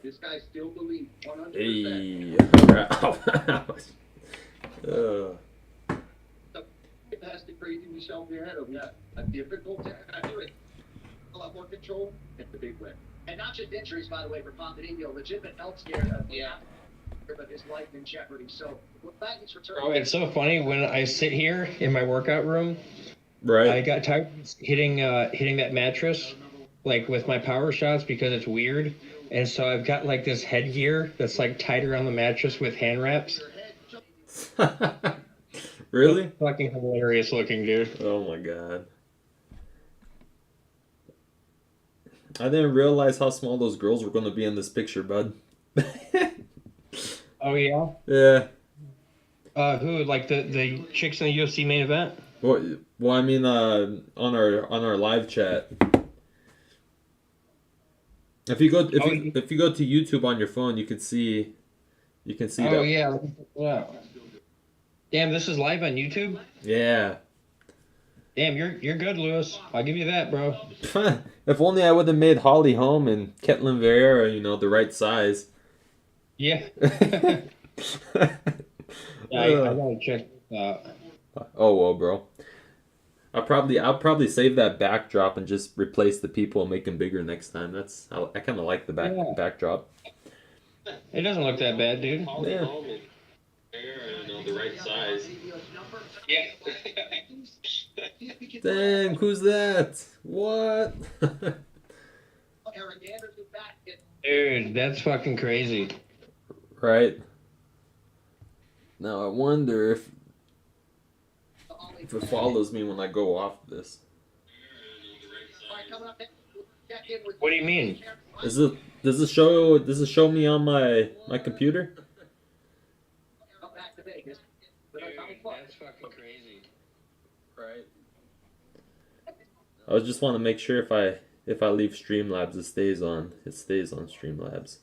This guy still believes 100%. Hey. That's the crazy yourself in your head of a difficult to do it. A lot more control and the big win. And not just injuries, by the way, for Pompidino, legitimate health scare. But his life in jeopardy. So, with that, he's returning. Oh, it's so funny when I sit here in my workout room. Right. I got tired of hitting that mattress, like with my power shots because it's weird, and so I've got like this headgear that's like tied around the mattress with hand wraps. Really? It's fucking hilarious looking, dude. Oh my god. I didn't realize how small those girls were going to be in this picture, bud. Oh yeah. Yeah. Who like the chicks in the UFC main event? Well, I mean, on our live chat. If you go to YouTube on your phone, you can see Oh that. yeah. Yeah. Damn, this is live on YouTube. Yeah. Damn, you're good, Lewis. I'll give you that, bro. If only I would have made Holly Holm and Ketlin Vieira, the right size. Yeah. Yeah, I gotta check this out. Oh well, bro. I'll probably save that backdrop and just replace the people and make them bigger next time. I kind of like the backdrop. It doesn't look that bad, dude. Yeah. The right size. Yeah. Dang, who's that? What? Dude, that's fucking crazy. Right. Now I wonder if it follows me when I go off this. What do you mean? Does it show me on my computer? Dude, that's fucking crazy. Right. I just want to make sure if I leave Streamlabs it stays on Streamlabs.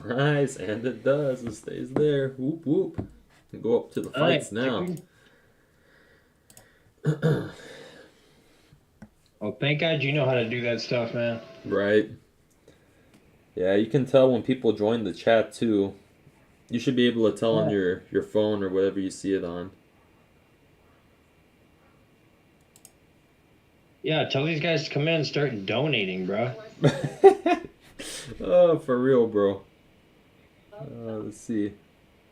Nice, and it does. It stays there. Whoop whoop. Can go up to the fights now. Oh, thank God you know how to do that stuff, man. Right. Yeah, you can tell when people join the chat too. You should be able to tell on your phone or whatever you see it on. Yeah, tell these guys to come in and start donating, bro. Oh, for real, bro. Let's see.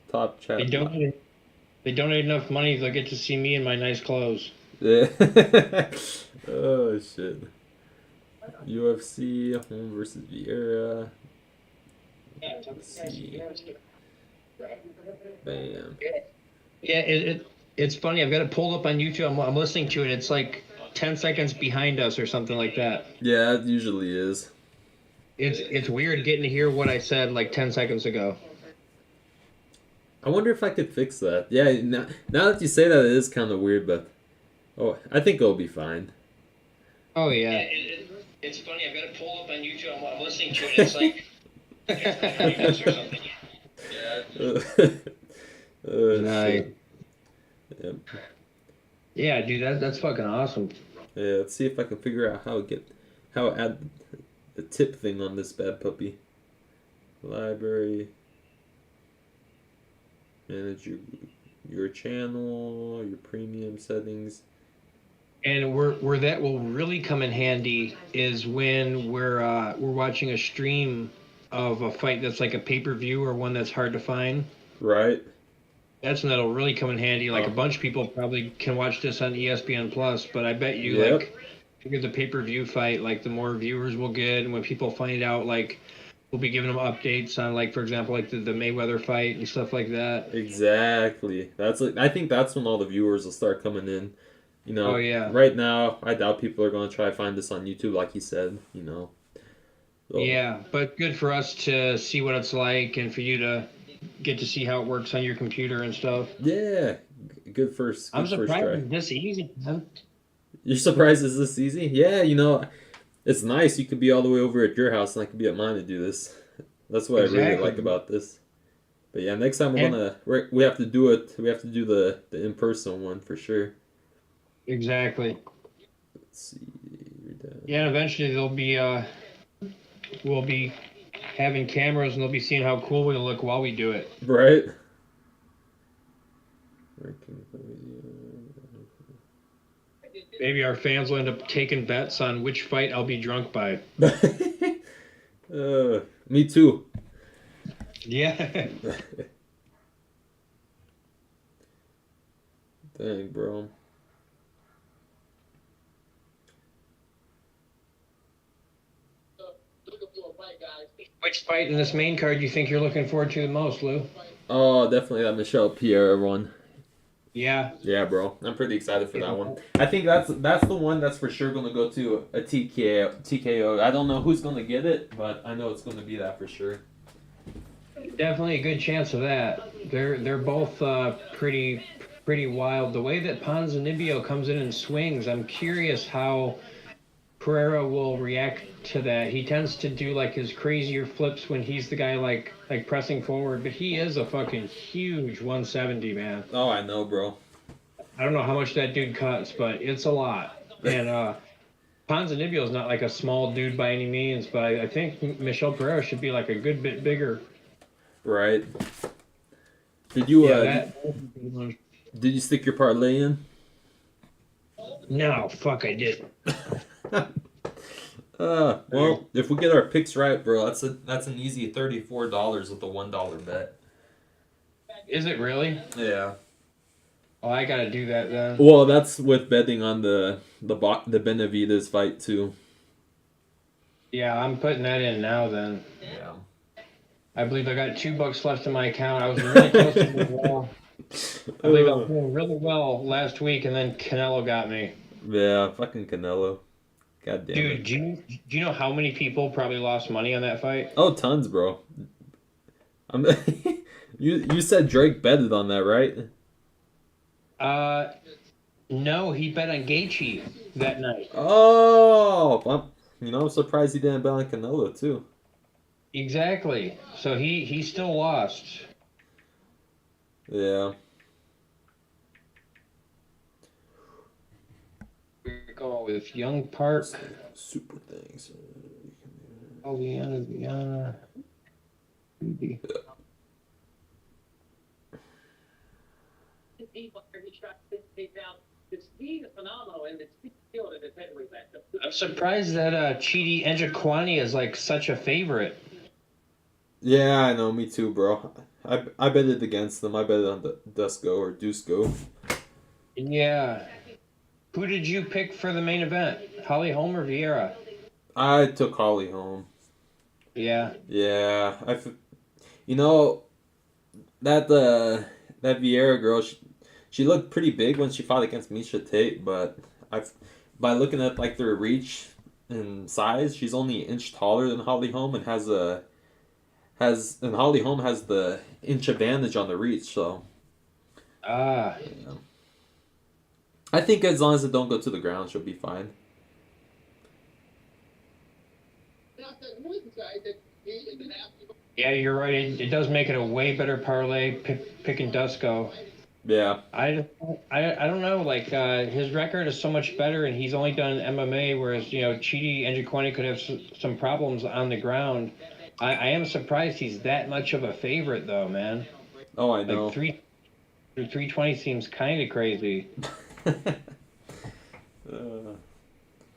Top chat. They donate enough money, they'll get to see me in my nice clothes. Yeah. Oh, shit. UFC, Holm versus Vieira. Let's see. Bam. Yeah, it's funny. I've got it pulled up on YouTube. I'm listening to it. It's like 10 seconds behind us or something like that. Yeah, it usually is. It's weird getting to hear what I said like 10 seconds ago. I wonder if I could fix that. Yeah, now that you say that, it is kind of weird, but I think it'll be fine. Oh yeah. It's funny. I've got it pulled up on YouTube. I'm listening to it. It's like 10 seconds or something. Yeah. Nice. Yep. Yeah, dude, that's fucking awesome. Yeah, let's see if I can figure out how to add the tip thing on this bad puppy. Library. Manage your channel, your premium settings. And where that will really come in handy is when we're watching a stream of a fight that's like a pay-per-view or one that's hard to find. Right. That's when that'll really come in handy. Like a bunch of people probably can watch this on ESPN Plus, but I bet you like figure the pay-per-view fight, like the more viewers we'll get, and when people find out, like we'll be giving them updates on, like, for example, like the Mayweather fight and stuff like that. Exactly. I think that's when all the viewers will start coming in. Oh yeah. Right now, I doubt people are going to try to find this on YouTube, like he said. So. Yeah, but good for us to see what it's like, and for you to get to see how it works on your computer and stuff. Yeah, good first. I'm surprised try. it's this easy, man. You're surprised it's this easy? Yeah, it's nice. You could be all the way over at your house, and I could be at mine to do this. That's what I really like about this. But yeah, next time And we have to do it. We have to do the in person one for sure. exactly. Let's see. We're done. Yeah, eventually we'll be having cameras and they'll be seeing how cool we look while we do it. Right. Maybe our fans will end up taking bets on which fight I'll be drunk by. Me too. Yeah. Dang, bro. Which fight in this main card do you think you're looking forward to the most, Lou? Oh, definitely that Michelle Pierre one. Yeah. Yeah, bro. I'm pretty excited for that one. I think that's the one that's for sure gonna go to a TKO. I don't know who's gonna get it, but I know it's gonna be that for sure. Definitely a good chance of that. They're both pretty wild. The way that Ponzinibbio comes in and swings, I'm curious how Pereira will react to that. He tends to do like his crazier flips when he's the guy like pressing forward, but he is a fucking huge 170, man. Oh, I know, bro. I don't know how much that dude cuts, but it's a lot. And Ponzinibbio is not like a small dude by any means, but I think Michel Pereira should be like a good bit bigger. Right. Did you that did you stick your parlay in? No, fuck, I didn't. Well, if we get our picks right, bro, that's an easy $34 with a $1 bet. Is it really? Yeah. Oh, I gotta do that then. Well, that's with betting on the Benavidez fight too. Yeah, I'm putting that in now then. Yeah. I believe I got $2 left in my account. I was really close to doing well. I believe I was doing really well last week, and then Canelo got me. Yeah, fucking Canelo. God damn it. Dude, do you know how many people probably lost money on that fight? Oh, tons, bro. You said Drake betted on that, right? No, he bet on Gaethje that night. Oh, I'm surprised he didn't bet on Canelo too. Exactly. So he still lost. Yeah. We're going with Young Park. Super things. Vieira. I'm surprised that Chidi Njokuani is like such a favorite. Yeah, I know, me too, bro. I betted against them. I betted on the Dusko. Yeah. Who did you pick for the main event? Holm or Vieira? I took Holly home. Yeah. Yeah, that that Vieira girl, she looked pretty big when she fought against Misha Tate, but by looking at like their reach and size, she's only an inch taller than Holly Holm and Holly Holm has the inch advantage on the reach, so. Yeah. I think as long as it don't go to the ground, she'll be fine. Yeah, you're right. It does make it a way better parlay picking Dusko. Yeah. I don't know. Like his record is so much better, and he's only done MMA, whereas Chidi Njokuani could have some problems on the ground. I am surprised he's that much of a favorite, though, man. Oh, I know. Like 320 seems kind of crazy. I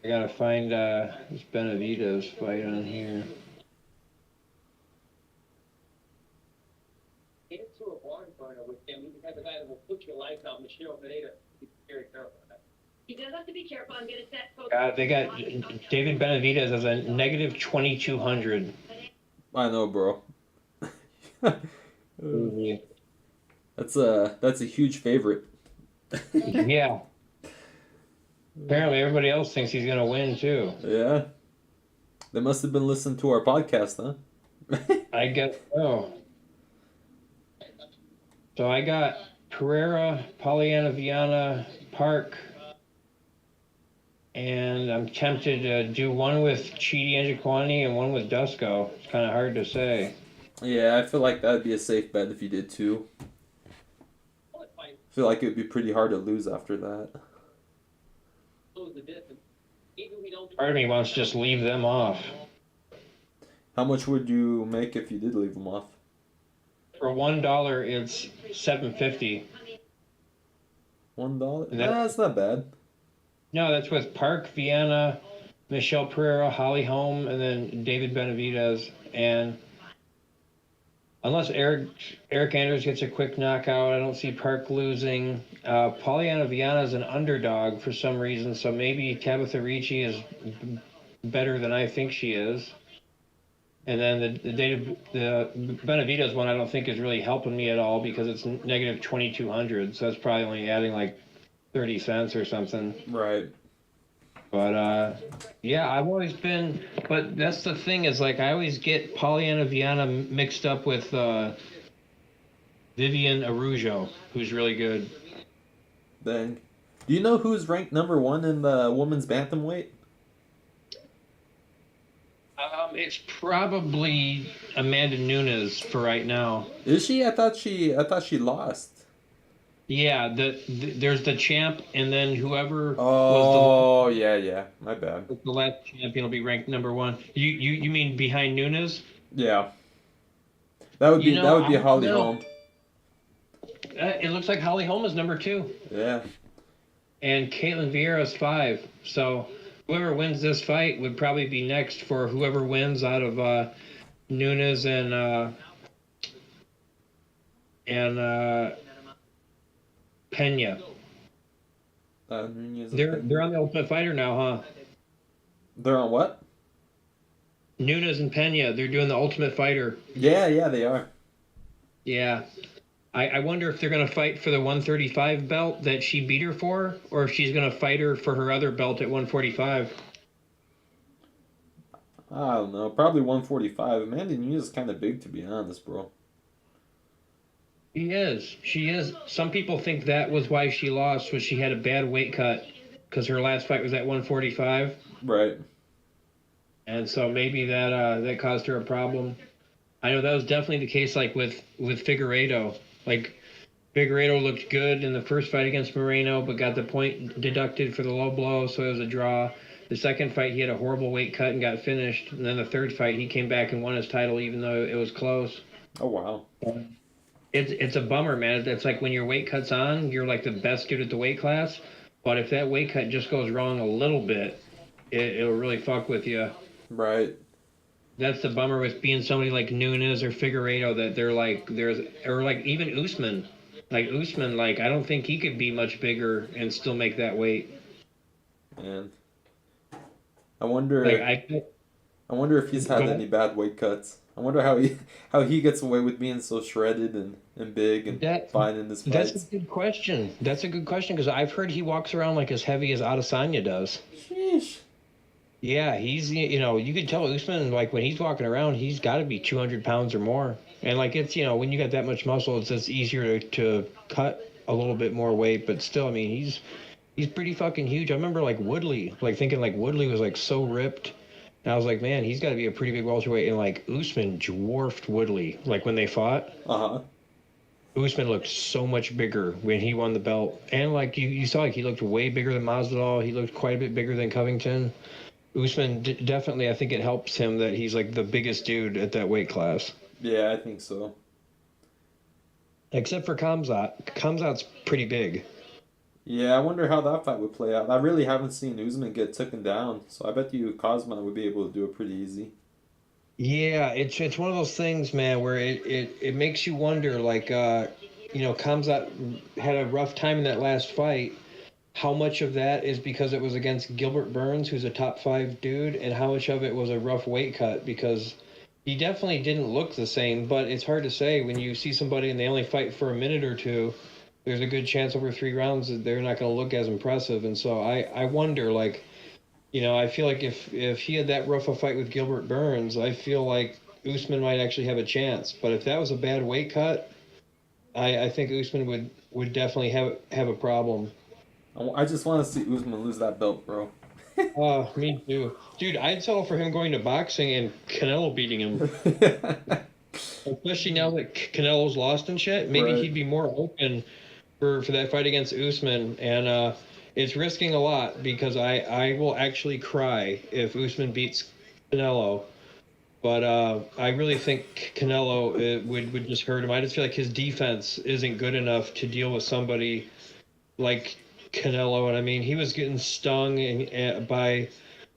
gotta find this Benavidez fight on here. Get into a barn burner with him. You can have a guy that will put your life out. Michelle Vieira. Be very careful. He does have to be careful. I'm gonna set. They got David Benavidez as a negative 2,200. I know, bro. That's a huge favorite. Yeah. Apparently, everybody else thinks he's gonna win too. Yeah. They must have been listening to our podcast, huh? I guess so. So I got Pereira, Polyana Viana, Park, and I'm tempted to do one with Chidi Njokuani and one with Dusko. It's kind of hard to say. Yeah, I feel like that'd be a safe bet if you did too. I feel like it would be pretty hard to lose after that. Part of me wants to just leave them off. How much would you make if you did leave them off? For $1, it's $7.50. $1? And Nah, that's not bad. No, that's with Park, Vienna, Michelle Pereira, Holly Holm, and then David Benavidez. And unless Eric Anders gets a quick knockout, I don't see Park losing. Polyana Viana is an underdog for some reason, so maybe Tabitha Ricci is better than I think she is. And then the Benavidez one I don't think is really helping me at all because it's negative 2,200, so that's probably only adding like 30 cents or something. Right. But yeah, I've always been. But that's the thing is like I always get Polyana Viana mixed up with Vivian Araujo, who's really good. Dang. Do you know who's ranked #1 in the women's bantamweight? It's probably Amanda Nunes for right now. Is she? I thought she lost. Yeah, there's the champ, and then whoever Oh, yeah. My bad. was the last champion will be ranked #1. You mean behind Nunes? Yeah. That would be Holly Holm. It looks like Holly Holm is #2. Yeah. And Caitlin Vieira is 5. So whoever wins this fight would probably be next for whoever wins out of Nunes and Pena. They're on the Ultimate Fighter now, huh? They're on what? Nunes and Pena. They're doing the Ultimate Fighter. Yeah, they are. Yeah. I wonder if they're going to fight for the 135 belt that she beat her for, or if she's going to fight her for her other belt at 145. I don't know. Probably 145. Amanda Nunes is kind of big, to be honest, bro. She is. Some people think that was why she lost, was she had a bad weight cut, because her last fight was at 145. Right. And so maybe that caused her a problem. I know that was definitely the case, like with Figueiredo. Like Figueiredo looked good in the first fight against Moreno, but got the point deducted for the low blow, so it was a draw. The second fight, he had a horrible weight cut and got finished. And then the third fight, he came back and won his title, even though it was close. Oh, wow. It's a bummer, man. It's like when your weight cut's on, you're like the best dude at the weight class. But if that weight cut just goes wrong a little bit, it'll really fuck with you. Right. That's the bummer with being somebody like Nunes or Figueiredo, that they're like or like even Usman. Like Usman, like I don't think he could be much bigger and still make that weight. Man, I wonder. Like I wonder if he's had any bad weight cuts. I wonder how he gets away with being so shredded and big and fine in this fight. That's a good question. That's a good question because I've heard he walks around like as heavy as Adesanya does. Sheesh. Yeah, he's, you can tell Usman, like, when he's walking around, he's got to be 200 pounds or more. And, like, it's, when you got that much muscle, it's just easier to cut a little bit more weight. But still, I mean, he's pretty fucking huge. I remember, like, Woodley, like, thinking, like, Woodley was, like, so ripped. And I was like, man, he's got to be a pretty big welterweight. And, like, Usman dwarfed Woodley, like, when they fought. Uh-huh. Usman looked so much bigger when he won the belt. And, like, you saw, like, he looked way bigger than Masvidal. He looked quite a bit bigger than Covington. Usman definitely, I think it helps him that he's like the biggest dude at that weight class. Yeah, I think so. Except for Khamzat. Khamzat's pretty big. Yeah, I wonder how that fight would play out. I really haven't seen Usman get taken down, so I bet you Khamzat would be able to do it pretty easy. Yeah, it's one of those things, man, where it makes you wonder, like, Khamzat had a rough time in that last fight. How much of that is because it was against Gilbert Burns, who's a top 5 dude, and how much of it was a rough weight cut? Because he definitely didn't look the same, but it's hard to say when you see somebody and they only fight for a minute or two. There's a good chance over 3 rounds that they're not going to look as impressive. And so I wonder, like, I feel like if he had that rough a fight with Gilbert Burns, I feel like Usman might actually have a chance. But if that was a bad weight cut, I think Usman would definitely have a problem. I just want to see Usman lose that belt, bro. Me too. Dude, I'd settle for him going to boxing and Canelo beating him. especially now that Canelo's lost and shit. Maybe Right. he'd be more open for that fight against Usman, and it's risking a lot because I will actually cry if Usman beats Canelo. But I really think Canelo would just hurt him. I just feel like his defense isn't good enough to deal with somebody like Canelo. And I mean, he was getting stung by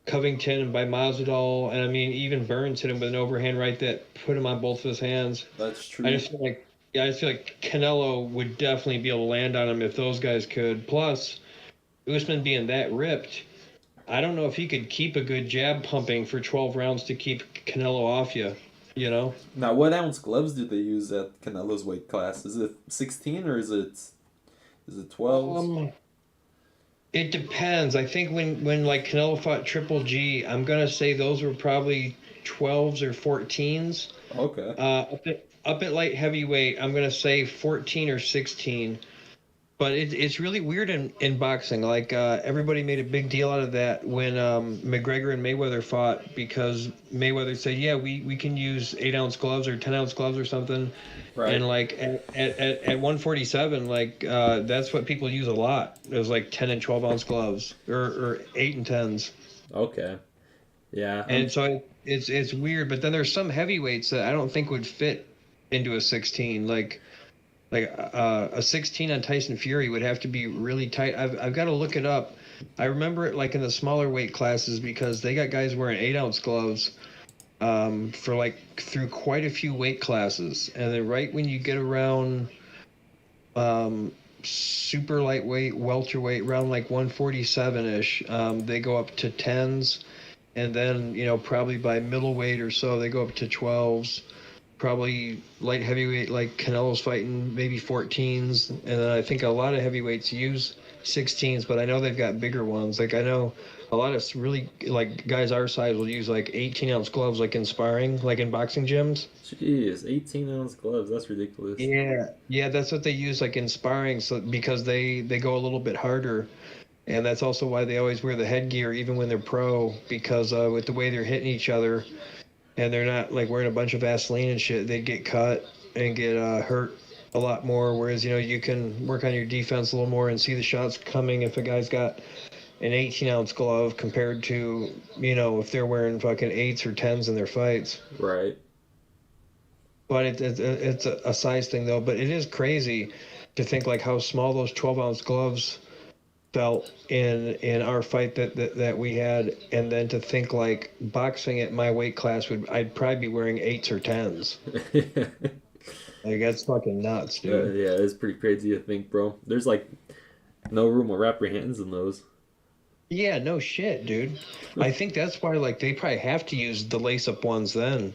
Covington and by Masvidal, and I mean, even Burns hit him with an overhand right that put him on both of his hands. That's I true. just feel like, yeah, I just feel like Canelo would definitely be able to land on him if those guys could. Plus, Usman being that ripped, I don't know if he could keep a good jab pumping for 12 rounds to keep Canelo off you. You know? Now, what ounce gloves do they use at Canelo's weight class? Is it 16 or is it 12s? It depends. I think when like Canelo fought Triple G, I'm gonna say those were probably 12s or 14s. Okay. Up at light heavyweight, I'm gonna say 14 or 16. But it's really weird in boxing. Like everybody made a big deal out of that when McGregor and Mayweather fought because Mayweather said, "Yeah, we can use 8-ounce gloves or 10-ounce gloves or something." Right. And like at 147, like that's what people use a lot. It was like 10 and 12-ounce gloves or 8 and 10s. Okay. Yeah. And so it's weird. But then there's some heavyweights that I don't think would fit into a 16. Like a 16 on Tyson Fury would have to be really tight. I've got to look it up. I remember it like in the smaller weight classes because they got guys wearing 8-ounce gloves for like through quite a few weight classes, and then right when you get around super lightweight, welterweight, around like 147 ish, they go up to 10s, and then probably by middleweight or so they go up to 12s. Probably light heavyweight like Canelo's fighting, maybe 14s, and then I think a lot of heavyweights use 16s, but I know they've got bigger ones. Like I know a lot of really like guys our size will use like 18-ounce gloves, like in sparring, like in boxing gyms. Jeez, 18-ounce gloves. That's ridiculous. Yeah, that's what they use like in sparring, so because they go a little bit harder, and that's also why they always wear the headgear even when they're pro, because with the way they're hitting each other and they're not like wearing a bunch of Vaseline and shit, they'd get cut and get hurt a lot more. Whereas, you can work on your defense a little more and see the shots coming if a guy's got an 18-ounce glove compared to, if they're wearing fucking 8s or 10s in their fights. Right. But it's a size thing, though. But it is crazy to think like how small those 12-ounce gloves felt in our fight that we had, and then to think like boxing at my weight class I'd probably be wearing 8s or 10s. Like that's fucking nuts, dude. Yeah, it's pretty crazy to think, bro. There's like no room to wrap your hands in those. Yeah, no shit, dude. I think that's why like they probably have to use the lace up ones then,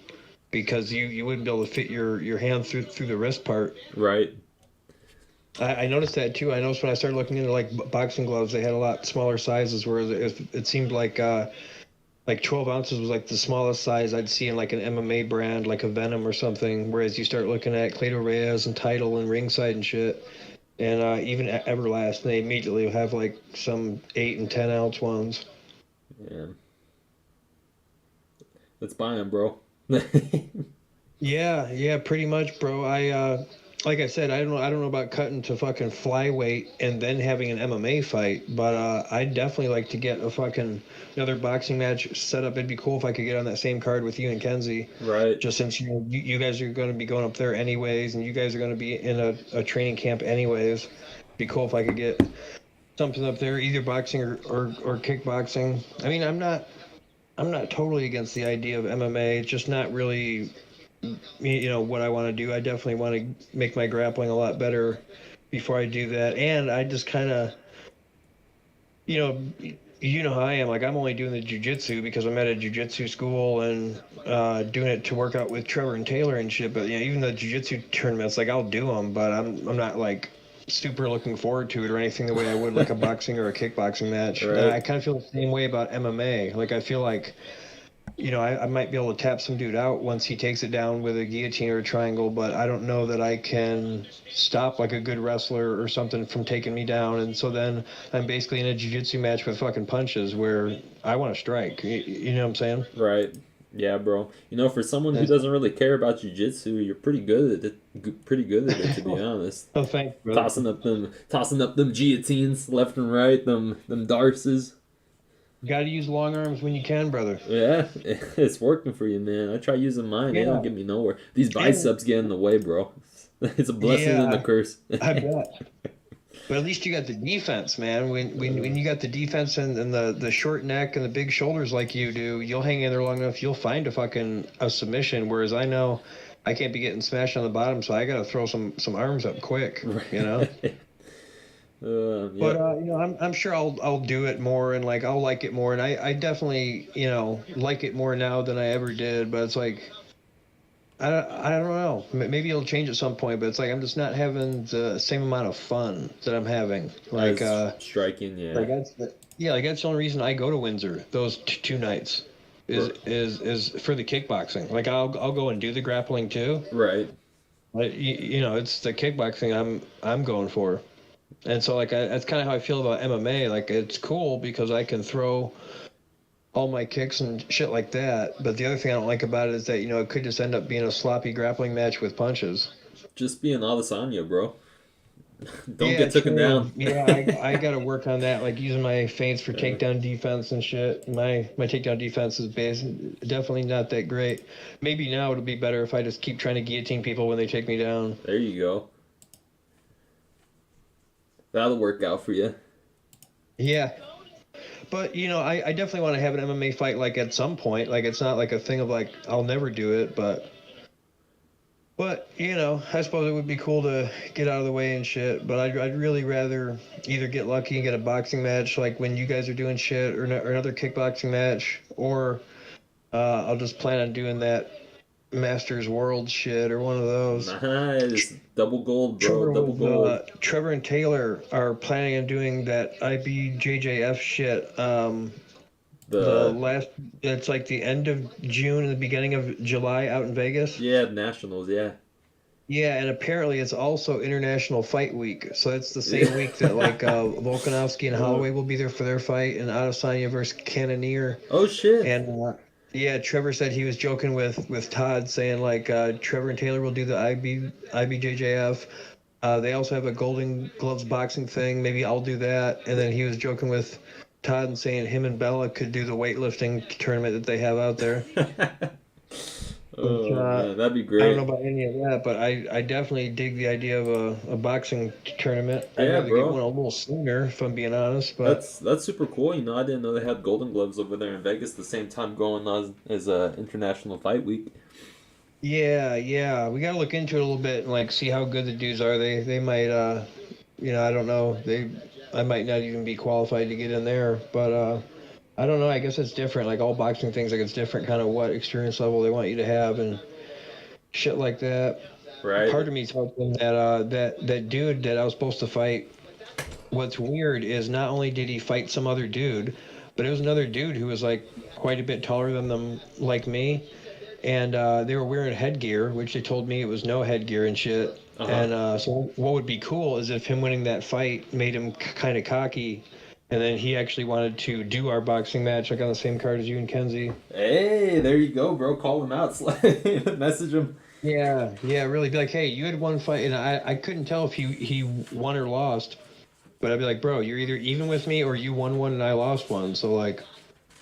because you wouldn't be able to fit your hand through the wrist part. Right. I noticed that too. I noticed when I started looking into like boxing gloves, they had a lot smaller sizes. Whereas it seemed like 12 ounces was like the smallest size I'd see in like an MMA brand, like a Venom or something. Whereas you start looking at Clado Reyes and Title and Ringside and shit, and even Everlast, they immediately have like some 8 and 10-ounce ones. Yeah. Let's buy them, bro. Yeah, pretty much, bro. Like I said, I don't know about cutting to fucking flyweight and then having an MMA fight, but I'd definitely like to get a fucking another boxing match set up. It'd be cool if I could get on that same card with you and Kenzie. Right. Just since you guys are going to be going up there anyways, and you guys are going to be in a training camp anyways. It'd be cool if I could get something up there, either boxing or kickboxing. I mean, I'm not totally against the idea of MMA. It's just not really what I want to do. I definitely want to make my grappling a lot better before I do that. And I just kind of how I am. Like I'm only doing the jiu-jitsu because I'm at a jiu-jitsu school and doing it to work out with Trevor and Taylor and shit. But even the jiu-jitsu tournaments, like I'll do them, but I'm not like super looking forward to it or anything the way I would like a boxing or a kickboxing match. Right. I kind of feel the same way about MMA. Like I feel like I might be able to tap some dude out once he takes it down with a guillotine or a triangle, but I don't know that I can stop like a good wrestler or something from taking me down. And so then I'm basically in a jiu-jitsu match with fucking punches where I want to strike. You know what I'm saying? Right. Yeah, bro. You know, for someone who doesn't really care about jiu-jitsu, you're pretty good at it. Pretty good at it, to be honest. Oh, thanks, brother. Tossing up them guillotines left and right, them darces. You got to use long arms when you can, brother. Yeah, it's working for you, man. I try using mine. They don't Yeah. get me nowhere. These biceps get in the way, bro. It's a blessing and a Yeah, curse. I bet. But at least you got the defense, man. When you got the defense and the short neck and the big shoulders like you do, you'll hang in there long enough. You'll find a submission. Whereas I know I can't be getting smashed on the bottom, so I got to throw some arms up quick. You know. Yeah. But I'm sure I'll do it more and like I'll like it more, and I definitely like it more now than I ever did. But it's like I don't know. Maybe it'll change at some point, but it's like I'm just not having the same amount of fun that I'm having. Like That's striking, yeah. like that's the only reason I go to Windsor those 2 nights is for the kickboxing. Like I'll go and do the grappling too. Right. Like it's the kickboxing I'm going for. And so like that's kind of how I feel about MMA. Like it's cool because I can throw all my kicks and shit like that. But the other thing I don't like about it is that it could just end up being a sloppy grappling match with punches. Just being Adesanya, bro. Don't Yeah, get taken true. down. Yeah, I got to work on that, like using my feints for takedown defense and shit. My takedown defense is definitely not that great. Maybe now it'll be better if I just keep trying to guillotine people when they take me down. There you go. That'll work out for you. Yeah. But, I definitely want to have an MMA fight, like, at some point. Like, it's not like a thing of, like, I'll never do it, but, I suppose it would be cool to get out of the way and shit. But I'd really rather either get lucky and get a boxing match, like when you guys are doing shit, or another kickboxing match, or I'll just plan on doing that Masters World shit or one of those. Nice. Double gold, bro. Double gold. Trevor and Taylor are planning on doing that IBJJF shit. It's like the end of June and the beginning of July out in Vegas. Yeah, Nationals, yeah. Yeah, and apparently it's also International Fight Week. So it's the same week that like Volkanovski and Holloway will be there for their fight, and Adesanya versus Cannonier. Oh, shit. And yeah, Trevor said he was joking with Todd, saying like Trevor and Taylor will do the IBJJF. They also have a Golden Gloves boxing thing. Maybe I'll do that. And then he was joking with Todd and saying him and Bella could do the weightlifting tournament that they have out there. Man, that'd be great. I don't know about any of that, but I definitely dig the idea of a boxing tournament. I'd rather bro. get one a little sooner, if I'm being honest. But that's super cool. I didn't know they had Golden Gloves over there in Vegas the same time going on as International Fight Week. Yeah, we gotta look into it a little bit and like see how good the dudes are. They might, I don't know. I might not even be qualified to get in there, but I don't know. I guess it's different. Like all boxing things, like it's different kind of what experience level they want you to have and shit like that. Right. Part of me's hoping that dude that I was supposed to fight. What's weird is not only did he fight some other dude, but it was another dude who was like quite a bit taller than them, like me, and they were wearing headgear, which they told me it was no headgear and shit. Uh-huh. And so what would be cool is if him winning that fight made him kind of cocky. And then he actually wanted to do our boxing match, like on the same card as you and Kenzie. Hey, there you go, bro. Call him out. Message him. Yeah, really be like, hey, you had one fight, and I couldn't tell if he won or lost. But I'd be like, bro, you're either even with me or you won one and I lost one. So like,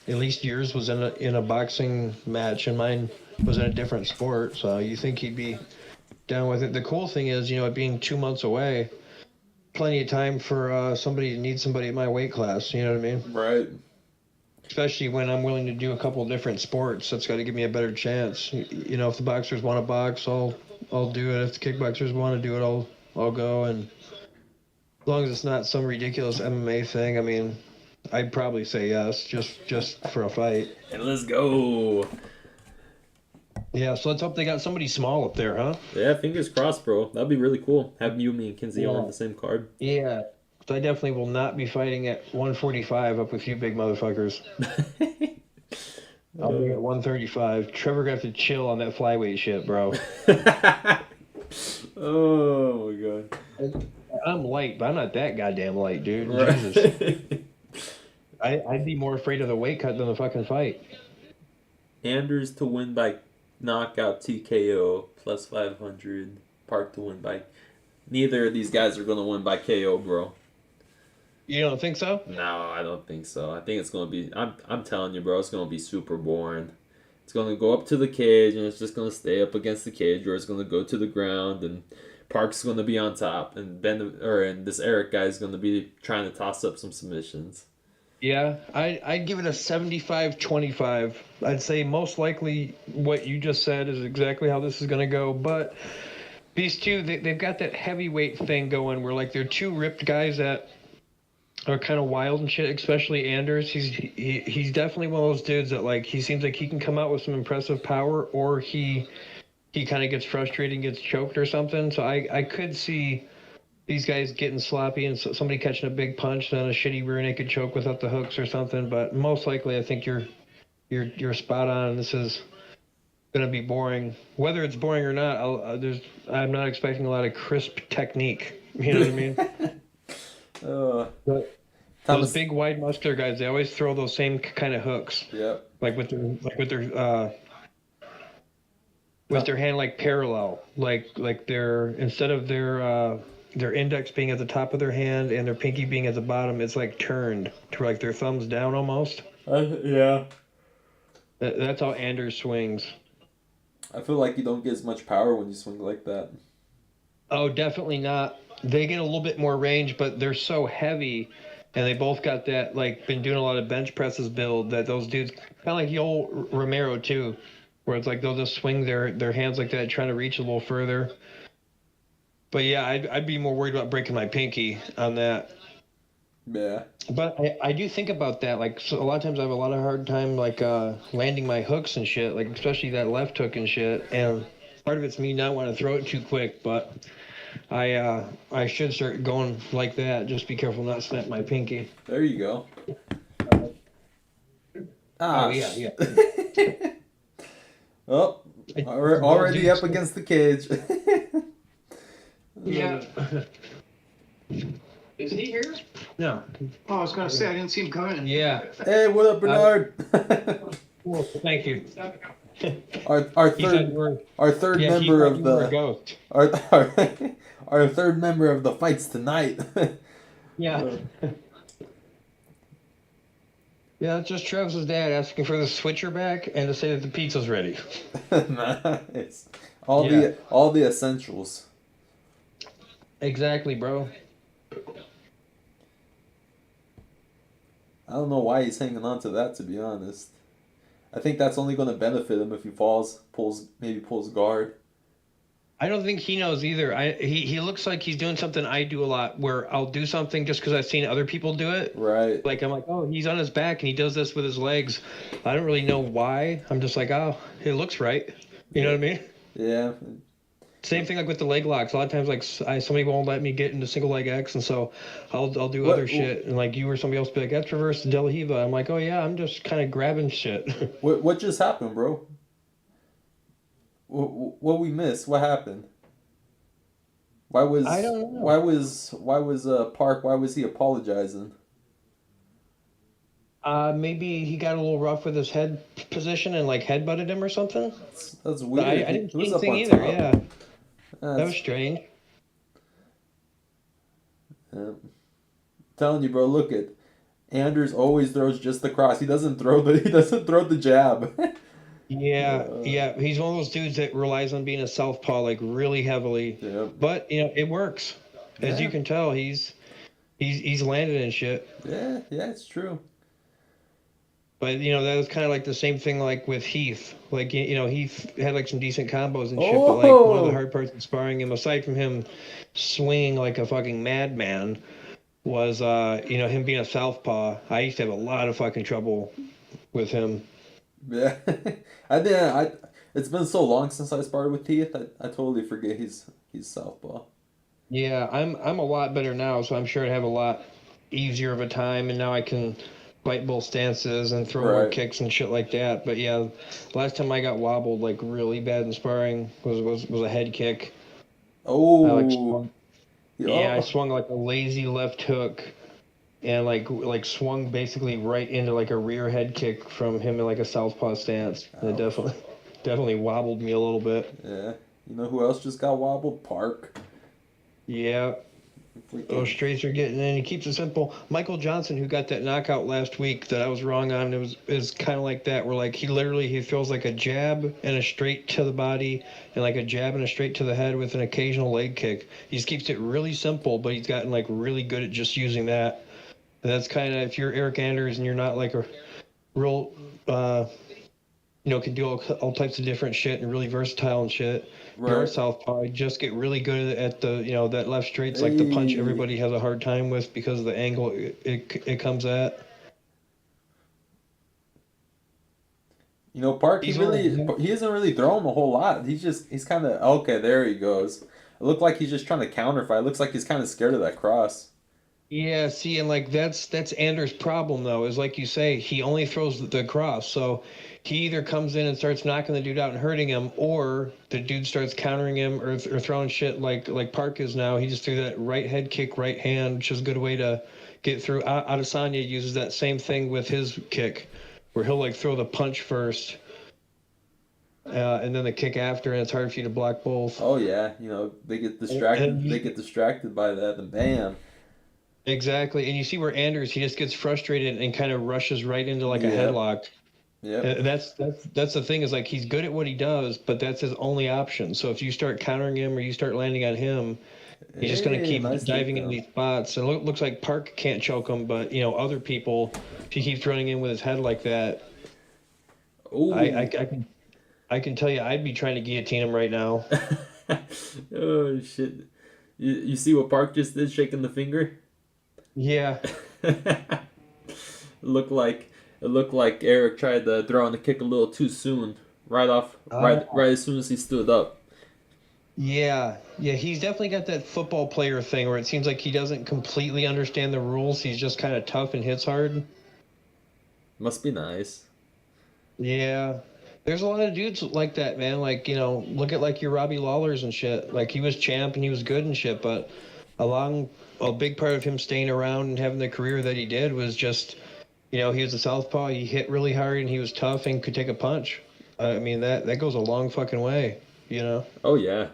at least yours was in a boxing match and mine was in a different sport. So you think he'd be down with it? The cool thing is, it being 2 months away. Plenty of time for somebody to need somebody at my weight class, you know what I mean? Right. Especially when I'm willing to do a couple of different sports, that's got to give me a better chance. If the boxers want to box, I'll do it. If the kickboxers want to do it, I'll go. And as long as it's not some ridiculous MMA thing, I mean, I'd probably say yes, just for a fight. And let's go. Yeah, so let's hope they got somebody small up there, huh? Yeah, fingers crossed, bro. That'd be really cool. Having you, me, and Kinsey all on the same card. Yeah. So I definitely will not be fighting at 145 up with you big motherfuckers. I'll be at 135. Trevor got to chill on that flyweight shit, bro. Oh, my God. I'm light, but I'm not that goddamn light, dude. Right. Jesus. I'd be more afraid of the weight cut than the fucking fight. Anders to win by knockout TKO plus 500. Park to win by. Neither of these guys are gonna win by KO, bro. You don't think so? No, I don't think so. I think it's gonna be. I'm telling you, bro. It's gonna be super boring. It's gonna go up to the cage and it's just gonna stay up against the cage, or it's gonna go to the ground and Park's gonna be on top, and and this Eric guy is gonna be trying to toss up some submissions. Yeah, I'd give it a 75-25. I'd say most likely what you just said is exactly how this is going to go. But these two, they've got that heavyweight thing going where, like, they're two ripped guys that are kind of wild and shit, especially Anders. He's definitely one of those dudes that, like, he seems like he can come out with some impressive power, or he kind of gets frustrated and gets choked or something. So I could see these guys getting sloppy and somebody catching a big punch and then a shitty rear naked choke without the hooks or something. But most likely, I think you're spot on. This is gonna be boring. Whether it's boring or not, I'm not expecting a lot of crisp technique. You know what I mean? But those big, wide, muscular guys, they always throw those same kind of hooks. Yeah. Like with their hand like parallel, like they're instead of their index being at the top of their hand and their pinky being at the bottom, it's like turned to like their thumbs down almost. Yeah. That's how Anders swings. I feel like you don't get as much power when you swing like that. Oh, definitely not. They get a little bit more range, but they're so heavy, and they both got that, like, been doing a lot of bench presses build, that those dudes, kind of like the old Romero too, where it's like they'll just swing their hands like that, trying to reach a little further. But yeah, I'd be more worried about breaking my pinky on that. Yeah. But I do think about that. Like, so a lot of times I have a lot of hard time, like, landing my hooks and shit, like, especially that left hook and shit. And part of it's me not want to throw it too quick, but I should start going like that. Just be careful not to snap my pinky. There you go. Oh, yeah. Oh, we're already up against the cage. Yeah. Is he here? No. Oh, I was gonna say I didn't see him come in. Yeah. Hey, what up, Bernard? Well, thank you. our third member of the our third member of the fights tonight. Yeah. Yeah, it's just Travis's dad asking for the switcher back and to say that the pizza's ready. Nice. All the essentials. Exactly, bro. I don't know why he's hanging on to that, to be honest. I think that's only going to benefit him if he pulls guard. I don't think he knows either. He looks like he's doing something I do a lot, where I'll do something just because I've seen other people do it. Right. Like, I'm like, oh, he's on his back and he does this with his legs. I don't really know why. I'm just like, oh, it looks right. You know what I mean? Yeah. Same thing like with the leg locks. A lot of times, like, somebody won't let me get into single leg X, and so I'll do other shit. And like you or somebody else be like, that's reverse De La Hiva. I'm like, oh yeah, I'm just kind of grabbing shit. What just happened, bro? What we missed? What happened? I don't know. Why was Park? Why was he apologizing? Maybe he got a little rough with his head position and like headbutted him or something. That's weird. I didn't see anything either. Top. Yeah. That was strange. Yeah. Telling you, bro. Look at Anders. Always throws just the cross. He doesn't throw the jab. Yeah. He's one of those dudes that relies on being a southpaw like really heavily. Yeah. But it works. As you can tell, he's landed and shit. Yeah, it's true. But that was kind of like the same thing like with Heath. Like Heath had like some decent combos and shit, but like one of the hard parts of sparring him, aside from him swinging like a fucking madman, was him being a southpaw. I used to have a lot of fucking trouble with him. Yeah, it's been so long since I sparred with Heath. I totally forget he's southpaw. Yeah, I'm a lot better now, so I'm sure I'd have a lot easier of a time, and now I can fight both stances and throw more kicks and shit like that. But yeah, last time I got wobbled like really bad in sparring was a head kick. Oh. I swung like a lazy left hook and like swung basically right into like a rear head kick from him in like a southpaw stance. It definitely wobbled me a little bit. Yeah. You know who else just got wobbled? Park. Yeah. Those Freaking. straights are getting in. He keeps it simple. Michael Johnson, who got that knockout last week that I was wrong on, is kind of like that. Where like he throws like a jab and a straight to the body, and like a jab and a straight to the head with an occasional leg kick. He just keeps it really simple, but he's gotten like really good at just using that. And that's kind of, if you're Eric Anders and you're not like a real, can do all types of different shit and really versatile and shit. You're Right. southpaw. Just get really good at the, that left straight's like the punch Hey. everybody has a hard time with because of the angle it comes at. You know, Park, He's he isn't really throwing a whole lot. He's kind of, okay, there he goes. It looked like he's just trying to counterfight. It looks like he's kind of scared of that cross. Yeah, see, and like that's Anders' problem though, is like you say, he only throws the cross. So he either comes in and starts knocking the dude out and hurting him, or the dude starts countering him or throwing shit like Park is now. He just threw that right head kick, right hand, which is a good way to get through. Adesanya uses that same thing with his kick, where he'll like throw the punch first, and then the kick after, and it's hard for you to block both. Oh yeah, you know, they get distracted. They get distracted by that, and bam. Exactly, and you see where Anders, he just gets frustrated and kind of rushes right into like a Yeah. headlock. Yep. And that's the thing, is like he's good at what he does, but that's his only option. So if you start countering him or you start landing on him, he's just going to keep Nice diving into takedown. these spots. And it looks like Park can't choke him, but other people, if he keeps running in with his head like that, Ooh. I can tell you, I'd be trying to guillotine him right now. Oh shit! You see what Park just did, shaking the finger? Yeah. Looked like it looked like Eric tried to throw on the kick a little too soon. Right as soon as he stood up. Yeah, he's definitely got that football player thing where it seems like he doesn't completely understand the rules. He's just kind of tough and hits hard. Must be nice. Yeah. There's a lot of dudes like that, man. Like, look at like your Robbie Lawlers and shit. Like he was champ and he was good and shit, but a big part of him staying around and having the career that he did was just, he was a southpaw. He hit really hard and he was tough and could take a punch. I mean, that goes a long fucking way, Oh yeah.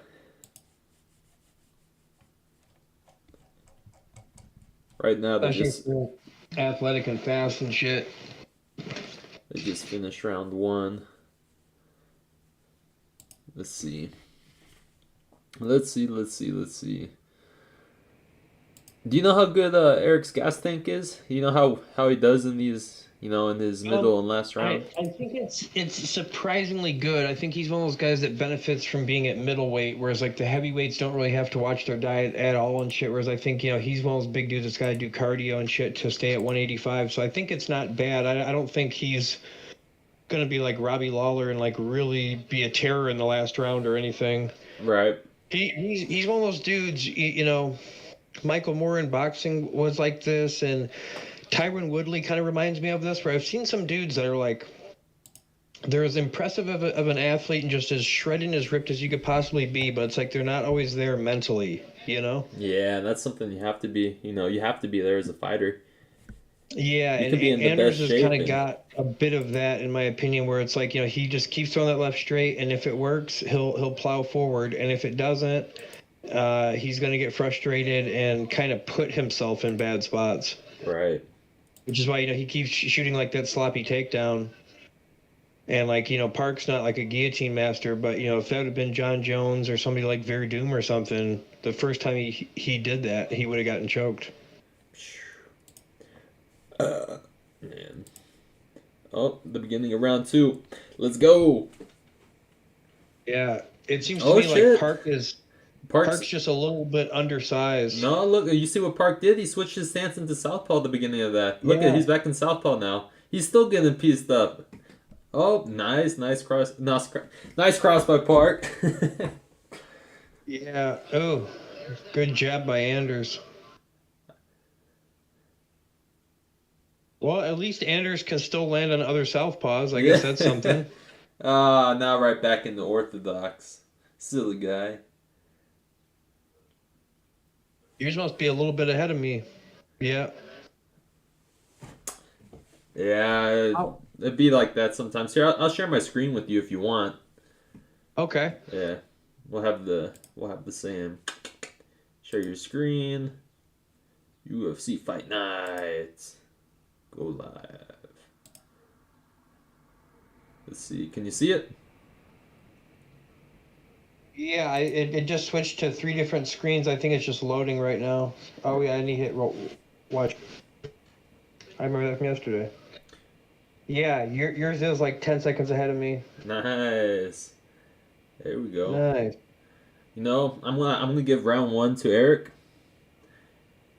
Right now Especially if you're athletic and fast and shit. they just finished round 1. Let's see. Do you know how good Eric's gas tank is? You know how he does in these, in his middle and last round? I think it's surprisingly good. I think he's one of those guys that benefits from being at middleweight, whereas like the heavyweights don't really have to watch their diet at all and shit. Whereas I think he's one of those big dudes that's got to do cardio and shit to stay at 185. So I think it's not bad. I don't think he's gonna be like Robbie Lawler and like really be a terror in the last round or anything. Right. He's one of those dudes. Michael Moore in boxing was like this, and Tyron Woodley kind of reminds me of this, where I've seen some dudes that are like, they're as impressive of an athlete and just as shredded and as ripped as you could possibly be, but it's like they're not always there mentally, Yeah, that's something you have to be. You have to be there as a fighter. Yeah, You and could be in the Anders best has shape kind of and- got a bit of that, in my opinion, where it's like, he just keeps throwing that left straight, and if it works, he'll plow forward, and if it doesn't, he's going to get frustrated and kind of put himself in bad spots. Right. Which is why, he keeps shooting like that sloppy takedown. And like, Park's not like a guillotine master, but if that would have been John Jones or somebody like Verdum or something, the first time he did that, he would have gotten choked. Man. Oh, the beginning of round 2. Let's go. Yeah, it seems to Oh, me shit. like Park's just a little bit undersized. No, look, you see what Park did? He switched his stance into southpaw at the beginning of that. Look Yeah. he's back in southpaw now. He's still getting pieced up. Oh, nice cross. Nice cross by Park. Yeah. Oh, good jab by Anders. Well, at least Anders can still land on other southpaws. I guess that's something. Now right back in the orthodox. Silly guy. Yours must be a little bit ahead of me. Yeah. Yeah, it'd be like that sometimes. Here, I'll share my screen with you if you want. Okay. Yeah, we'll have the same. Share your screen. UFC Fight Night. Go live. Let's see. Can you see it? Yeah, it just switched to 3 different screens. I think it's just loading right now. Oh yeah, I need to hit watch. I remember that from yesterday. Yeah, yours is like 10 seconds ahead of me. Nice. There we go. Nice. I'm gonna give round 1 to Eric.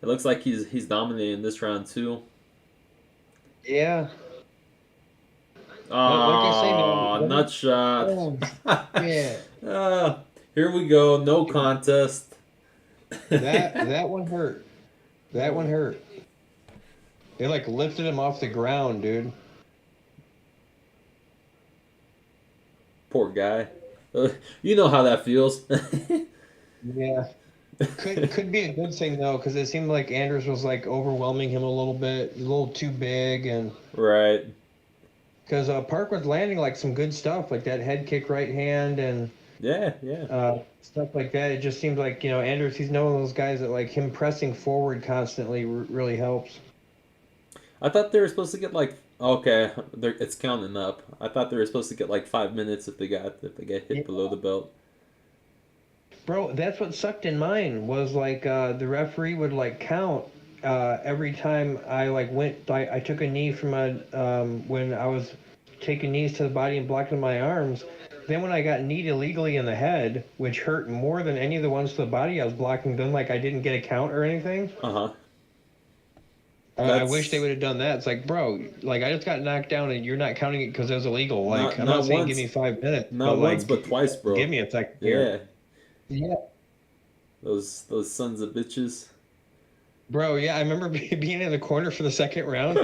It looks like he's dominating this round too. Yeah. Oh, man, nut shot. Oh, yeah. Here we go. No contest. That one hurt. That one hurt. They like lifted him off the ground, dude. Poor guy. You know how that feels. Yeah. Could be a good thing though, because it seemed like Anders was like overwhelming him a little bit, a little too big, and Right. because Park was landing like some good stuff, like that head kick right hand and Yeah. stuff like that. It just seems like Anders, he's one of those guys that like him pressing forward constantly really helps. I thought they were supposed to get like it's counting up. I thought they were supposed to get like 5 minutes if they get hit below the belt. Bro, that's what sucked in mine was like the referee would like count every time I like went. I took a knee from when I was taking knees to the body and blocking my arms. Then when I got kneed illegally in the head, which hurt more than any of the ones to the body I was blocking, then like I didn't get a count or anything. I wish they would have done that. It's like, bro, like I just got knocked down and you're not counting it because it was illegal. Like I'm not saying once, give me 5 minutes. Not once, but twice, bro. Give me a second. Yeah. Yeah. Those sons of bitches. Bro, yeah, I remember being in the corner for the second round,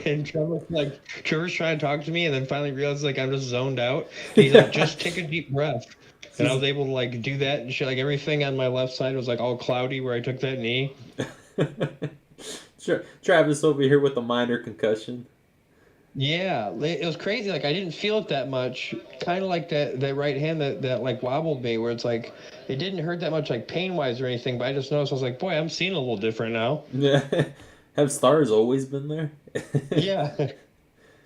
and Trevor's trying to talk to me, and then finally realized like I'm just zoned out. He's like, just take a deep breath, and I was able to like do that and shit. Like everything on my left side was like all cloudy where I took that knee. Travis over here with a minor concussion. Yeah, it was crazy. Like I didn't feel it that much. Kind of like that right hand that like wobbled me, where it's like it didn't hurt that much, like pain wise or anything. But I just noticed I was like, boy, I'm seeing a little different now. Yeah, have stars always been there? Yeah,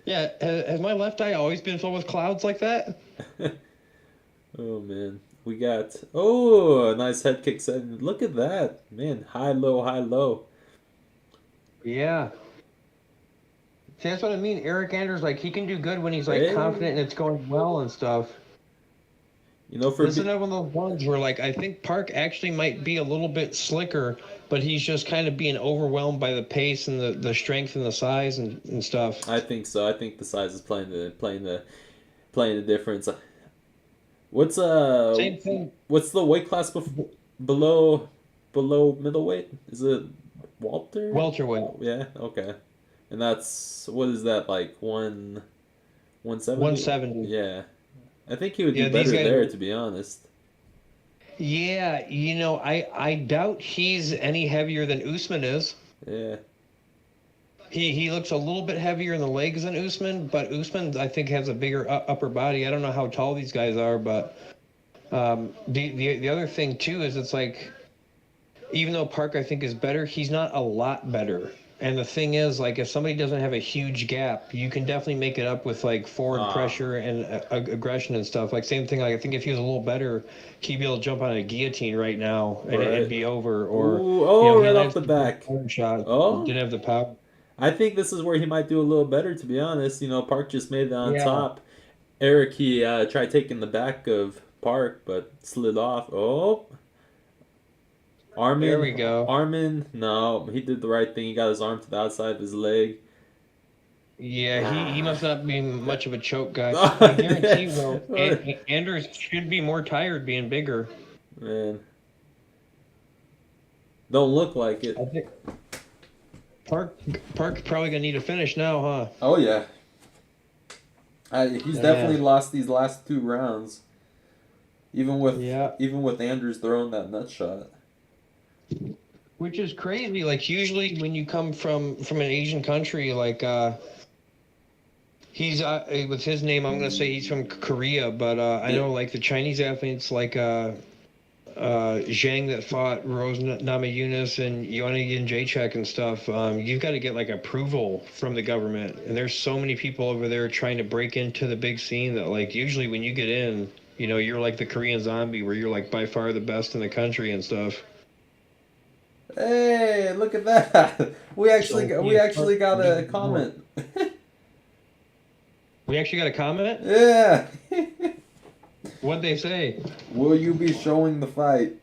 yeah. Has my left eye always been filled with clouds like that? Oh man, we got a nice head kick set. Look at that, man! High low, high low. Yeah. See, that's what I mean. Eric Anders, like, he can do good when he's, like, confident and it's going well and stuff. This is another one of those ones where, like, I think Park actually might be a little bit slicker, but he's just kind of being overwhelmed by the pace and the strength and the size and stuff. I think so. I think the size is playing the difference. What's Same thing. What's the weight class below middleweight? Is it Walter? Welterweight. Yeah. Okay. And that's what is that like 170? 170. Yeah. I think he would do better there, to be honest. Yeah, I doubt he's any heavier than Usman is. Yeah. He looks a little bit heavier in the legs than Usman, but Usman I think has a bigger upper body. I don't know how tall these guys are, but the other thing too is it's like even though Park I think is better, he's not a lot better. And the thing is, like, if somebody doesn't have a huge gap, you can definitely make it up with, like, forward pressure and aggression and stuff. Like, same thing, like, I think if he was a little better, he'd be able to jump on a guillotine right now and it'd be over. Or, right off the back. Shot, didn't have the power. I think this is where he might do a little better, to be honest. Park just made it on top. Eric, he tried taking the back of Park, but slid off. Armin, there we go. Armin, no, he did the right thing. He got his arm to the outside of his leg. Yeah, he must not be much of a choke guy. I guarantee, though, Anders should be more tired being bigger. Man. Don't look like it. I think Park probably going to need a finish now, huh? Oh, yeah. He's definitely lost these last 2 rounds. Even with Anders throwing that nut shot. Which is crazy. Like usually when you come from an Asian country, like He's with his name. I'm gonna say he's from Korea, but I know like the Chinese athletes like Zhang that fought Rose Namajunas and Joanna Jędrzejczyk and stuff. You've got to get like approval from the government, and there's so many people over there trying to break into the big scene that like usually when you get in, you know, you're like the Korean Zombie where you're like by far the best in the country and stuff. Hey, look at that! We actually got a comment. We actually got a comment? Yeah. What'd they say? Will you be showing the fight?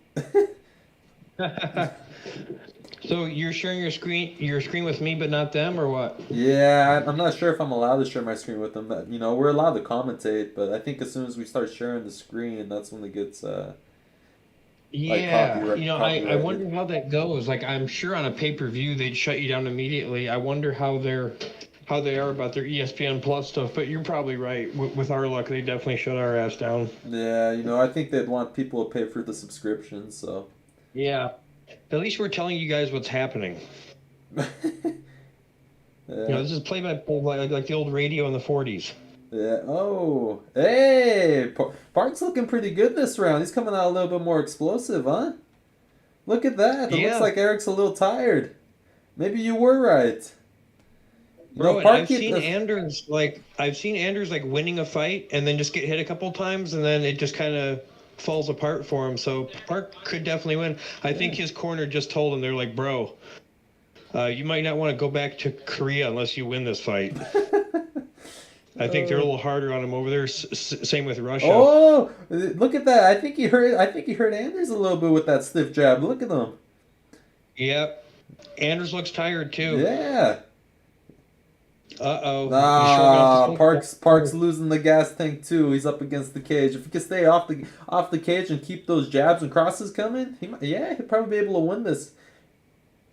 So you're sharing your screen with me, but not them, or what? Yeah, I'm not sure if I'm allowed to share my screen with them. But, you know, we're allowed to commentate, but I think as soon as we start sharing the screen, that's when it gets Yeah, copyright- you know, I copyrighted. wonder how that goes. Like, I'm sure on a pay-per-view they'd shut you down immediately. I wonder how they are about their ESPN Plus stuff. But you're probably right. With our luck, they definitely shut our ass down. Yeah, you know, I think they'd want people to pay for the subscription, so. Yeah, at least we're telling you guys what's happening. Yeah. You know, this is play-by-play like the old radio in the 40s. Yeah. Oh, hey, Park's looking pretty good this round. He's coming out a little bit more explosive, huh? Look at that. It Yeah. looks like Eric's a little tired. Maybe you were right. You Bro, know, and Park I've seen Anders like winning a fight and then just get hit a couple times and then it just kind of falls apart for him. So Park could definitely win. I think his corner just told him, they're like, bro, you might not want to go back to Korea unless you win this fight. I think they're a little harder on him over there. Same with Russia. Oh, look at that! I think he hurt Anders a little bit with that stiff jab. Look at him. Yep. Anders looks tired too. Yeah. Uh-oh. Ah, Park's losing the gas tank too. He's up against the cage. If he can stay off the cage and keep those jabs and crosses coming, he'll probably be able to win this.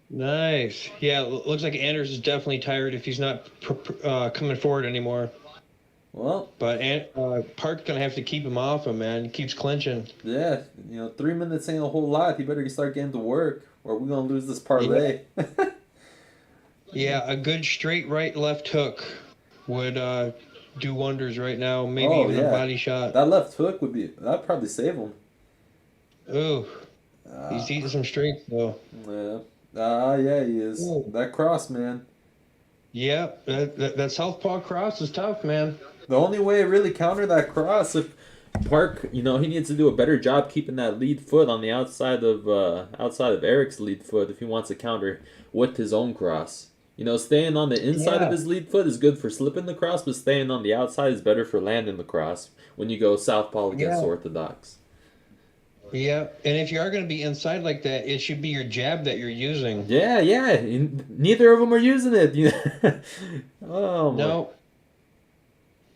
Nice. Yeah, looks like Anders is definitely tired if he's not coming forward anymore. Well, but Park's gonna have to keep him off him, man. He keeps clinching. Yeah, 3 minutes ain't a whole lot. He better start getting to work, or we're gonna lose this parlay. Yeah, a good straight right left hook would do wonders right now. Maybe even a body shot. That left hook that'd probably save him. Ooh, he's eating some straights though. Yeah. Yeah, he is. Ooh. That cross, man. Yeah, that southpaw cross is tough, man. The only way to really counter that cross, if Park, he needs to do a better job keeping that lead foot on the outside of Eric's lead foot if he wants to counter with his own cross. Staying on the inside of his lead foot is good for slipping the cross, but staying on the outside is better for landing the cross when you go southpaw against orthodox. Yeah, and if you are going to be inside like that, it should be your jab that you're using. Yeah. Neither of them are using it. Oh, my. No.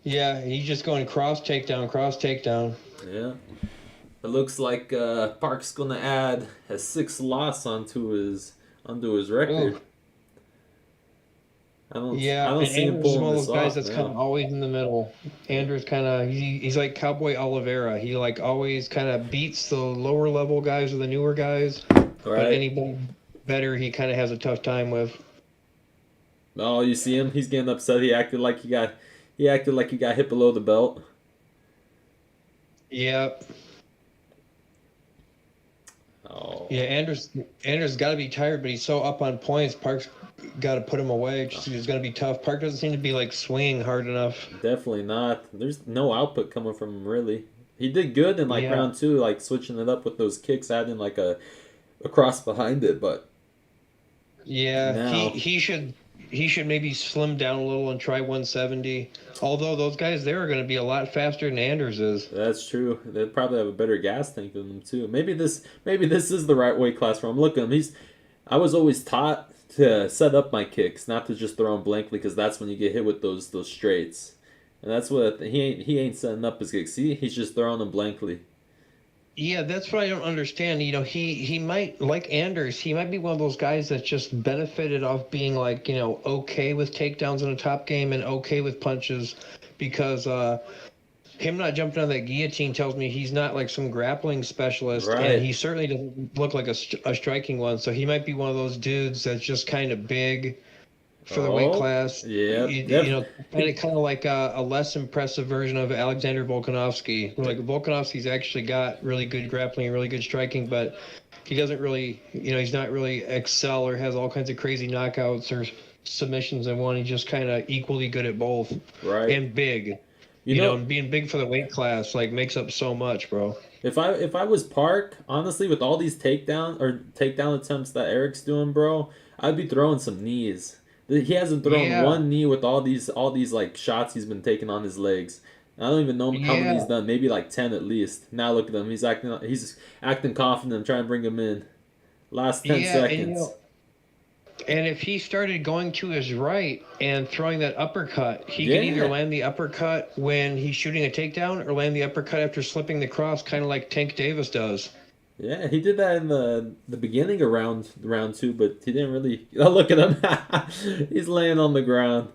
Yeah, he's just going cross takedown. Yeah. It looks like Park's going to add a 6th loss onto his record. Ooh. I don't see him pulling this off. Andrew's one of those guys that's kind of always in the middle. Andrew's kind of he's like Cowboy Oliveira. He like always kind of beats the lower level guys or the newer guys. Right. But anybody better, he kind of has a tough time with. Oh, you see him? He's getting upset. He acted like he got hit below the belt. Yep. Oh. Yeah, Andrew's got to be tired, but he's so up on points. Park's got to put him away. It's going to be tough. Park doesn't seem to be like swinging hard enough. Definitely not. There's no output coming from him really. He did good in round 2, like switching it up with those kicks, adding like a cross behind it, but yeah, he should maybe slim down a little and try 170. Although those guys there are going to be a lot faster than Anders is. That's true. They probably have a better gas tank than them too. Maybe this is the right weight class for him. Look at him. I was always taught to set up my kicks, not to just throw them blankly, because that's when you get hit with those straights. And that's what he ain't setting up his kicks. He's just throwing them blankly. Yeah, that's what I don't understand. He might, like Anders, he might be one of those guys that just benefited off being like, okay with takedowns in a top game and okay with punches, because him not jumping on that guillotine tells me he's not like some grappling specialist, right. And he certainly doesn't look like a striking one. So he might be one of those dudes that's just kind of big for the weight class. Yeah. You know, kind of like a less impressive version of Alexander Volkanovski. Like Volkanovski's actually got really good grappling and really good striking, but he doesn't really, he's not really excel or has all kinds of crazy knockouts or submissions in one. He's just kind of equally good at both. Right. And big. And being big for the weight class like makes up so much, bro. If I was Park, honestly, with all these takedown attempts that Eric's doing, bro, I'd be throwing some knees. He hasn't thrown one knee with all these like shots he's been taking on his legs. I don't even know how many he's done. Maybe like 10 at least. Now look at him. He's acting confident. I'm trying to bring him in. Last 10 seconds. And if he started going to his right and throwing that uppercut, he can either land the uppercut when he's shooting a takedown or land the uppercut after slipping the cross, kind of like Tank Davis does. Yeah, he did that in the beginning of round 2, but he didn't really. Oh, look at him. He's laying on the ground.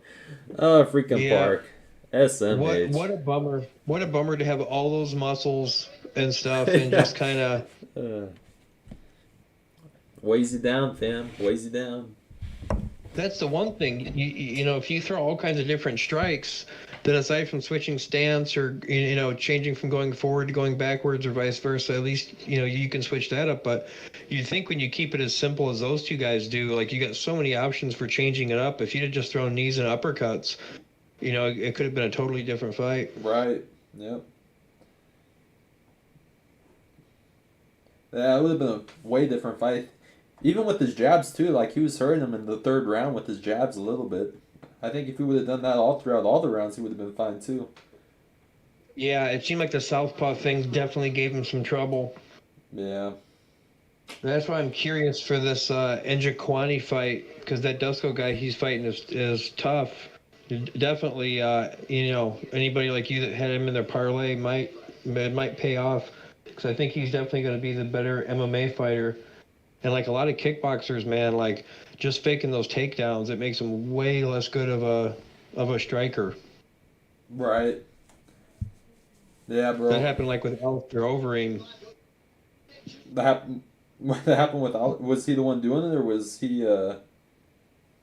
Oh, freaking Park. SMH. What a bummer. What a bummer to have all those muscles and stuff and just kind of... weighs you down, fam. Weighs you down. That's the one thing. If you throw all kinds of different strikes, then aside from switching stance or changing from going forward to going backwards or vice versa, at least you can switch that up. But you'd think when you keep it as simple as those two guys do, like you got so many options for changing it up. If you'd have just thrown knees and uppercuts, it could have been a totally different fight. Right. Yep. Yeah, it would have been a way different fight. Even with his jabs, too. Like, he was hurting him in the third round with his jabs a little bit. I think if he would have done that all throughout all the rounds, he would have been fine, too. Yeah, it seemed like the southpaw thing definitely gave him some trouble. Yeah. That's why I'm curious for this Njokuani fight, because that Dusko guy he's fighting is tough. Definitely, anybody like you that had him in their parlay might pay off, because I think he's definitely going to be the better MMA fighter. And like a lot of kickboxers, man, like just faking those takedowns, it makes him way less good of a striker. Right. Yeah, bro. That happened like with Alistair Overeem. That happened with was he the one doing it, or was he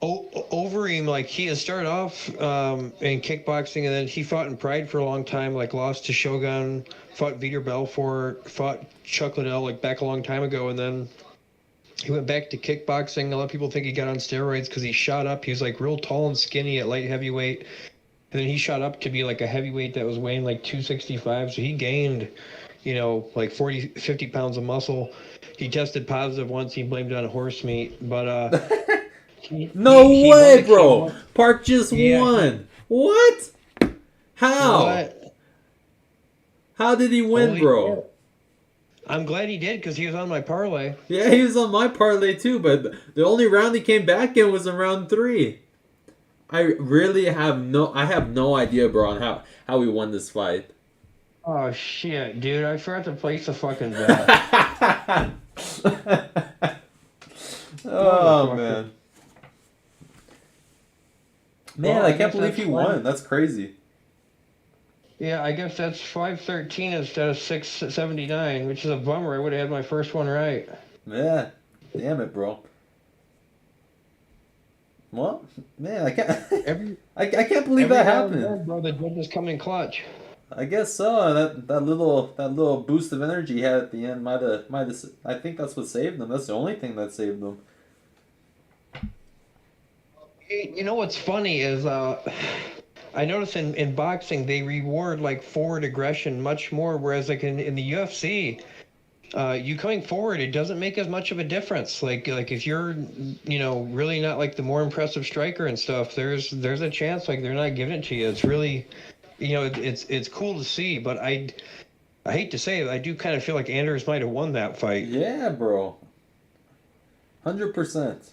Overeem, like he had started off in kickboxing, and then he fought in Pride for a long time, like lost to Shogun, fought Vitor Belfort, fought Chuck Liddell like back a long time ago, and then he went back to kickboxing. A lot of people think he got on steroids because he shot up. He was like real tall and skinny at light heavyweight. And then he shot up to be like a heavyweight that was weighing like 265. So he gained, like 40, 50 pounds of muscle. He tested positive once. He blamed it on horse meat. But no way, bro. Park just won. What? How? What? How did he win, bro? Shit. I'm glad he did, because he was on my parlay. Yeah, he was on my parlay too, but the only round he came back in was in round 3. I really have no idea, bro, on how he won this fight. Oh shit, dude! I forgot to place the fucking bet. Oh man, I can't believe he won. That's crazy. Yeah, I guess that's 513 instead of 679, which is a bummer. I would have had my first one right. Yeah, damn it, bro. Well, man, I can't. I can't believe that happened. Then, bro, the judges come in clutch. I guess so. That little boost of energy he had at the end might have. I think that's what saved him. That's the only thing that saved him. You know what's funny is I notice in boxing they reward like forward aggression much more, whereas like in the UFC, you coming forward, it doesn't make as much of a difference. Like if you're really not like the more impressive striker and stuff, there's a chance like they're not giving it to you. It's really it's cool to see, but I hate to say it, I do kind of feel like Anders might have won that fight. Yeah, bro. 100%.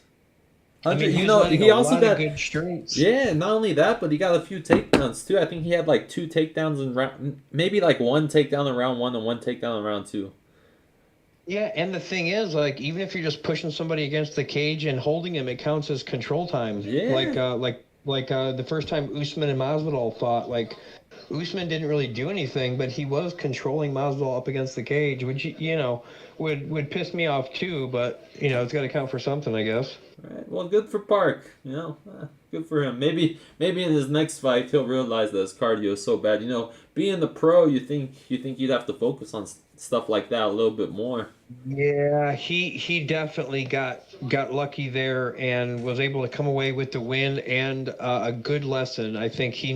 I mean, he also got good straights. Yeah, not only that, but he got a few takedowns too. I think he had like 2 takedowns in round, maybe like 1 takedown in round 1 and 1 takedown in round 2. Yeah, and the thing is, like, even if you're just pushing somebody against the cage and holding him, it counts as control time. Yeah. Like Like the first time Usman and Masvidal fought, like Usman didn't really do anything, but he was controlling Masvidal up against the cage, which would piss me off too. But it's got to count for something, I guess. Right. Well, good for Park. Good for him. Maybe in his next fight he'll realize that his cardio is so bad. Being the pro, you think you'd have to focus on stuff like that a little bit more. Yeah, he definitely got lucky there and was able to come away with the win and a good lesson. I think he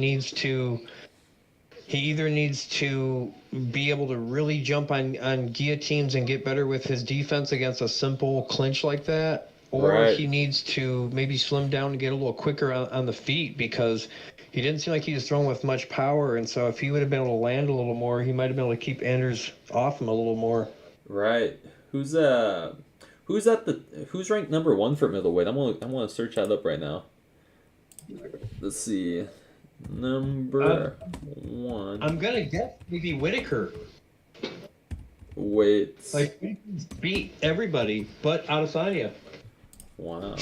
either needs to be able to really jump on guillotines and get better with his defense against a simple clinch like that, or Right. he needs to maybe slim down and get a little quicker on the feet, because he didn't seem like he was throwing with much power. And so if he would have been able to land a little more, he might have been able to keep Anders off him a little more. Right. Who's ranked number 1 for middleweight? I'm gonna search that up right now. Let's see. Number 1. I'm gonna guess maybe Whitaker. Wait. Like, Whitaker's beat everybody but Adesanya. Wow.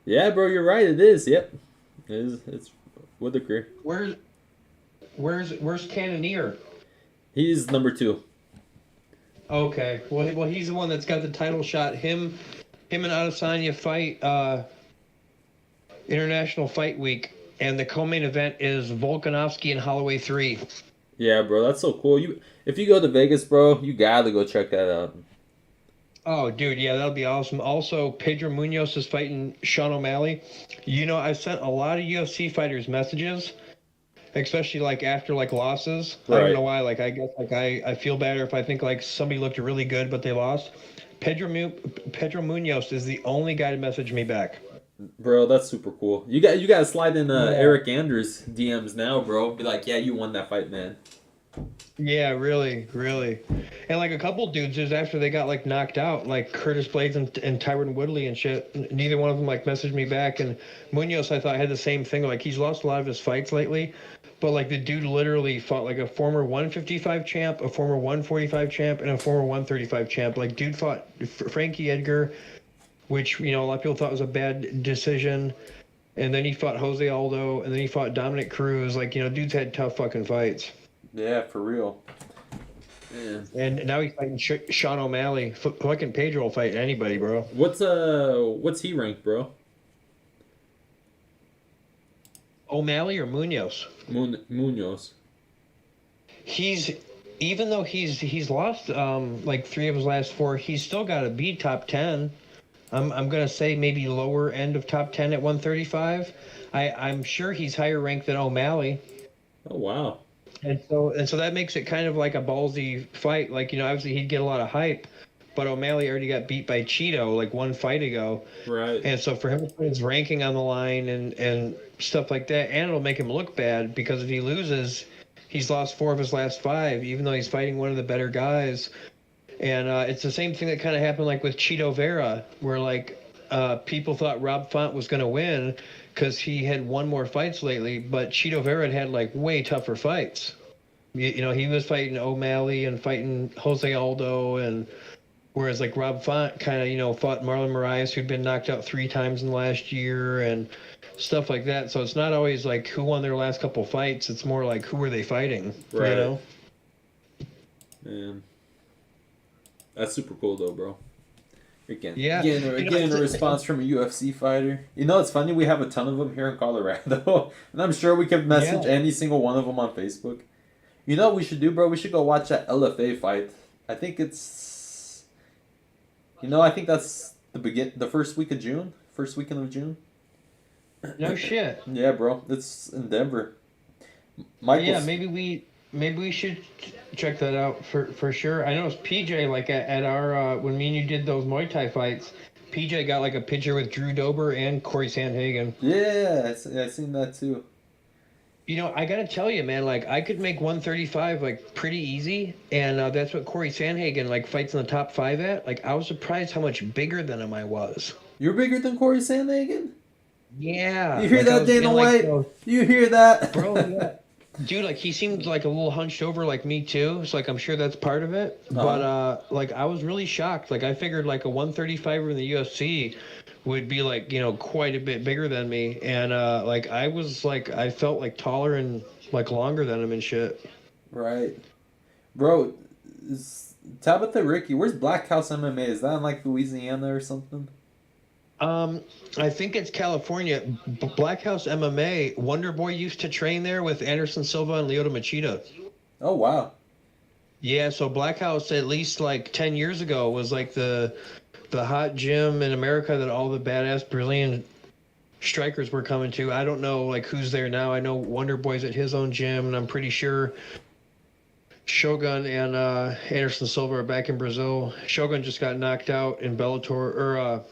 Yeah, bro, you're right. It is. Yep. It's Whitaker. Where's Cannonier? He's number 2. Okay. Well, he's the one that's got the title shot. Him and Adesanya fight International Fight Week, and the co-main event is Volkanovski and Holloway 3. Yeah, bro, that's so cool. If you go to Vegas, bro, you gotta go check that out. Oh, dude, yeah, that'll be awesome. Also, Pedro Munoz is fighting Sean O'Malley. I sent a lot of UFC fighters messages, especially like after like losses. I Right. don't know why. Like, I guess like I feel better if I think like somebody looked really good but they lost. Pedro Munoz is the only guy to message me back. Bro, that's super cool. You gotta slide in Eric Anders DMs now, bro. Be like, yeah, you won that fight, man. Yeah, really. And like a couple dudes just after they got like knocked out, like Curtis Blades and Tyron Woodley and shit, neither one of them like messaged me back. And Munoz, I thought, had the same thing. Like, he's lost a lot of his fights lately, but like the dude literally fought like a former 155 champ, a former 145 champ, and a former 135 champ. Like, dude fought Frankie Edgar, which a lot of people thought was a bad decision. And then he fought Jose Aldo, and then he fought Dominic Cruz. Like, dude's had tough fucking fights. Yeah, for real. Yeah. And now he's fighting Sean O'Malley. Fucking Pedro will fight anybody, bro. What's he ranked, bro? O'Malley or Munoz? Munoz. Even though he's lost like 3 of his last 4, he's still got to be top 10. I'm gonna say maybe lower end of top 10 at 135. I'm sure he's higher ranked than O'Malley. Oh wow. And so that makes it kind of like a ballsy fight. Like, obviously he'd get a lot of hype, but O'Malley already got beat by Cheeto like 1 fight ago. Right. And so for him to put his ranking on the line and stuff like that, and it'll make him look bad, because if he loses, he's lost 4 of his last 5, even though he's fighting one of the better guys. And it's the same thing that kind of happened like with Cheeto Vera, where like people thought Rob Font was going to win because he had won more fights lately, but Cheeto Vera had like way tougher fights. He was fighting O'Malley and fighting Jose Aldo, and whereas like Rob Font kind of fought Marlon Moraes, who'd been knocked out 3 times in the last year and stuff like that. So it's not always like who won their last couple fights. It's more like who were they fighting. Right. Man, that's super cool though, bro. Getting a response from a UFC fighter. It's funny, we have a ton of them here in Colorado, and I'm sure we can message any single one of them on Facebook. What we should do, bro? We should go watch that LFA fight. I think it's, I think that's the first week of June, first weekend of June. No shit. Yeah, bro, it's in Denver. Maybe we should check that out for sure. I know it's PJ, like at our when me and you did those Muay Thai fights, PJ got like a picture with Drew Dober and Corey Sandhagen. Yeah, I seen that too. I gotta tell you, man, like I could make 135 like pretty easy, and that's what Corey Sandhagen like fights in the top 5 at. Like, I was surprised how much bigger than him I was. You're bigger than Corey Sandhagen? Yeah. You hear that, Dana White? You hear that? Bro, yeah. Dude, like, he seemed like a little hunched over like me too. So like, I'm sure that's part of it. But like, I was really shocked. Like, I figured like a 135er in the UFC would be like, quite a bit bigger than me. And I felt like taller and like longer than him and shit. Right. Bro, is Tabitha Ricky, where's Black House MMA? Is that in like Louisiana or something? I think it's California. Black House MMA. Wonder Boy used to train there with Anderson Silva and Lyoto Machida. Oh, wow. Yeah, so Black House at least like 10 years ago was like the hot gym in America that all the badass Brazilian strikers were coming to. I don't know like who's there now. I know Wonder Boy's at his own gym, and I'm pretty sure Shogun and Anderson Silva are back in Brazil. Shogun just got knocked out in Bellator, or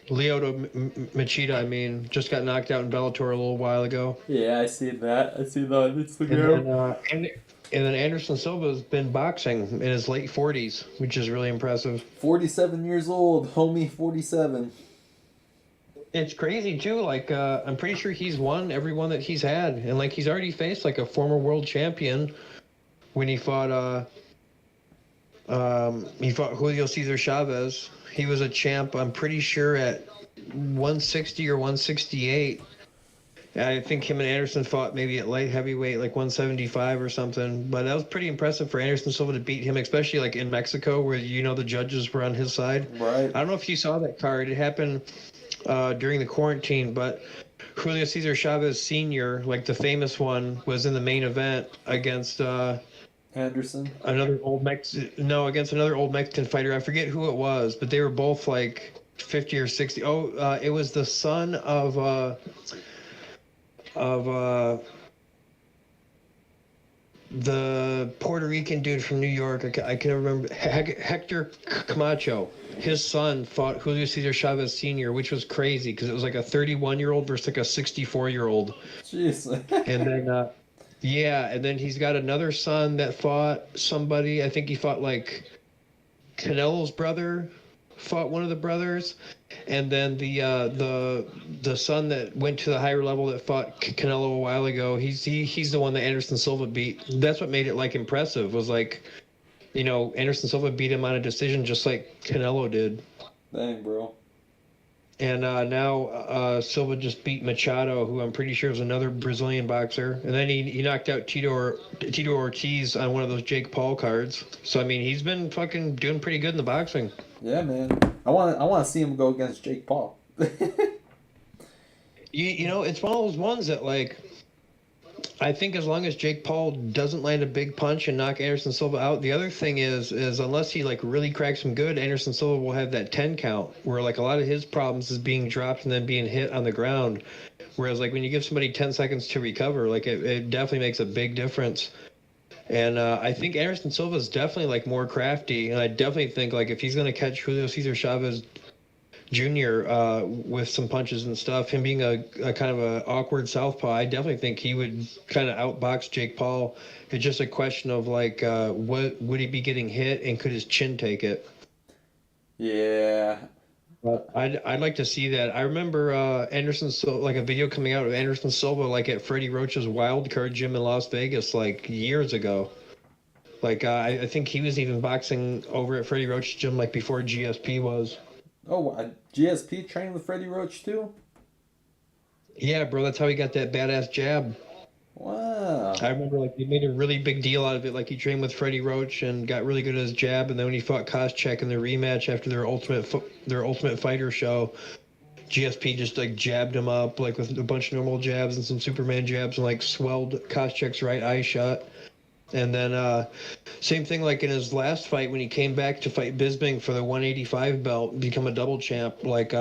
Lyoto Machida, I mean, just got knocked out in Bellator a little while ago. Yeah, I see that. I see that on And Instagram. then Anderson Silva's been boxing in his late 40s, which is really impressive. 47 years old, homie, 47. It's crazy too. Like I'm pretty sure he's won every one that he's had, and like he's already faced like a former world champion when he fought Julio Cesar Chavez. He was a champ, I'm pretty sure, at 160 or 168. I think him and Anderson fought maybe at light heavyweight, like 175 or something. But that was pretty impressive for Anderson Silva to beat him, especially like in Mexico, where the judges were on his side. Right. I don't know if you saw that card. It happened during the quarantine, but Julio Cesar Chavez Sr., like the famous one, was in the main event against Anderson. against another old Mexican fighter. I forget who it was, but they were both like 50 or 60. It was the son of the Puerto Rican dude from New York. I can't remember. Hector Camacho. His son fought Julio Cesar Chavez Sr., which was crazy because it was like a 31-year-old versus like a 64-year-old. Jeez. And then and then he's got another son that fought somebody. I think he fought like Canelo's brother, fought one of the brothers, and then the son that went to the higher level that fought Canelo a while ago. He's the one that Anderson Silva beat. That's what made it like impressive. Was like, Anderson Silva beat him on a decision just like Canelo did. Dang, bro. And now Silva just beat Machado, who I'm pretty sure is another Brazilian boxer. And then he knocked out Tito Ortiz on one of those Jake Paul cards. So, I mean, he's been fucking doing pretty good in the boxing. Yeah, man. I want to see him go against Jake Paul. It's one of those ones that, like, I think as long as Jake Paul doesn't land a big punch and knock Anderson Silva out, the other thing is unless he like really cracks him good, Anderson Silva will have that 10 count where like a lot of his problems is being dropped and then being hit on the ground. Whereas like when you give somebody 10 seconds to recover, like it definitely makes a big difference. And I think Anderson Silva is definitely like more crafty, and I definitely think like if he's gonna catch Julio Cesar Chavez Jr. With some punches and stuff, him being a kind of a awkward southpaw, I definitely think he would kind of outbox Jake Paul. It's just a question of like, what would he be getting hit, and could his chin take it? Yeah. But I'd like to see that. I remember Anderson Silva, like a video coming out of Anderson Silva, like at Freddie Roach's Wild Card gym in Las Vegas, like years ago. Like I think he was even boxing over at Freddie Roach's gym like before GSP was. Oh, GSP trained with Freddie Roach too? Yeah, bro, that's how he got that badass jab. Wow. I remember like they made a really big deal out of it. Like he trained with Freddie Roach and got really good at his jab, and then when he fought Koscheck in their rematch after their Ultimate Fighter show, GSP just like jabbed him up like with a bunch of normal jabs and some Superman jabs and like swelled Koscheck's right eye shut. And then same thing like in his last fight when he came back to fight Bisping for the 185 belt, become a double champ. Like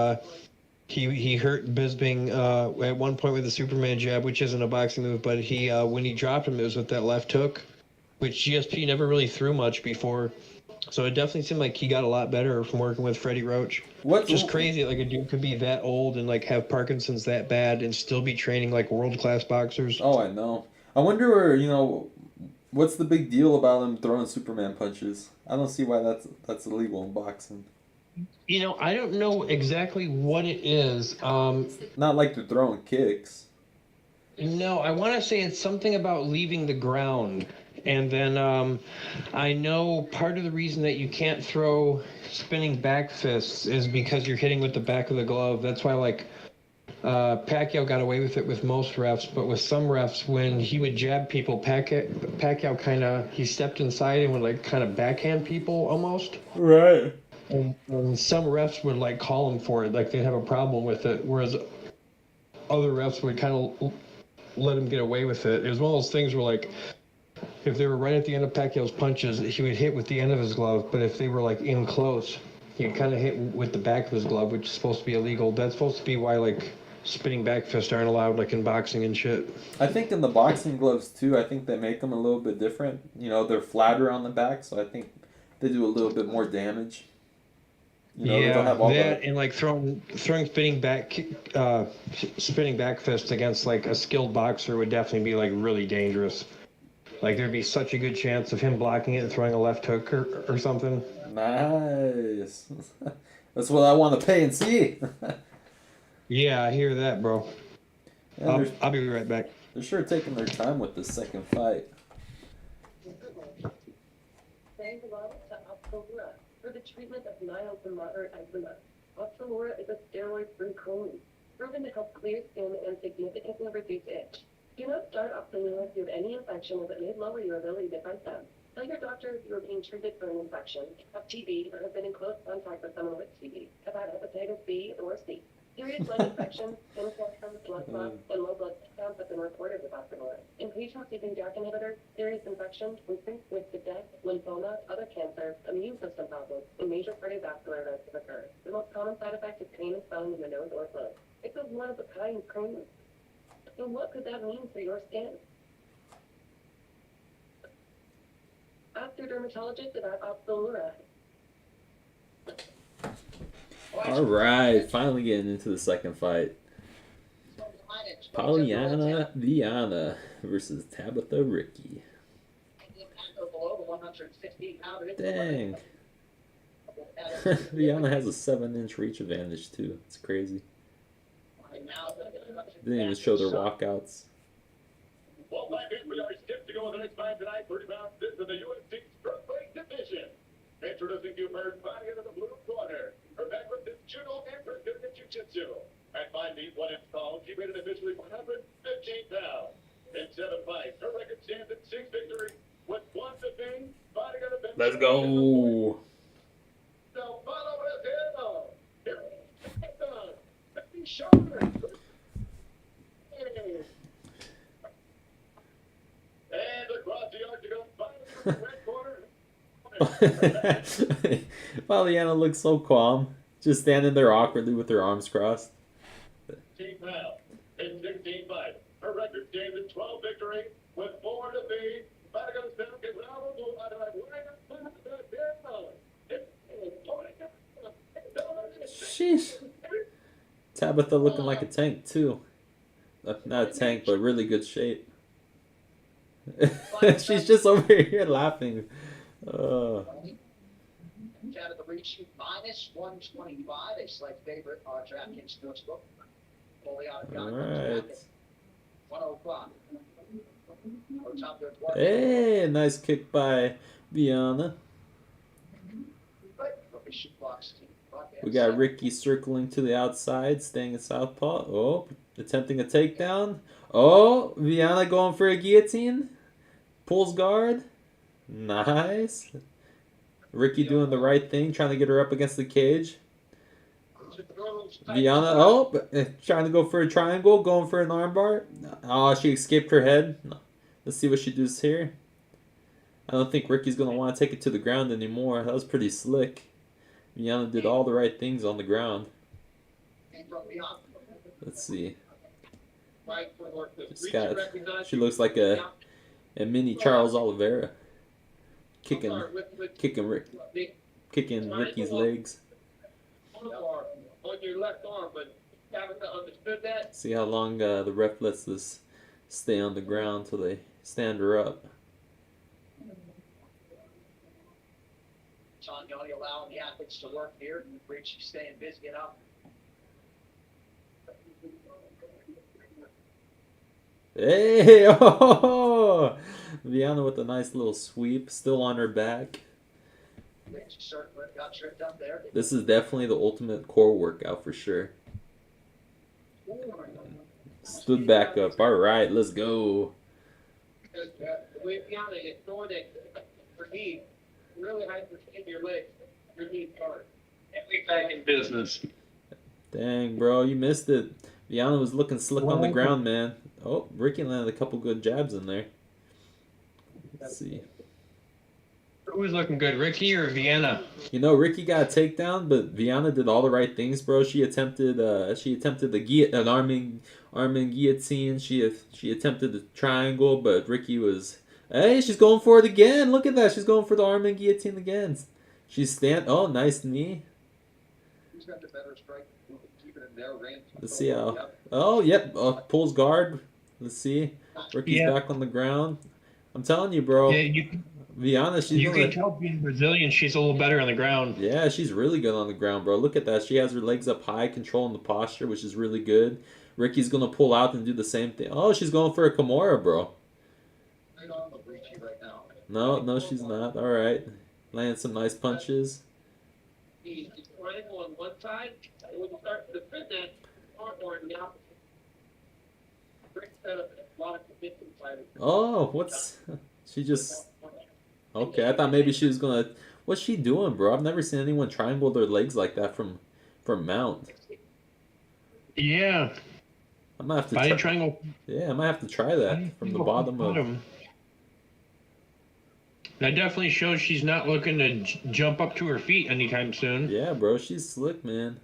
he hurt Bisping at one point with a Superman jab, which isn't a boxing move, but he when he dropped him, it was with that left hook, which GSP never really threw much before. So it definitely seemed like he got a lot better from working with Freddie Roach. What's just crazy, like a dude could be that old and like have Parkinson's that bad and still be training like world-class boxers. Oh, I know. I wonder where, what's the big deal about him throwing Superman punches? I don't see why that's illegal in boxing. I don't know exactly what it is. Not like they're throwing kicks. No, I want to say it's something about leaving the ground. And then I know part of the reason that you can't throw spinning back fists is because you're hitting with the back of the glove. That's why, like, Pacquiao got away with it with most refs, but with some refs, when he would jab people, Pacquiao he stepped inside and would, like, kind of backhand people almost. Right. And some refs would, like, call him for it, like they'd have a problem with it, whereas other refs would kind of let him get away with it. It was one of those things where, like, if they were right at the end of Pacquiao's punches, he would hit with the end of his glove, but if they were, like, in close, he would kind of hit with the back of his glove, which is supposed to be illegal. That's supposed to be why, like, spinning back fists aren't allowed, like, in boxing and shit. I think in the boxing gloves too, I think they make them a little bit different. You know, they're flatter on the back, so I think they do a little bit more damage. You know, they don't have all that the... and, like, throwing spinning back fists against, like, a skilled boxer would definitely be, like, really dangerous. Like, there'd be such a good chance of him blocking it and throwing a left hook or something. Nice. That's what I want to pay and see. Yeah, I hear that, bro. Yeah, I'll be right back. they're sure taking their time with this second fight. For the treatment of mild to moderate eczema. Opzelura is a steroid-free cream, proven to help clear skin and significantly reduce itch. Do not start Opzelura if you have any infection, as it may lower your ability to fight them. Tell your doctor if you are being treated for an infection, have TB, or have been in close contact with someone with TB, have had hepatitis B or C. Serious lung infections, skin cancers, blood clots, and low blood counts have been reported with Opzelura. In patients using JAK inhibitors, serious infections, increased risk of death, lymphoma, other cancers, immune system problems, and major cardiovascular events have occurred. The most common side effect is pain and swelling in the nose or throat. It's a one-of-a-kind cream. So what could that mean for your skin? Ask your dermatologist about Opzelura. All right, finally getting into the second fight. Polyana Viana versus Tabitha Ricky. Dang. Viana has a 7-inch reach advantage too. It's crazy. Didn't even show their walkouts. Well, back in, we are skipped to go with the next fight tonight. 30 pounds in the UFC strawweight division. Introducing you first, fighting into the blue corner. Her background is judo and her in jiu-jitsu. At 5 feet 1 inch tall, she weighed officially 115 pounds. In 7 fights, her record stands at 6 victories with 1 defeat. Fighting out of the Let's go. So follow us in. Here it is. Let me show her. And across the octagon, fighting in the red corner. Polyana looks so calm, just standing there awkwardly with her arms crossed. 16 pounds in 16 fights. Her record stands at 12 victories with 4 defeats. Sheesh. Tabitha looking like a tank too. Not a tank, but really good shape. She's just over here laughing. Tabitha Reach minus 125, a slight favorite on DraftKings Sportsbook. All right. 105. Hey, nice kick by Viana. We got Ricky circling to the outside, staying in southpaw. Oh, attempting a takedown. Oh, Viana going for a guillotine. Pulls guard. Nice. Ricky doing the right thing, trying to get her up against the cage. Viana, trying to go for a triangle, going for an armbar. Oh, she escaped her head. Let's see what she does here. I don't think Ricky's going to want to take it to the ground anymore. That was pretty slick. Viana did all the right things on the ground. Let's see. She looks like a mini Charles Oliveira. Kicking Ricky's legs. See how long the ref lets this stay on the ground till they stand her up. John Yoni allowing the athletes to work here. Reach staying busy enough. Hey, oh, Vieira with a nice little sweep, still on her back. Got tripped up there. This is definitely the ultimate core workout for sure. Stood back up. All right, let's go. We've got to ignore that for me. Really high percent your legs. Your knees hard. And we back in business. Dang, bro, you missed it. Vieira was looking slick on the Well, ground, man. Oh, Ricky landed a couple good jabs in there. Let's see. Who was looking good, Ricky or Vienna? You know, Ricky got a takedown, but Vieira did all the right things, bro. She attempted the an arming guillotine. She attempted the triangle, but Ricky was. Hey, she's going for it again. Look at that. She's going for the arming guillotine again. Oh, nice knee. Who's got the better strike? Keep it in their range. Let's see how. Oh, yep. Pulls guard. Let's see. Ricky's back on the ground. I'm telling you, bro. Yeah, Vieira, she's you gonna. can tell being Brazilian, she's a little better on the ground. Yeah, she's really good on the ground, bro. Look at that. She has her legs up high, controlling the posture, which is really good. Ricky's gonna pull out and do the same thing. Oh, she's going for a Kimura, bro. No, she's not. All right, landing some nice punches. He's triangle on one side, and when you start to defend that, more in the opposite. Rick set up a lot of convincing fighters. Oh, what's she just? Okay, I thought maybe she was gonna. What's she doing, bro? I've never seen anyone triangle their legs like that from mount. Yeah. I might have to. Body triangle. Yeah, I might have to try that from the bottom of. That definitely shows she's not looking to jump up to her feet anytime soon. Yeah, bro, she's slick, man.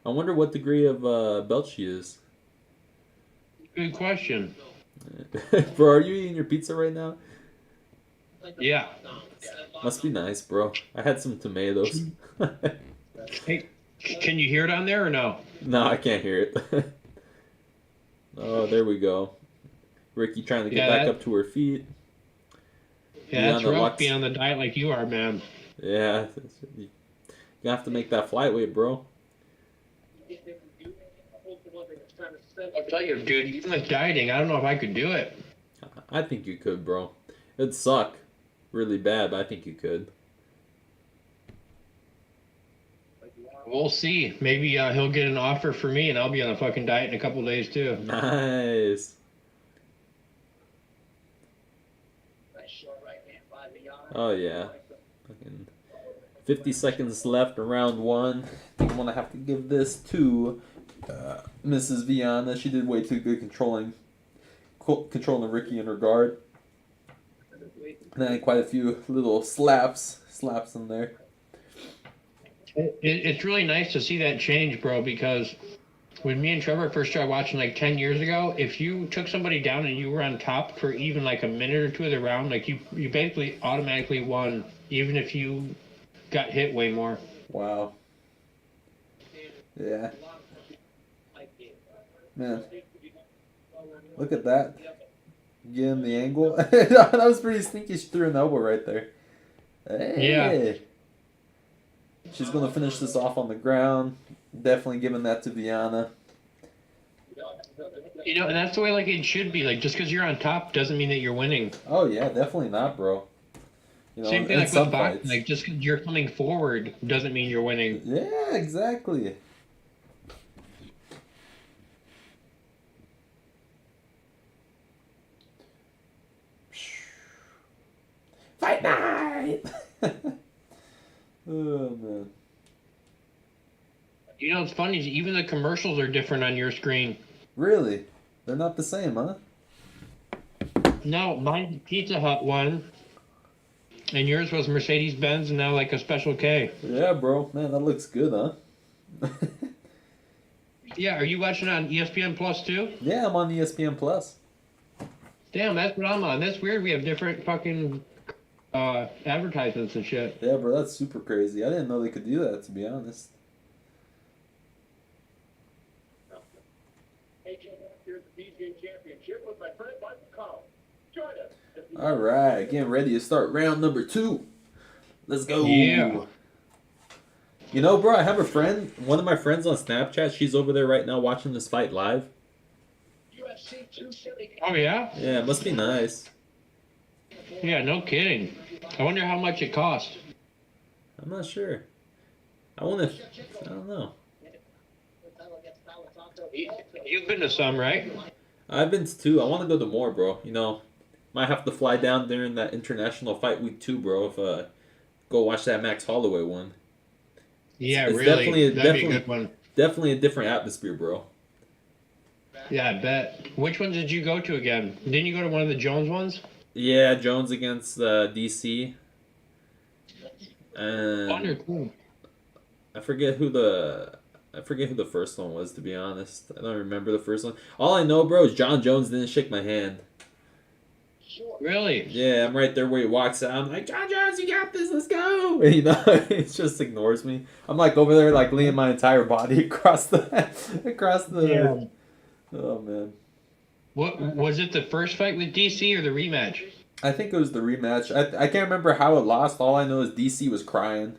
I wonder what degree of belt she is. Good question. Bro, are you eating your pizza right now? Yeah. Must be nice, bro. I had some tomatoes. Hey, can you hear it on there or no? No, I can't hear it. Oh, there we go. Ricky trying to get back up to her feet. Yeah, that's rough being on the diet like you are, man. Yeah. You have to make that flyweight, bro. I'll tell you, dude, even with dieting, I don't know if I could do it. I think you could, bro. It'd suck really bad, but I think you could. We'll see. Maybe he'll get an offer for me, and I'll be on a fucking diet in a couple days, too. Nice. Oh, yeah. 50 seconds left in round one. I think I'm going to have to give this to Mrs. Vieira. She did way too good controlling Ricky in her guard. And then quite a few little slaps in there. It's really nice to see that change, bro, because when me and Trevor first started watching like 10 years ago, if you took somebody down and you were on top for even like a minute or two of the round, like you basically automatically won, even if you got hit way more. Wow. Yeah. Man. Look at that. Get him the angle. That was pretty sneaky. She threw an elbow right there. Hey. Yeah. She's going to finish this off on the ground. Definitely giving that to Vieira. You know, and that's the way like it should be. Like, just because you're on top doesn't mean that you're winning. Oh, yeah. Definitely not, bro. You know, same thing like with boxing. Like, just because you're coming forward doesn't mean you're winning. Yeah, exactly. Fight night! Oh, man. You know, it's funny. Even the commercials are different on your screen. Really? They're not the same, huh? No, mine's Pizza Hut one. And yours was Mercedes-Benz and now like a Special K. Yeah, bro. Man, that looks good, huh? Yeah, are you watching on ESPN Plus too? Yeah, I'm on ESPN Plus. Damn, that's what I'm on. That's weird. We have different fucking advertisements and shit. Yeah, bro, that's super crazy. I didn't know they could do that, to be honest. All right, getting ready to start round number 2. Let's go. Yeah. You know, bro, I have a friend, one of my friends on Snapchat. She's over there right now watching this fight live. Oh, yeah? Yeah, it must be nice. Yeah, no kidding. I wonder how much it cost. I'm not sure. I want to. I don't know. You've been to some, right? I've been to two. I want to go to more, bro. You know, might have to fly down during that international fight week too, bro. If go watch that Max Holloway one. Yeah, It's really. That'd be a good one. definitely a different atmosphere, bro. Yeah, I bet. Which one did you go to again? Didn't you go to one of the Jones ones? Yeah, Jones against DC, One or and two? I forget who the first one was. To be honest, I don't remember the first one. All I know, bro, is John Jones didn't shake my hand. Really? Yeah, I'm right there where he walks out. I'm like, John Jones, you got this. Let's go. And, you know, he just ignores me. I'm like over there, like leaning my entire body across the. Yeah. Oh man. What was it? The first fight with DC or the rematch? I think it was the rematch. I can't remember how it lost. All I know is DC was crying.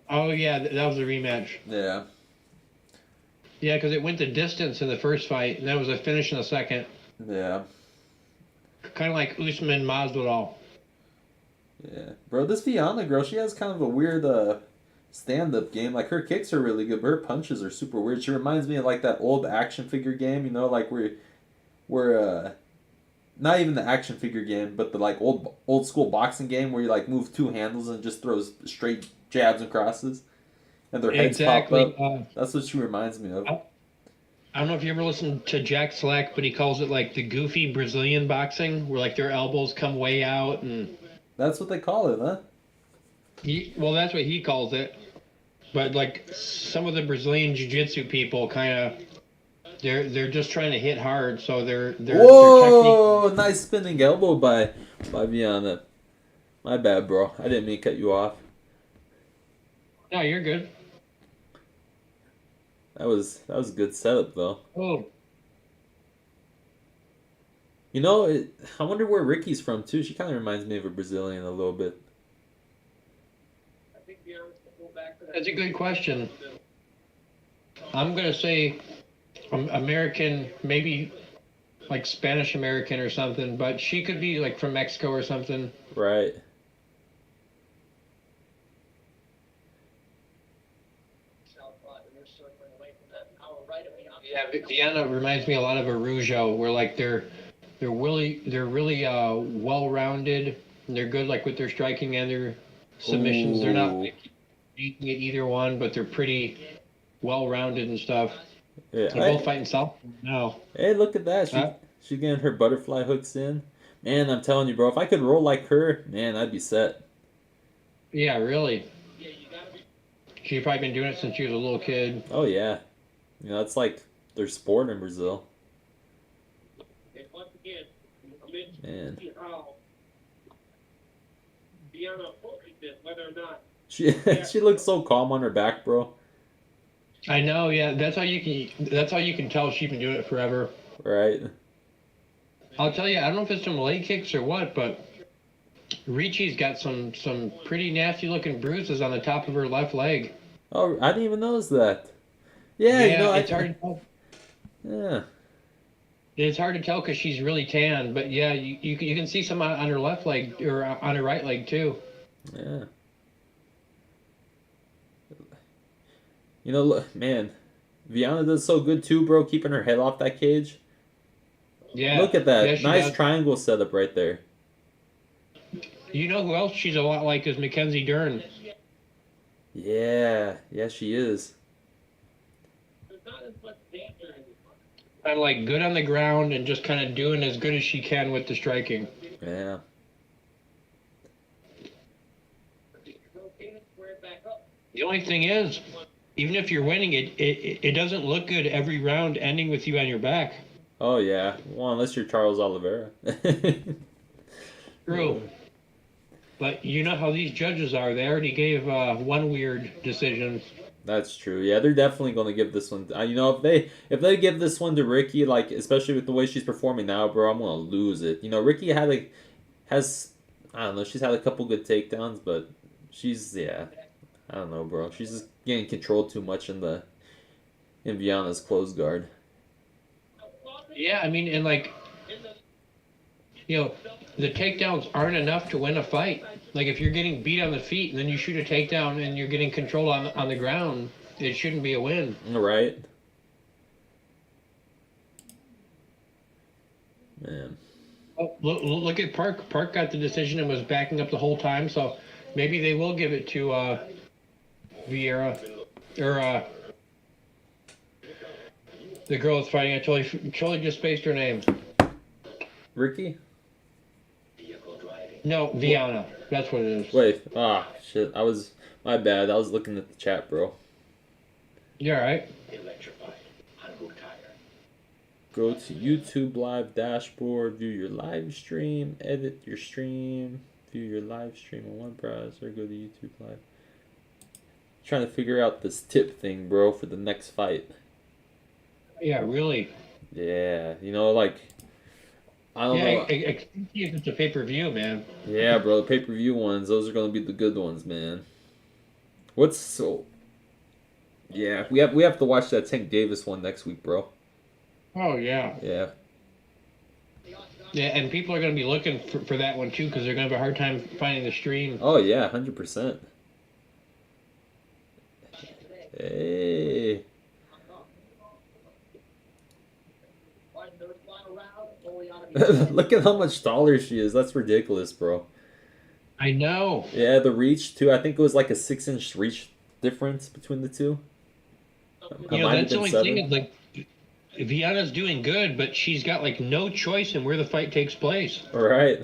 Oh yeah, that was the rematch. Yeah. Yeah, because it went the distance in the first fight, and that was a finish in the second. Yeah. Kind of like Usman Masvidal. Yeah. Bro, this Vieira girl, she has kind of a weird stand-up game. Like, her kicks are really good, but her punches are super weird. She reminds me of, like, that old action figure game, you know, like, where not even the action figure game, but the, like, old school boxing game where you, like, move two handles and just throws straight jabs and crosses. And their heads pop up. That's what she reminds me of. I don't know if you ever listened to Jack Slack, but he calls it like the goofy Brazilian boxing, where like their elbows come way out, and That's what they call it, huh? well, that's what he calls it. But like some of the Brazilian jiu-jitsu people, kind of, they're just trying to hit hard, so their Whoa! Nice spinning elbow by Vieira. My bad, bro. I didn't mean to cut you off. No, you're good. That was a good setup, though. Oh. You know, I wonder where Ricky's from too. She kind of reminds me of a Brazilian a little bit. That's a good question. I'm gonna say American, maybe like Spanish American or something, but she could be like from Mexico or something. Right. Yeah, Vienna reminds me a lot of Arujo, where like they're really well-rounded. And they're good like with their striking and their submissions. They're not Ooh. beating at either one, but they're pretty well-rounded and stuff. Yeah. They're both fighting South now. Hey, look at that. She's getting her butterfly hooks in. Man, I'm telling you, bro. If I could roll like her, man, I'd be set. Yeah, really. She's probably been doing it since she was a little kid. Oh yeah. You know, it's like their sport in Brazil. Man. She looks so calm on her back, bro. I know, yeah. That's how you can tell she's been doing it forever. Right. I'll tell you, I don't know if it's some leg kicks or what, but Ricci's got some pretty nasty looking bruises on the top of her left leg. Oh, I didn't even notice that. Yeah, you know, it's hard to tell. Yeah. It's hard to tell because she's really tan, but yeah, you can see some on her left leg or on her right leg too. Yeah. You know, look, man, Vieira does so good too, bro, keeping her head off that cage. Yeah. Look at that. Yeah, nice does. triangle setup right there. You know who else she's a lot like is Mackenzie Dern. Yeah. Yeah, she is. Kind of like good on the ground and just kind of doing as good as she can with the striking. Yeah. The only thing is, even if you're winning, it doesn't look good every round ending with you on your back. Oh, yeah. Well, unless you're Charles Oliveira. True. But you know how these judges are. They already gave one weird decision. That's true. Yeah, they're definitely going to give this one. You know, if they give this one to Ricky, like especially with the way she's performing now, bro, I'm going to lose it. You know, Ricky has I don't know. She's had a couple good takedowns, but she's I don't know, bro. She's just getting controlled too much in Vieira's closed guard. Yeah, I mean, and like, the takedowns aren't enough to win a fight. Like if you're getting beat on the feet and then you shoot a takedown and you're getting control on the ground, it shouldn't be a win. Right. Man. Oh, look at Park. Park got the decision and was backing up the whole time, so maybe they will give it to Vieira or the girl that's fighting. I totally just spaced her name. Ricky? No, Viana. That's what it is. Wait. Shit. My bad. I was looking at the chat, bro. You alright? Go to YouTube live dashboard, view your live stream, edit your stream, view your live stream on one browser, go to YouTube live. Trying to figure out this tip thing, bro, for the next fight. Yeah, really. Yeah, like, I don't know. If it's a pay-per-view, man. Yeah, bro, the pay-per-view ones, those are going to be the good ones, man. Yeah, we have to watch that Tank Davis one next week, bro. Oh, yeah. Yeah. Yeah, and people are going to be looking for that one, too, because they're going to have a hard time finding the stream. Oh, yeah, 100%. Hey. Look at how much taller she is. That's ridiculous, bro. I know. Yeah, the reach, too. I think it was like a 6-inch reach difference between the two. That's the only thing is, like, Viana's doing good, but she's got, like, no choice in where the fight takes place. All right.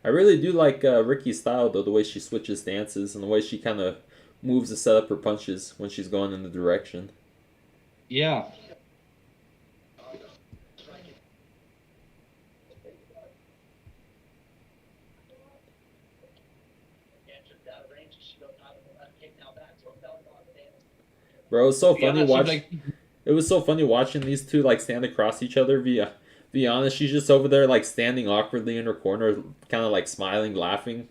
I really do like Ricky's style, though, the way she switches stances and the way she kind of moves to set up her punches when she's going in the direction. Yeah. Bro, it was so funny watching. It was so funny watching these two like stand across each other. Viana, she's just over there like standing awkwardly in her corner, kind of like smiling, laughing.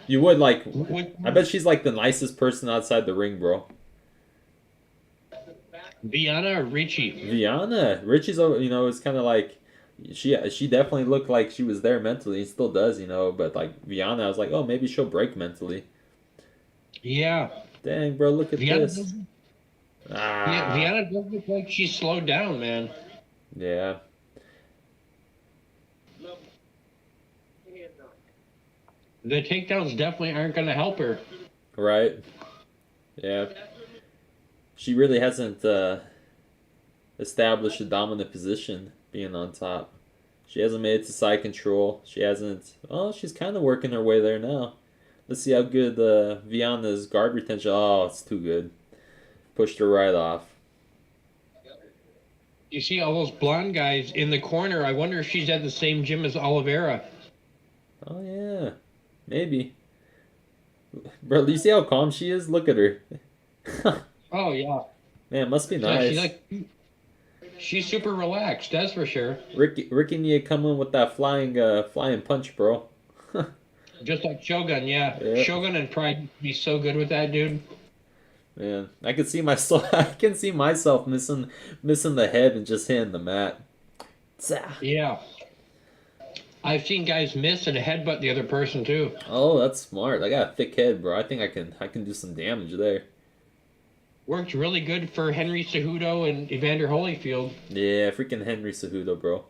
You would like. I bet she's like the nicest person outside the ring, bro. Viana or Richie? Viana, Richie's it's kind of like she definitely looked like she was there mentally, and still does, But like Viana, I was like, oh, maybe she'll break mentally. Yeah. Dang, bro, look at this. Yeah, Viana does look like she's slowed down, man. Yeah. The takedowns definitely aren't going to help her. Right. Yeah. She really hasn't established a dominant position being on top. She hasn't made it to side control. She hasn't... Oh, she's kind of working her way there now. Let's see how good Viana's guard retention... Oh, it's too good. Pushed her right off. You see all those blonde guys in the corner. I wonder if she's at the same gym as Oliveira. Oh, yeah. Maybe. Bro, do you see how calm she is? Look at her. Oh, yeah. Man, must be nice. She's super relaxed, that's for sure. Ricky need to come in with that flying punch, bro. Just like Shogun, yeah. Shogun and Pride would be so good with that, dude. Man, I can see myself. I can see myself missing the head and just hitting the mat. Yeah. I've seen guys miss and headbutt the other person too. Oh, that's smart. I got a thick head, bro. I think I can do some damage there. Worked really good for Henry Cejudo and Evander Holyfield. Yeah, freaking Henry Cejudo, bro.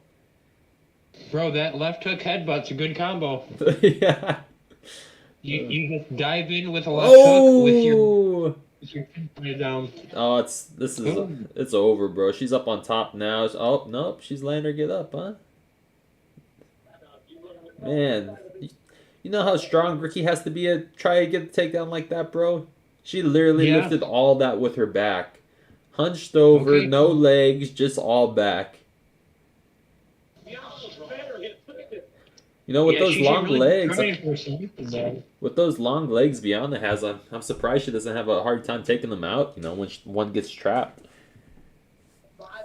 Bro, that left hook headbutt's a good combo. Yeah. You just dive in with a left hook with your head down. Oh, it's over, bro. She's up on top now. Oh nope, she's letting her get up, huh? Man, you know how strong Ricky has to be to try to get the takedown like that, bro? She literally lifted all that with her back. Hunched over, no legs, just all back. With those long legs, with those long legs Viana has, I'm surprised she doesn't have a hard time taking them out, when one gets trapped.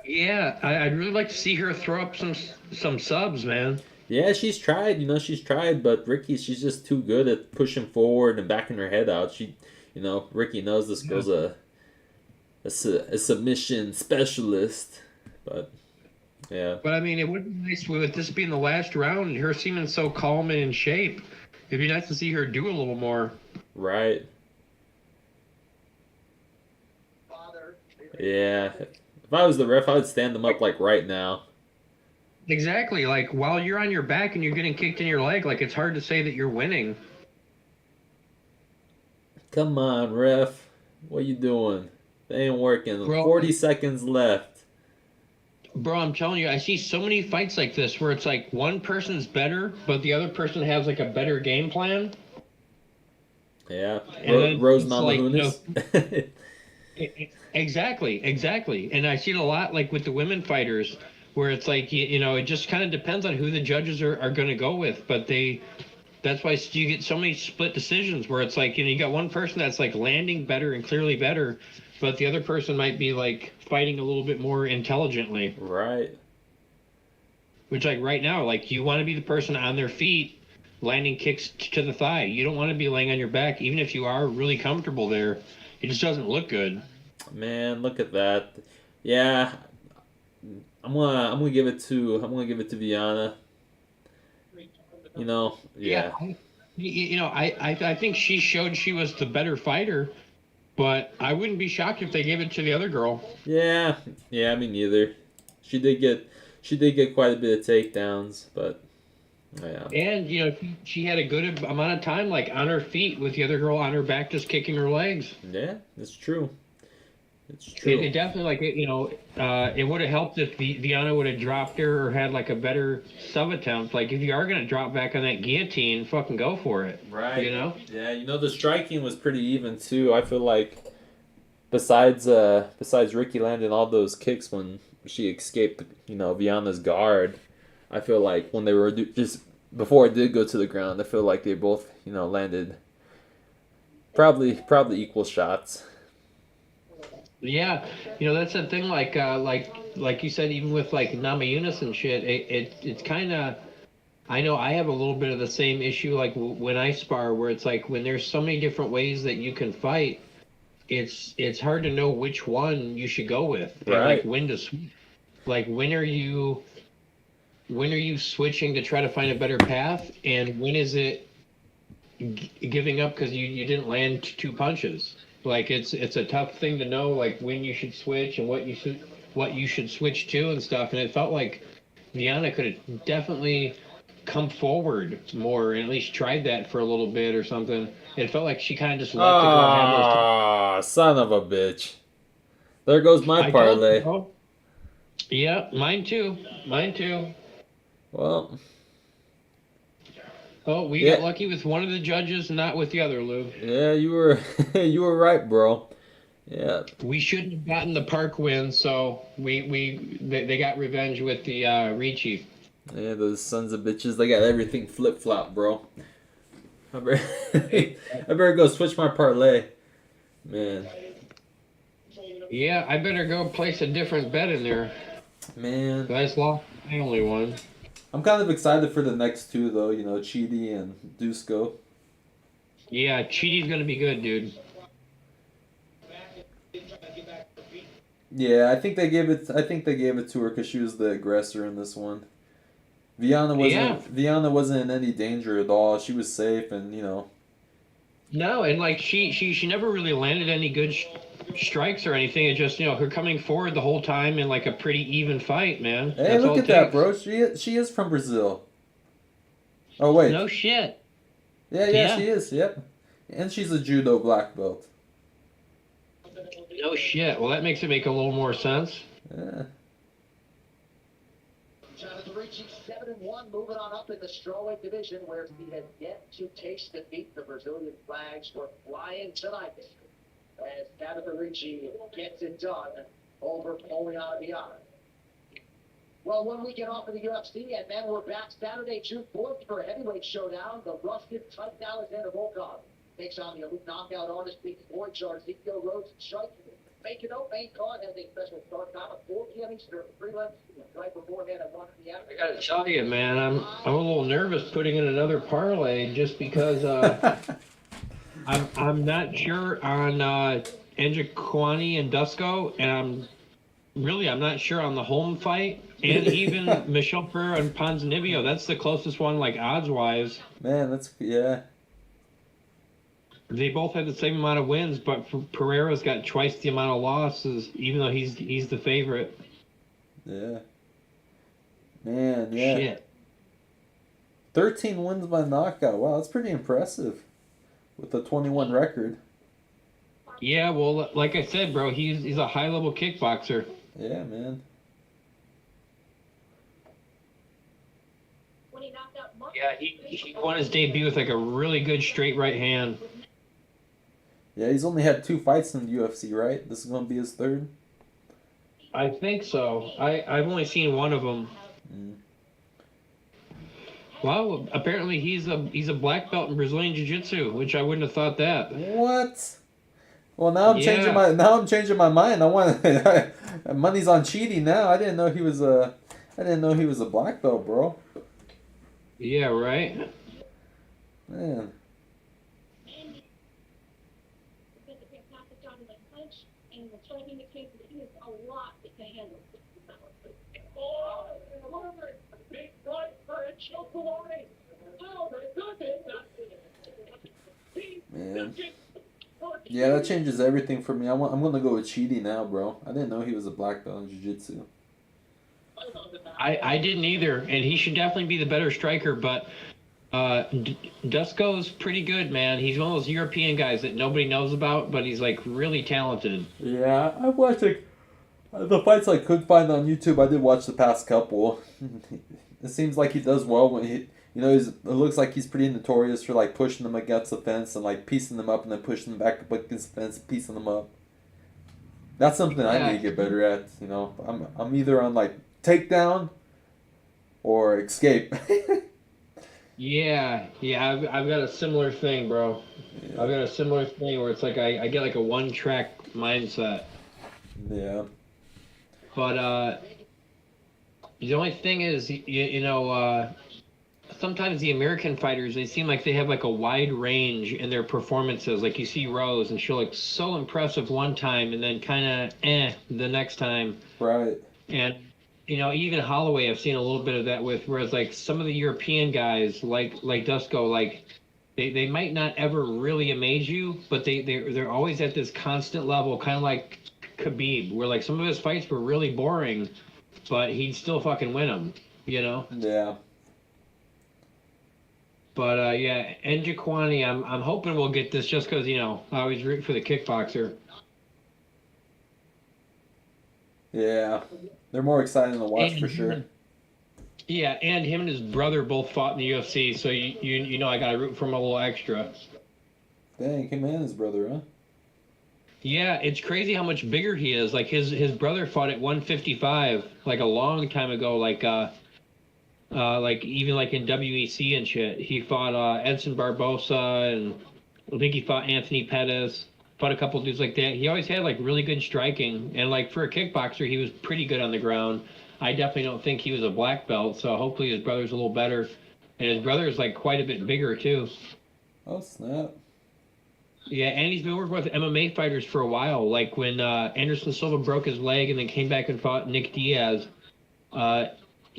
Yeah, I'd really like to see her throw up some subs, man. Yeah, she's tried, but Ricky, she's just too good at pushing forward and backing her head out. Ricky knows this girl's a submission specialist. But yeah, But I mean, it would be nice with this being the last round and her seeming so calm and in shape. It'd be nice to see her do a little more. right. Father. Yeah. If I was the ref, I would stand them up like right now. Exactly. Like while you're on your back and you're getting kicked in your leg, like it's hard to say that you're winning. Come on, ref. What you doing? They ain't working. Bro, 40 seconds left. Bro, I'm telling you, I see so many fights like this where it's like one person's better, but the other person has like a better game plan. Yeah. And then Rose it's like, Namajunas. Exactly. And I see it a lot like with the women fighters where it's like, it just kind of depends on who the judges are going to go with. But that's why you get so many split decisions where it's like, you got one person that's like landing better and clearly better, but the other person might be like fighting a little bit more intelligently. Right. Which like right now, like you want to be the person on their feet landing kicks to the thigh. You don't want to be laying on your back, even if you are really comfortable there. It just doesn't look good. Man, look at that. Yeah. I'm gonna give it to Viana. Yeah. I think she showed she was the better fighter, but I wouldn't be shocked if they gave it to the other girl. Yeah, me neither. She did get quite a bit of takedowns, but yeah. And she had a good amount of time like on her feet with the other girl on her back just kicking her legs. Yeah, it's true. It's true. It definitely it would have helped if Viana would have dropped her or had like a better sub attempt. Like if you are gonna drop back on that guillotine, fucking go for it. Right. Yeah, the striking was pretty even too. I feel like besides Ricky landing all those kicks when she escaped, Viana's guard, I feel like when they were just before it did go to the ground, I feel like they both, landed probably equal shots. Yeah, that's the thing. Like you said, even with like Namajunas and shit, it's kind of. I know I have a little bit of the same issue like when I spar, where it's like when there's so many different ways that you can fight, it's hard to know which one you should go with. Right. And like when to switch. Like when are you switching to try to find a better path, and when is it giving up because you didn't land two punches? Like it's a tough thing to know, like when you should switch and what you should switch to and stuff. And it felt like Viana could have definitely come forward more and at least tried that for a little bit or something. It felt like she kind of just let the girl have those. Ah, son of a bitch! There goes my parlay. Yeah, mine too. Well. Oh, we got lucky with one of the judges, not with the other, Lou. Yeah, you were right, bro. Yeah. We shouldn't have gotten the Park win, so they got revenge with the Ricci. Yeah, those sons of bitches, they got everything flip-flop, bro. I better go switch my parlay. Man. Yeah, I better go place a different bet in there. Man. That's lost my only one. I'm kind of excited for the next two, though. Chidi and Dusko. Yeah, Chidi's gonna be good, dude. Yeah, I think they gave it to her because she was the aggressor in this one. Viana wasn't in any danger at all. She was safe, and No, and like she never really landed any good strikes or anything. It just her coming forward the whole time in like a pretty even fight, man. Hey, That's look at that, bro. She is from Brazil. Oh wait. No shit. Yeah, she is. Yep. And she's a judo black belt. No shit. Well, that makes it make a little more sense. Yeah. Jonathan Ricci 7-1, moving on up in the strawweight division, where he had yet to taste defeat. The Brazilian flags were flying tonight as Jonathan Ricci gets it done over Poliana Vieira. Well, 1 weekend off of the UFC, and then we're back Saturday, June 4th for a heavyweight showdown. The Russian Type Alexander Volkov takes on the elite knockout artist, beats Boychard, Ezekiel Rhodes, and Strike. Make it out, main card has a special start time at 4 p.m. Eastern, 3 months, right beforehand at 1 p.m. I gotta tell you, man, I'm a little nervous putting in another parlay just because I'm not sure on Njokuani and Dusko, and really, I'm not sure on the Holm fight, and even Michelle Pereira and Ponzinibbio. That's the closest one, like odds wise. Man, that's yeah. They both had the same amount of wins, but Pereira's got twice the amount of losses, even though he's the favorite. Yeah. Man, yeah. Shit. 13 wins by knockout. Wow, that's pretty impressive. With a 21 record. Yeah, well, like I said, bro, he's a high level kickboxer. Yeah, man. Yeah, he won his debut with like a really good straight right hand. Yeah, he's only had 2 fights in the UFC, right? This is gonna be his 3rd. I think so. I've only seen one of them. Mm. Well, apparently he's a black belt in Brazilian Jiu-Jitsu, which I wouldn't have thought that. What? Well, now I'm changing my mind. I want money's on Chidi now. I didn't know he was a black belt, bro. Yeah, right. Man. Man. Yeah, that changes everything for me. I'm gonna go with Chidi now, bro. I didn't know he was a black belt in jiu-jitsu. I didn't either, and he should definitely be the better striker, but Dusko's pretty good, man. He's one of those European guys that nobody knows about, but he's like really talented. Yeah, I watched like the fights I could find on YouTube. I did watch the past couple. It seems like he does well when it looks like he's pretty notorious for like pushing them against the fence and like piecing them up and then pushing them back up against the fence, piecing them up. That's something I need to get better at. I'm either on like takedown or escape. Yeah, I've got a similar thing, bro. Yeah. I've got a similar thing where it's like I get like a one-track mindset. Yeah. But the only thing is, sometimes the American fighters, they seem like they have like a wide range in their performances. Like you see Rose, and she'll look so impressive one time, and then kind of the next time. Right. And even Holloway, I've seen a little bit of that with. Whereas like some of the European guys, like Dusko, like they might not ever really amaze you, but they're always at this constant level, kind of like Khabib, where like some of his fights were really boring, but he'd still fucking win them. Yeah. But yeah, Njokuani, I'm hoping we'll get this just because I always root for the kickboxer. Yeah. They're more exciting to watch for sure. Yeah, and him and his brother both fought in the UFC, so you I gotta root for him a little extra. Dang, him and his brother, huh? Yeah, it's crazy how much bigger he is. Like his brother fought at 155 like a long time ago, like even like in WEC and shit. He fought Edson Barbosa, and I think he fought Anthony Pettis. Fought a couple dudes like that. He always had like really good striking, and like for a kickboxer, he was pretty good on the ground. I definitely don't think he was a black belt, so hopefully his brother's a little better. And his brother is like quite a bit bigger too. Oh snap! Yeah, and he's been working with MMA fighters for a while. Like when Anderson Silva broke his leg and then came back and fought Nick Diaz.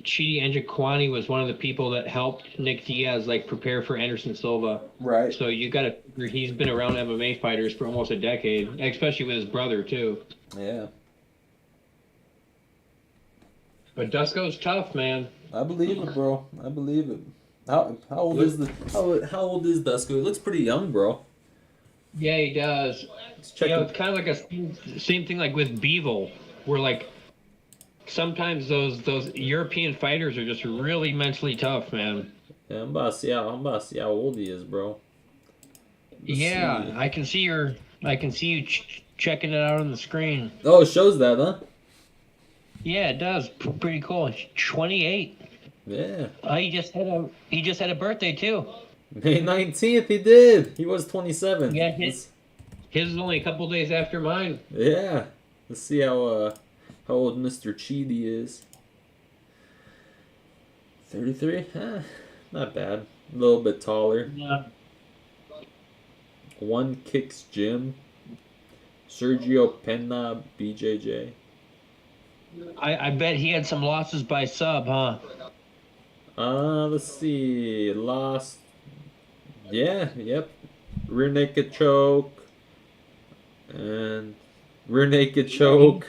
Chidi Njokuani was one of the people that helped Nick Diaz like prepare for Anderson Silva. Right. So you got to figure he's been around MMA fighters for almost a decade, especially with his brother too. Yeah. But Dusko's tough, man. I believe it, bro. I believe it. How old is how old is Dusko? He looks pretty young, bro. Yeah, he does. It's kind of like a same thing like with Bivol, where like sometimes those European fighters are just really mentally tough, man. Yeah, I'm about to see how old he is, bro. Let's see. I can see you checking it out on the screen. Oh, it shows that, huh? Yeah, it does. Pretty cool. 28. Yeah. He just had a birthday too. May 19th, he did. He was 27. Yeah, his is only a couple days after mine. Yeah. Let's see how old Mr. Chidi is. 33? Not bad. A little bit taller. Yeah. One Kicks Gym. Sergio Pena, BJJ. I bet he had some losses by sub, huh? Let's see. Lost. Yeah, yep. Rear naked choke. And rear naked choke.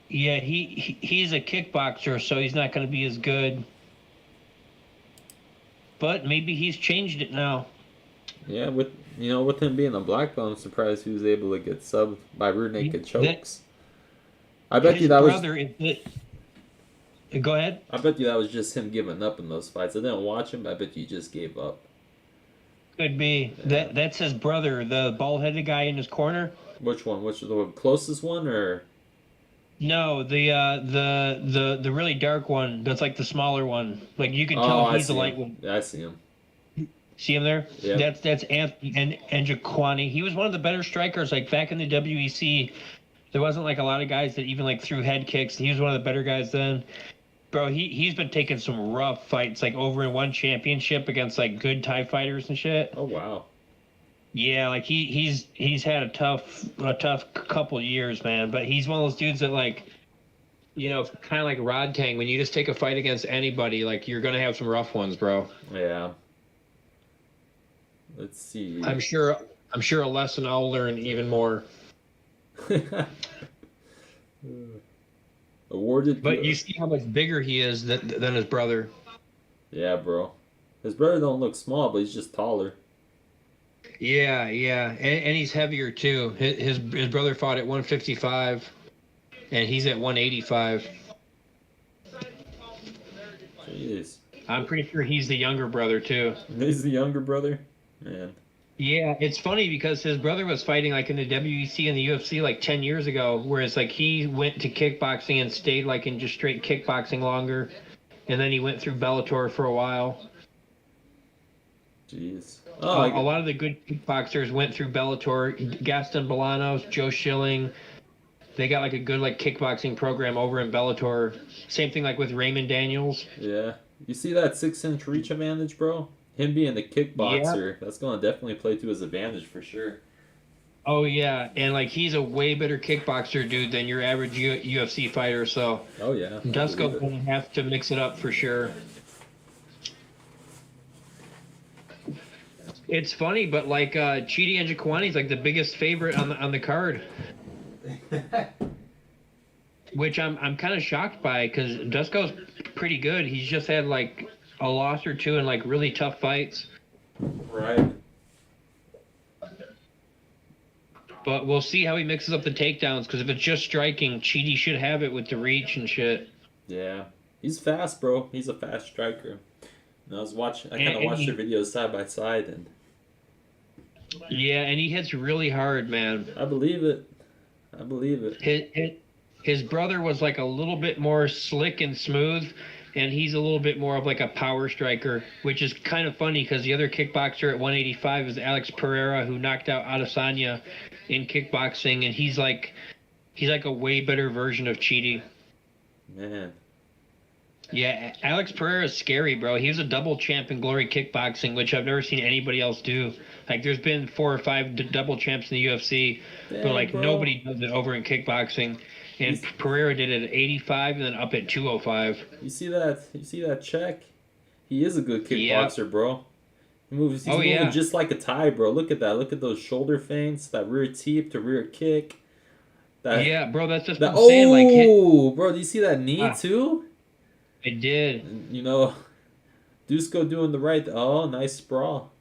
Yeah, he's a kickboxer, so he's not going to be as good. But maybe he's changed it now. Yeah, with him being a black belt, I'm surprised he was able to get subbed by rear naked chokes. I bet you that brother was. Go ahead. I bet you that was just him giving up in those fights. I didn't watch him, but I bet you just gave up. Could be. Yeah. That's his brother, the bald-headed guy in his corner. Which one? Which the closest one, or? No, the really dark one. That's like the smaller one. Like you can tell he's the lightweight. Yeah, I see him. See him there? Yeah. That's Anthony and Jaquani. He was one of the better strikers. Like back in the WEC, there wasn't like a lot of guys that even like threw head kicks. He was one of the better guys then. Bro, he's been taking some rough fights, like over in one championship against like good Thai fighters and shit. Oh wow. Yeah, like he's had a tough couple years, man. But he's one of those dudes that like, kind of like Rod Tang. When you just take a fight against anybody, like you're gonna have some rough ones, bro. Yeah. Let's see. I'm sure a lesson I'll learn even more. Awarded. But you see how much bigger he is than his brother. Yeah, bro. His brother don't look small, but he's just taller. Yeah, and he's heavier too. His brother fought at 155, and he's at 185. Jeez. I'm pretty sure he's the younger brother too. He's the younger brother, man. Yeah, it's funny because his brother was fighting like in the WEC and the UFC like 10 years ago, whereas like he went to kickboxing and stayed like in just straight kickboxing longer, and then he went through Bellator for a while. Jeez. A lot of the good kickboxers went through Bellator. Gaston Bolanos, Joe Schilling, they got like a good like kickboxing program over in Bellator. Same thing like with Raymond Daniels. Yeah. You see that 6-inch reach advantage, bro? Him being a kickboxer, that's going to definitely play to his advantage for sure. Oh, yeah. And, like, he's a way better kickboxer, dude, than your average UFC fighter. So, oh, yeah. Dusko's going to have to mix it up for sure. It's funny, but, like, Chidi and Jaquani's, like, the biggest favorite on the card. Which I'm kind of shocked by because Dusko's pretty good. He's just had, like, a loss or two in like really tough fights. Right. But we'll see how he mixes up the takedowns because if it's just striking, Chidi should have it with the reach and shit. Yeah. He's fast, bro. He's a fast striker. And I kind of watched their videos side by side and yeah, and he hits really hard, man. I believe it. His brother was like a little bit more slick and smooth. And he's a little bit more of like a power striker, which is kind of funny because the other kickboxer at 185 is Alex Pereira, who knocked out Adesanya in kickboxing, and he's like a way better version of Chidi. Man. Yeah, Alex Pereira is scary, bro. He was a double champ in Glory Kickboxing, which I've never seen anybody else do. Like, there's been 4 or 5 double champs in the UFC, but like nobody does it over in kickboxing. And Pereira did it at 85 and then up at 205. You see that check? He is a good kickboxer, bro. He's moving just like a Thai, bro. Look at that. Look at those shoulder feints, that rear teep to rear kick. Bro, that's just what I'm saying. Like, bro, do you see that knee too? I did. Dusko doing the right. Oh, nice sprawl.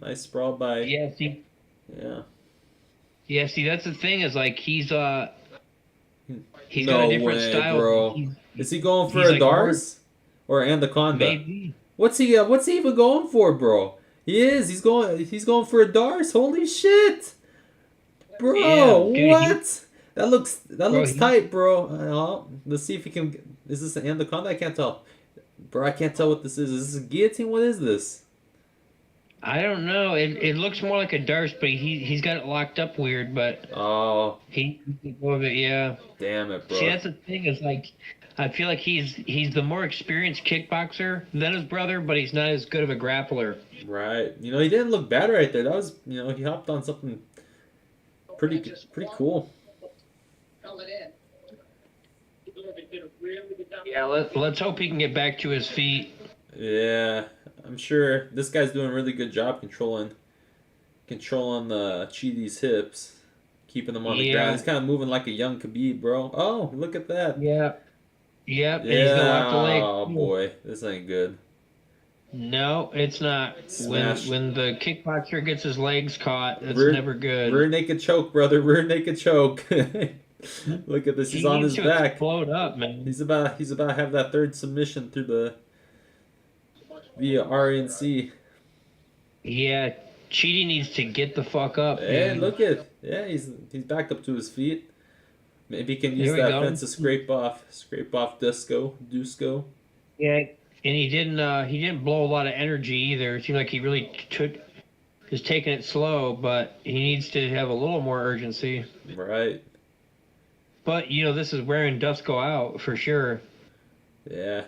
Nice sprawl by. Yeah, see. Yeah. Yeah, see, that's the thing is like he's got no a different way, style. Bro. Is he going for a Dars or Anaconda? Maybe. What's he even going for, bro? He is. He's going for a Dars. Holy shit, bro! Yeah, dude, what? That looks tight, bro. Let's see if he can. Is this an Anaconda? I can't tell, bro. I can't tell what this is. Is this a guillotine? What is this? I don't know. It looks more like a Dars, but he's got it locked up weird. But he can go with it. Yeah. Damn it, bro. See, that's the thing. Is like, I feel like he's the more experienced kickboxer than his brother, but he's not as good of a grappler. Right. He didn't look bad right there. That was, he hopped on something pretty cool. Yeah, let's hope he can get back to his feet. Yeah, I'm sure this guy's doing a really good job controlling Chidi's hips, keeping him on the ground. Yeah, He's kind of moving like a young Khabib, bro. Oh, look at that. yeah, yep. And he's gonna Yeah, lock the leg. oh boy, this ain't good. No, it's not. Smash. When the kickboxer gets his legs caught, it's Rear, never good. Rear naked choke, brother. Rear naked choke. Look at this. He's He on needs his to back. explode up, man. He's about to have that third submission through the via RNC. Yeah, Cheaty needs to get the fuck up, Hey, dude. look at he's back up to his feet. Maybe he can use There we that go. fence to scrape off Dusko. Yeah, and he didn't blow a lot of energy either. It seemed like he really is taking it slow, but he needs to have a little more urgency. Right. But this is wearing Dusko out for sure. Yeah.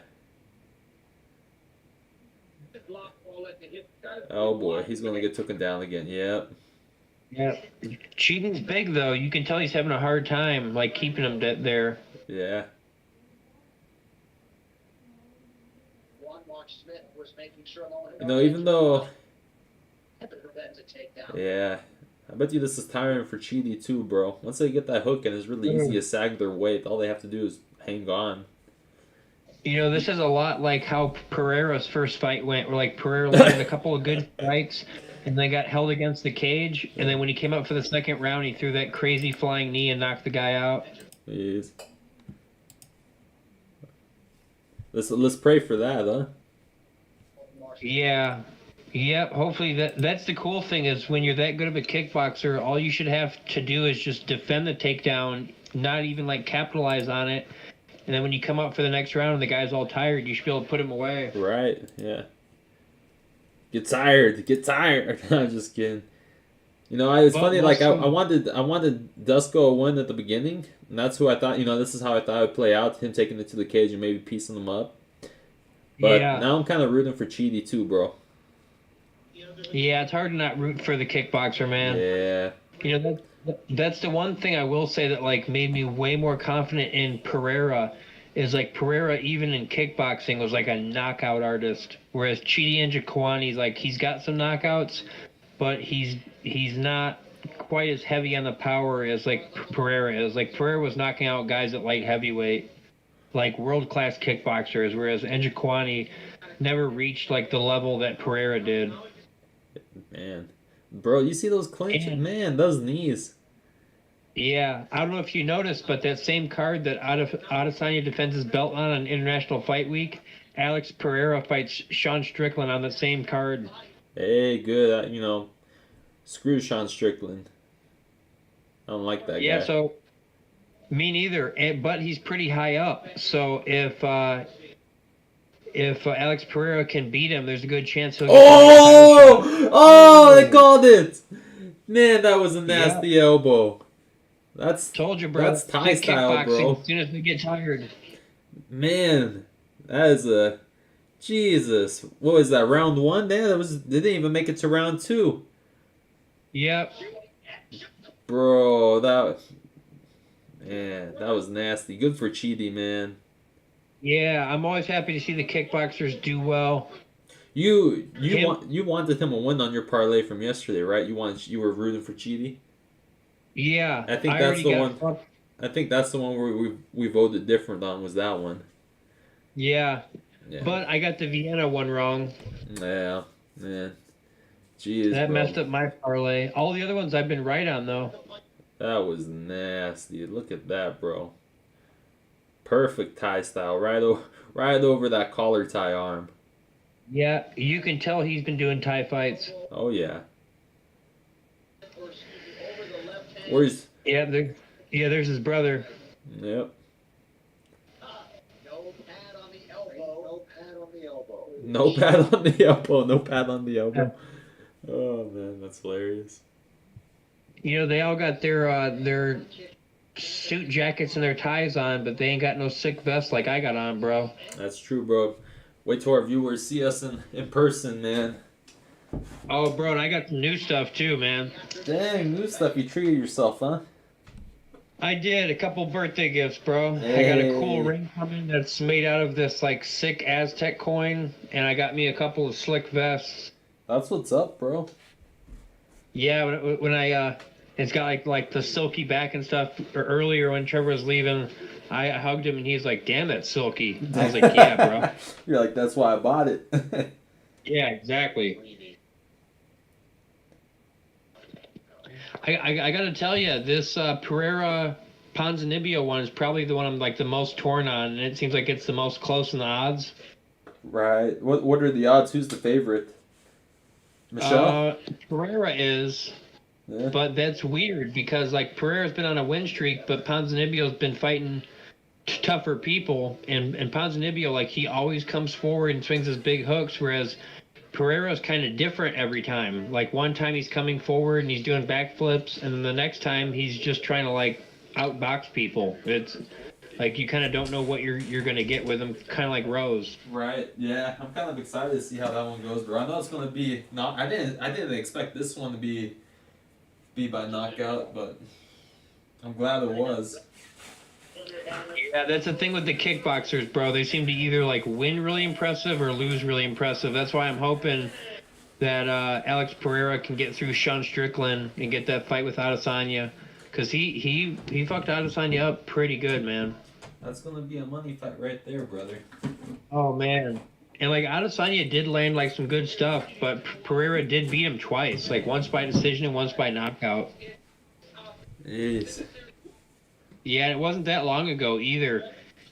Oh boy, he's gonna get taken down again. Yep. Yeah, Cheating's big though. You can tell he's having a hard time, like keeping him there. Yeah. Smith was making sure no one You know, even though. to prevent a takedown. Yeah. I bet you this is tiring for Chidi too, bro. Once they get that hook and it's really easy to sag their weight, all they have to do is hang on. This is a lot like how Pereira's first fight went, where like Pereira landed a couple of good strikes and then got held against the cage, and then when he came up for the second round, he threw that crazy flying knee and knocked the guy out. Jeez. Let's pray for that, huh? Yeah. Yep, hopefully that's the cool thing is when you're that good of a kickboxer, all you should have to do is just defend the takedown, not even like capitalize on it. And then when you come up for the next round and the guy's all tired, you should be able to put him away. Right, yeah. Get tired. I'm just kidding. It's funny, like I wanted Dusko a win at the beginning, and that's who I thought, this is how I thought it would play out, him taking it to the cage and maybe piecing him up. But now I'm kind of rooting for Chidi too, bro. Yeah, it's hard to not root for the kickboxer, man. Yeah. That's the one thing I will say that like made me way more confident in Pereira is like Pereira even in kickboxing was like a knockout artist, whereas Chidi Njokuani's like he's got some knockouts, but he's not quite as heavy on the power as like Pereira is. Like Pereira was knocking out guys at light heavyweight, like world class kickboxers, whereas Njokuani never reached like the level that Pereira did. Man. Bro, you see those clinches? Man, those knees. Yeah, I don't know if you noticed, but that same card that Adesanya defends his belt on International Fight Week, Alex Pereira fights Sean Strickland on the same card. Hey, good. Screw Sean Strickland. I don't like that guy. Yeah, so me neither. But he's pretty high up. So if Alex Pereira can beat him, there's a good chance he'll. They called it. Man, that was a nasty elbow. Told you, bro. That's Thai style, bro. As soon as they get tired. Man, that is a Jesus. What was that? Round one? They didn't even make it to round two. Yep. Bro, that was nasty. Good for Chidi, man. Yeah, I'm always happy to see the kickboxers do well. You wanted him to win on your parlay from yesterday, right? You were rooting for Chidi. Yeah, I think that's the one. I think that's the one where we voted different on. Was that one? Yeah. But I got the Vienna one wrong. Yeah, man. Jeez, that bro. messed up my parlay. All the other ones I've been right on though. That was nasty. Look at that, bro. Perfect Thai style, right over that collar tie arm. Yeah, you can tell he's been doing Thai fights. Oh yeah. Where's? Yeah, there's his brother. Yep. No pad on the elbow. No pad on the elbow. No pad on the elbow. Oh man, that's hilarious. They all got their suit jackets and their ties on, but they ain't got no sick vests like I got on, bro. That's true, bro. Wait till our viewers see us in person, man. Oh, bro, and I got some new stuff too, man. Dang, new stuff. You treated yourself, huh? I did a couple birthday gifts, bro. I got a cool Hey, ring coming that's made out of this like sick Aztec coin, and I got me a couple of slick vests. that's what's up, bro. Yeah, when I it's got like the silky back and stuff. Earlier when Trevor was leaving, I hugged him and he's like, "Damn, that's silky." I was like, "Yeah, bro." You're like, that's why I bought it. Yeah, exactly. I gotta tell you, this Pereira Ponzinibbio one is probably the one I'm like the most torn on, and it seems like it's the most close in the odds. Right. What are the odds? Who's the favorite? Michelle? Uh, Pereira is, Yeah. but that's weird because like Pereira's been on a win streak, but Ponzinibbio's been fighting tougher people, and Ponzinibbio like he always comes forward and swings his big hooks, whereas Pereira's kind of different every time. Like one time he's coming forward and he's doing backflips, and then the next time he's just trying to like outbox people. It's like you kind of don't know what you're gonna get with him, kind of like Rose. Right. Yeah. I'm kind of excited to see how that one goes, bro. I know it's gonna be not. I didn't expect this one to be by knockout, but I'm glad it was. Yeah, that's the thing with the kickboxers, bro. They seem to either like win really impressive or lose really impressive. That's why I'm hoping that Alex Pereira can get through Sean Strickland and get that fight with Adesanya, because he fucked Adesanya up pretty good, man. That's gonna be a money fight right there, brother. Oh man. And like Adesanya did land like some good stuff, but Pereira did beat him twice, like once by decision and once by knockout. Jeez. Yeah, it wasn't that long ago either.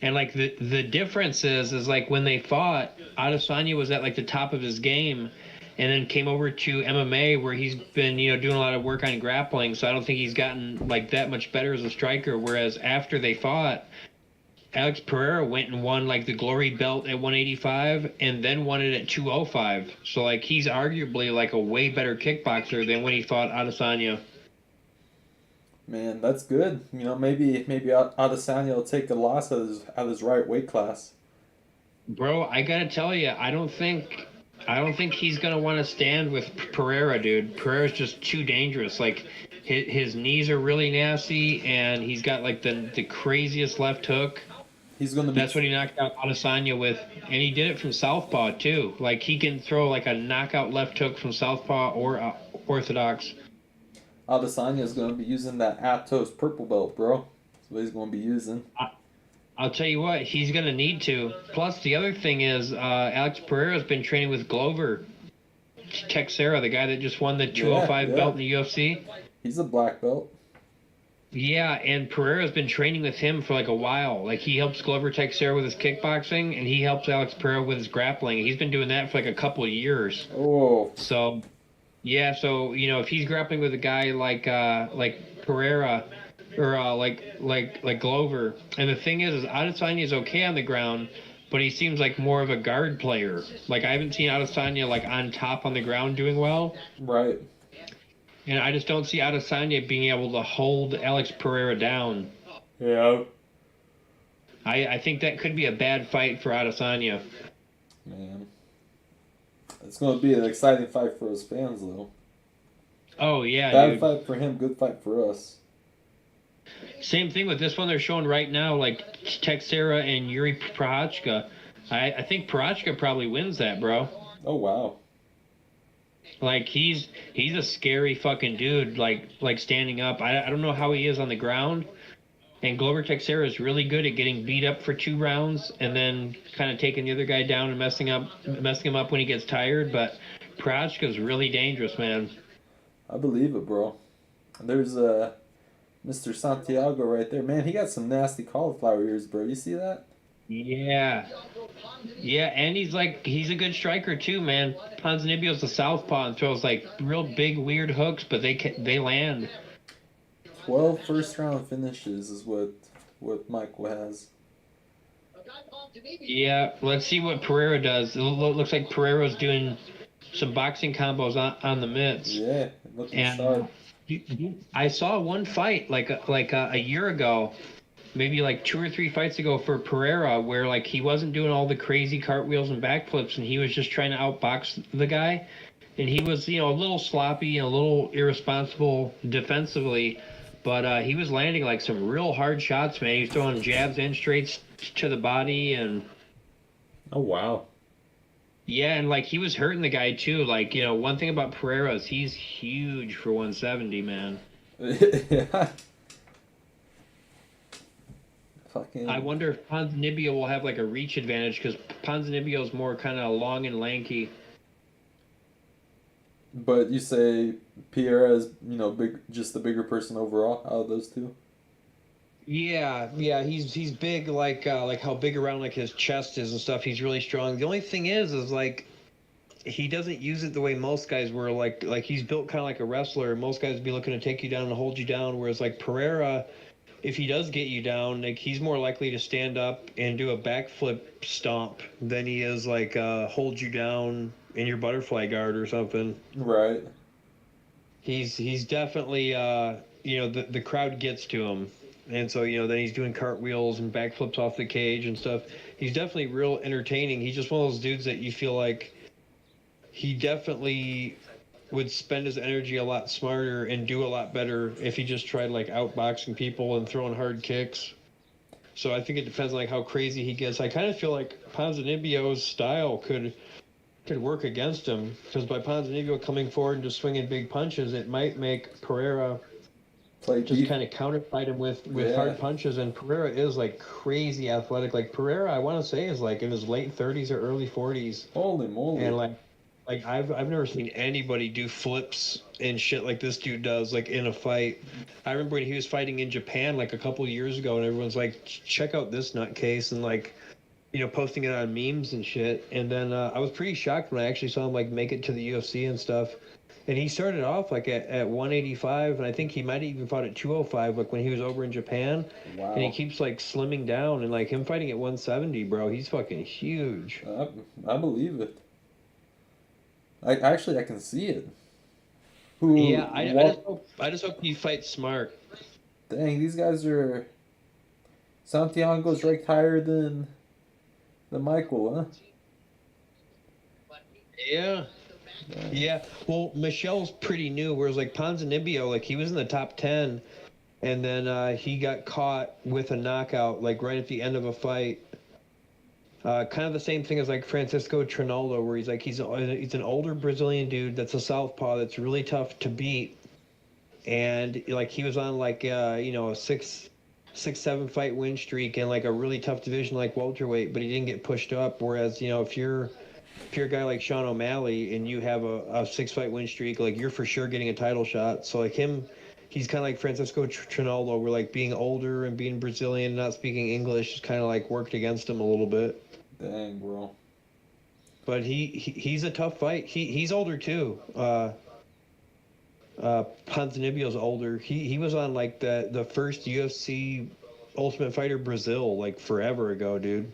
And like the difference is like when they fought, Adesanya was at like the top of his game, and then came over to MMA where he's been doing a lot of work on grappling. So I don't think he's gotten like that much better as a striker. Whereas after they fought, Alex Pereira went and won like the glory belt at 185 and then won it at 205. So like he's arguably like a way better kickboxer than when he fought Adesanya. Man, that's good. Maybe Adesanya will take a loss at his right weight class. Bro, I gotta tell you, I don't think he's gonna want to stand with Pereira, dude. Pereira's just too dangerous. Like his knees are really nasty, and he's got like the craziest left hook. He's gonna be. That's what he knocked out Adesanya with, and he did it from southpaw too. Like he can throw like a knockout left hook from southpaw or orthodox. Adesanya is gonna be using that Atos purple belt, bro. That's what he's gonna be using. I'll tell you what, he's gonna need to. Plus, the other thing is, Alex Pereira's been training with Glover Teixeira, the guy that just won the 205 yeah. belt in the UFC. He's a black belt. Yeah, and Pereira's been training with him for like a while. Like he helps Glover Teixeira with his kickboxing, and he helps Alex Pereira with his grappling. He's been doing that for like a couple of years. Oh. So, yeah, so if he's grappling with a guy like Pereira or like Glover, and the thing is Adesanya is okay on the ground, but he seems like more of a guard player. Like I haven't seen Adesanya like on top on the ground doing well. Right. And I just don't see Adesanya being able to hold Alex Pereira down. Yeah. I think that could be a bad fight for Adesanya. Man. It's going to be an exciting fight for his fans, though. Oh, yeah, Bad dude. fight for him, good fight for us. Same thing with this one they're showing right now, like Teixeira and Yuri Prochazka. I think Prochazka probably wins that, bro. Oh, wow. Like he's a scary fucking dude. Like standing up. I don't know how he is on the ground. And Glover Teixeira is really good at getting beat up for 2 rounds and then kind of taking the other guy down and messing him up when he gets tired. But Prochazka's really dangerous, man. I believe it, bro. There's Mr. Santiago right there. Man, he got some nasty cauliflower ears, bro. You see that? Yeah. Yeah, and he's a good striker too, man. Ponzinibbio's a southpaw and throws like real big weird hooks, but they land. 12 first-round finishes is what Michael has. Yeah, let's see what Pereira does. It looks like Pereira's doing some boxing combos on the mitts. Yeah, looking And sharp. I saw one fight like a year ago, maybe like 2 or 3 fights ago for Pereira, where like he wasn't doing all the crazy cartwheels and backflips, and he was just trying to outbox the guy, and he was a little sloppy and a little irresponsible defensively, But he was landing like some real hard shots, man. He was throwing jabs and straights to the body, and Oh wow. yeah, and like he was hurting the guy too. Like, one thing about Pereira is he's huge for 170, man. Yeah. Fucking. I wonder if Ponzinibbio will have like a reach advantage because Ponzinibbio's more kind of long and lanky. But you say Pierre is, big, just the bigger person overall out of those two. Yeah, he's big like how big around like his chest is and stuff. He's really strong. The only thing is like he doesn't use it the way most guys were. Like he's built kind of like a wrestler. Most guys would be looking to take you down and hold you down. Whereas like Pereira, if he does get you down, like he's more likely to stand up and do a backflip stomp than he is like hold you down in your butterfly guard or something. Right. He's definitely the crowd gets to him. And so, then he's doing cartwheels and backflips off the cage and stuff. He's definitely real entertaining. He's just one of those dudes that you feel like he definitely would spend his energy a lot smarter and do a lot better if he just tried like outboxing people and throwing hard kicks. So I think it depends on like how crazy he gets. I kind of feel like Ponzinibbio's style could work against him, because by Ponzinibbio coming forward and just swinging big punches, it might make Pereira just kind of counterfight him with hard punches. And Pereira is like crazy athletic. Like Pereira, I want to say, is like in his late 30s or early 40s. Holy moly! And like I've never seen anybody do flips and shit like this dude does, like in a fight. I remember when he was fighting in Japan like a couple years ago, and everyone's like, check out this nutcase, and like, posting it on memes and shit. And then I was pretty shocked when I actually saw him like make it to the UFC and stuff. And he started off like at 185, and I think he might have even fought at 205, like when he was over in Japan. Wow. And he keeps like slimming down, and like him fighting at 170, bro, he's fucking huge. I believe it. I can see it. Yeah, I just hope he fights smart. Dang, these guys are. Santiago's ranked higher than Michael, huh? Yeah. Yeah, well, Michelle's pretty new, whereas like Ponzinibbio, like he was in the top 10, and then he got caught with a knockout like right at the end of a fight. Kind of the same thing as like Francisco Trinaldo, where he's an older Brazilian dude that's a southpaw that's really tough to beat, and like he was on like a 6-7 fight win streak in like a really tough division like welterweight, but he didn't get pushed up. Whereas if you're a guy like Sean O'Malley and you have a 6-fight win streak, like you're for sure getting a title shot. So like he's kind of like Francisco Trinaldo, where like being older and being Brazilian, not speaking English, kind of like worked against him a little bit. Dang, bro. But he's a tough fight. He's older too. Ponzinibbio's older. He was on like the first UFC Ultimate Fighter Brazil like forever ago, dude.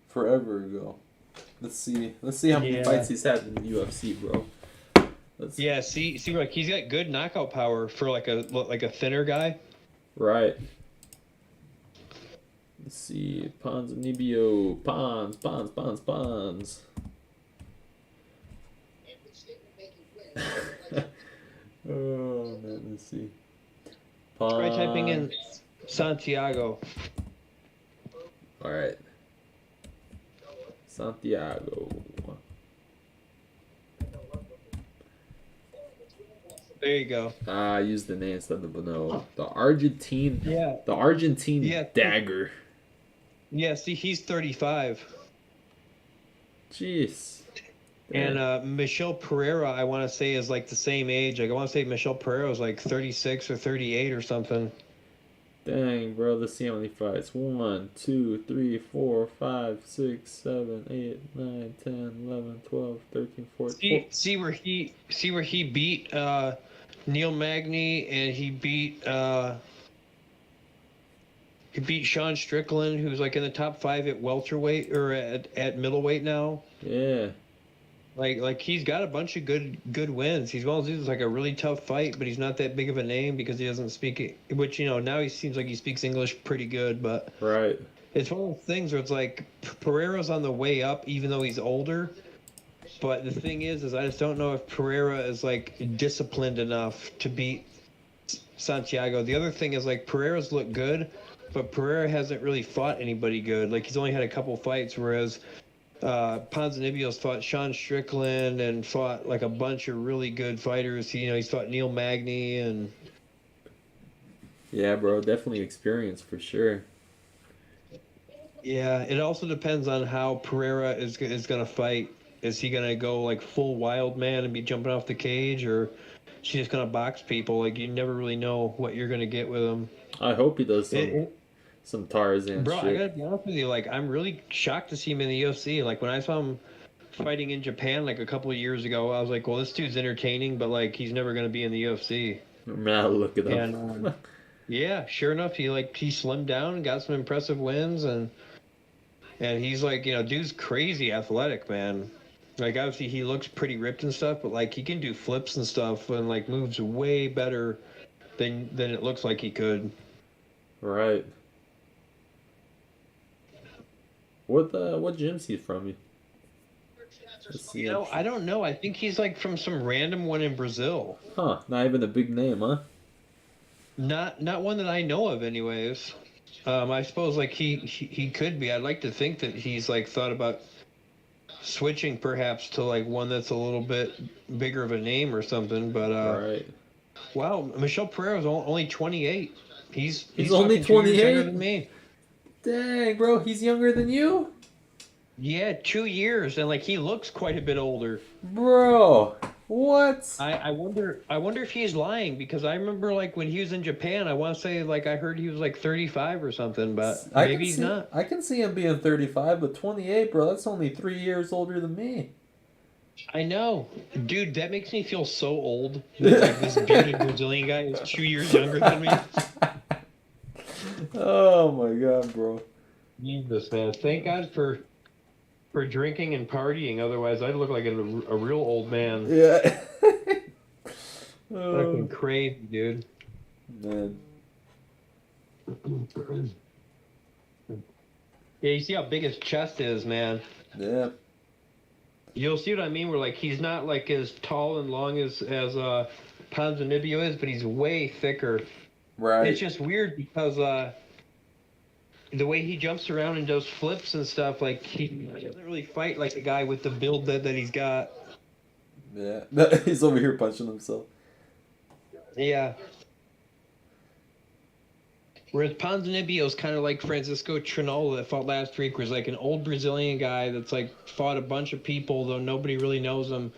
Forever ago. Let's see how many fights he's had in the UFC, bro. See, like he's got good knockout power for like a thinner guy. Right. Let's see. Ponzinibbio. Pons. Oh man, let's see. Try typing in Santiago. Alright. Santiago. There you go. I used the name instead of no. The Argentine dagger. Yeah, see, he's 35. Jeez. And Michelle Pereira, I want to say, is like the same age. Like I want to say Michelle Pereira is like 36 or 38 or something. Dang, bro, let's see how many fights. 1, 2, 3, 4, 5, 6, 7, 8, 9, 10, 11, 12, 13, 14. See where he beat Neil Magny, and he beat Sean Strickland, who's like in the top 5 at welterweight or at middleweight now. Yeah. Like he's got a bunch of good wins. He's one of those dudes, like a really tough fight, but he's not that big of a name because he doesn't speak it. Which now he seems like he speaks English pretty good, but right. It's one of those things where it's like Pereira's on the way up, even though he's older. But the thing is I just don't know if Pereira is like disciplined enough to beat Santiago. The other thing is like Pereira's looked good, but Pereira hasn't really fought anybody good. Like he's only had a couple fights, whereas Ponzinibbio's fought Sean Strickland and fought like a bunch of really good fighters. He's fought Neil Magny and. Yeah, bro, definitely experience for sure. Yeah, it also depends on how Pereira is gonna fight. Is he gonna go like full wild man and be jumping off the cage, or is he just gonna box people? Like you never really know what you're gonna get with him. I hope he does some Tarzan Bro, I shit. gotta be honest with you. Like I'm really shocked to see him in the UFC. Like when I saw him fighting in Japan like a couple of years ago, I was like, well, this dude's entertaining, but like he's never gonna be in the UFC. Man, look at him. And yeah, sure enough, he slimmed down and got some impressive wins, and he's like, dude's crazy athletic, man. Like obviously he looks pretty ripped and stuff, but like he can do flips and stuff and like moves way better than it looks like he could. Right. What gym's he from? Let's see. I don't know. I think he's like from some random one in Brazil. Huh? Not even a big name, huh? Not one that I know of, anyways. I suppose like he could be. I'd like to think that he's like thought about switching perhaps to like one that's a little bit bigger of a name or something. But right. Wow, Michel Pereira's only 28. He's only 28 younger than me. Dang, bro, he's younger than you? Yeah, 2 years, and like he looks quite a bit older. Bro, what? I wonder if he's lying, because I remember like when he was in Japan, I want to say like I heard he was like 35 or something, but maybe he's not. I can see him being 35, but 28, bro, that's only 3 years older than me. I know, dude. That makes me feel so old. Like this bearded Brazilian guy is 2 years younger than me. Oh my god, bro. Jesus, man. Thank God for drinking and partying. Otherwise, I'd look like a real old man. Yeah. Fucking crazy, dude. Man. Yeah, you see how big his chest is, man. Yeah. You'll see what I mean? Where like he's not like as tall and long as Ponzinibbio is, but he's way thicker. Right. It's just weird because the way he jumps around and does flips and stuff, like he doesn't really fight like a guy with the build that he's got. Yeah. He's over here punching himself. Yeah. Whereas Ponzinibbio's kind of like Francisco Trinola that fought last week, where he's like an old Brazilian guy that's like fought a bunch of people, though nobody really knows him.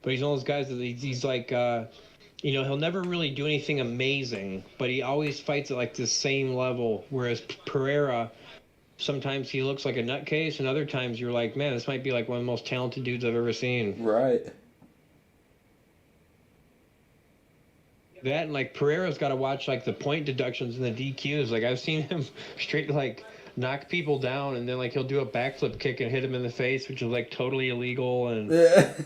But he's one of those guys that he's like, he'll never really do anything amazing, but he always fights at like the same level. Whereas Pereira, sometimes he looks like a nutcase, and other times you're like, man, this might be like one of the most talented dudes I've ever seen. Right. That and like Pereira's got to watch like the point deductions and the DQs. Like I've seen him straight like knock people down, and then like he'll do a backflip kick and hit him in the face, which is like totally illegal. And that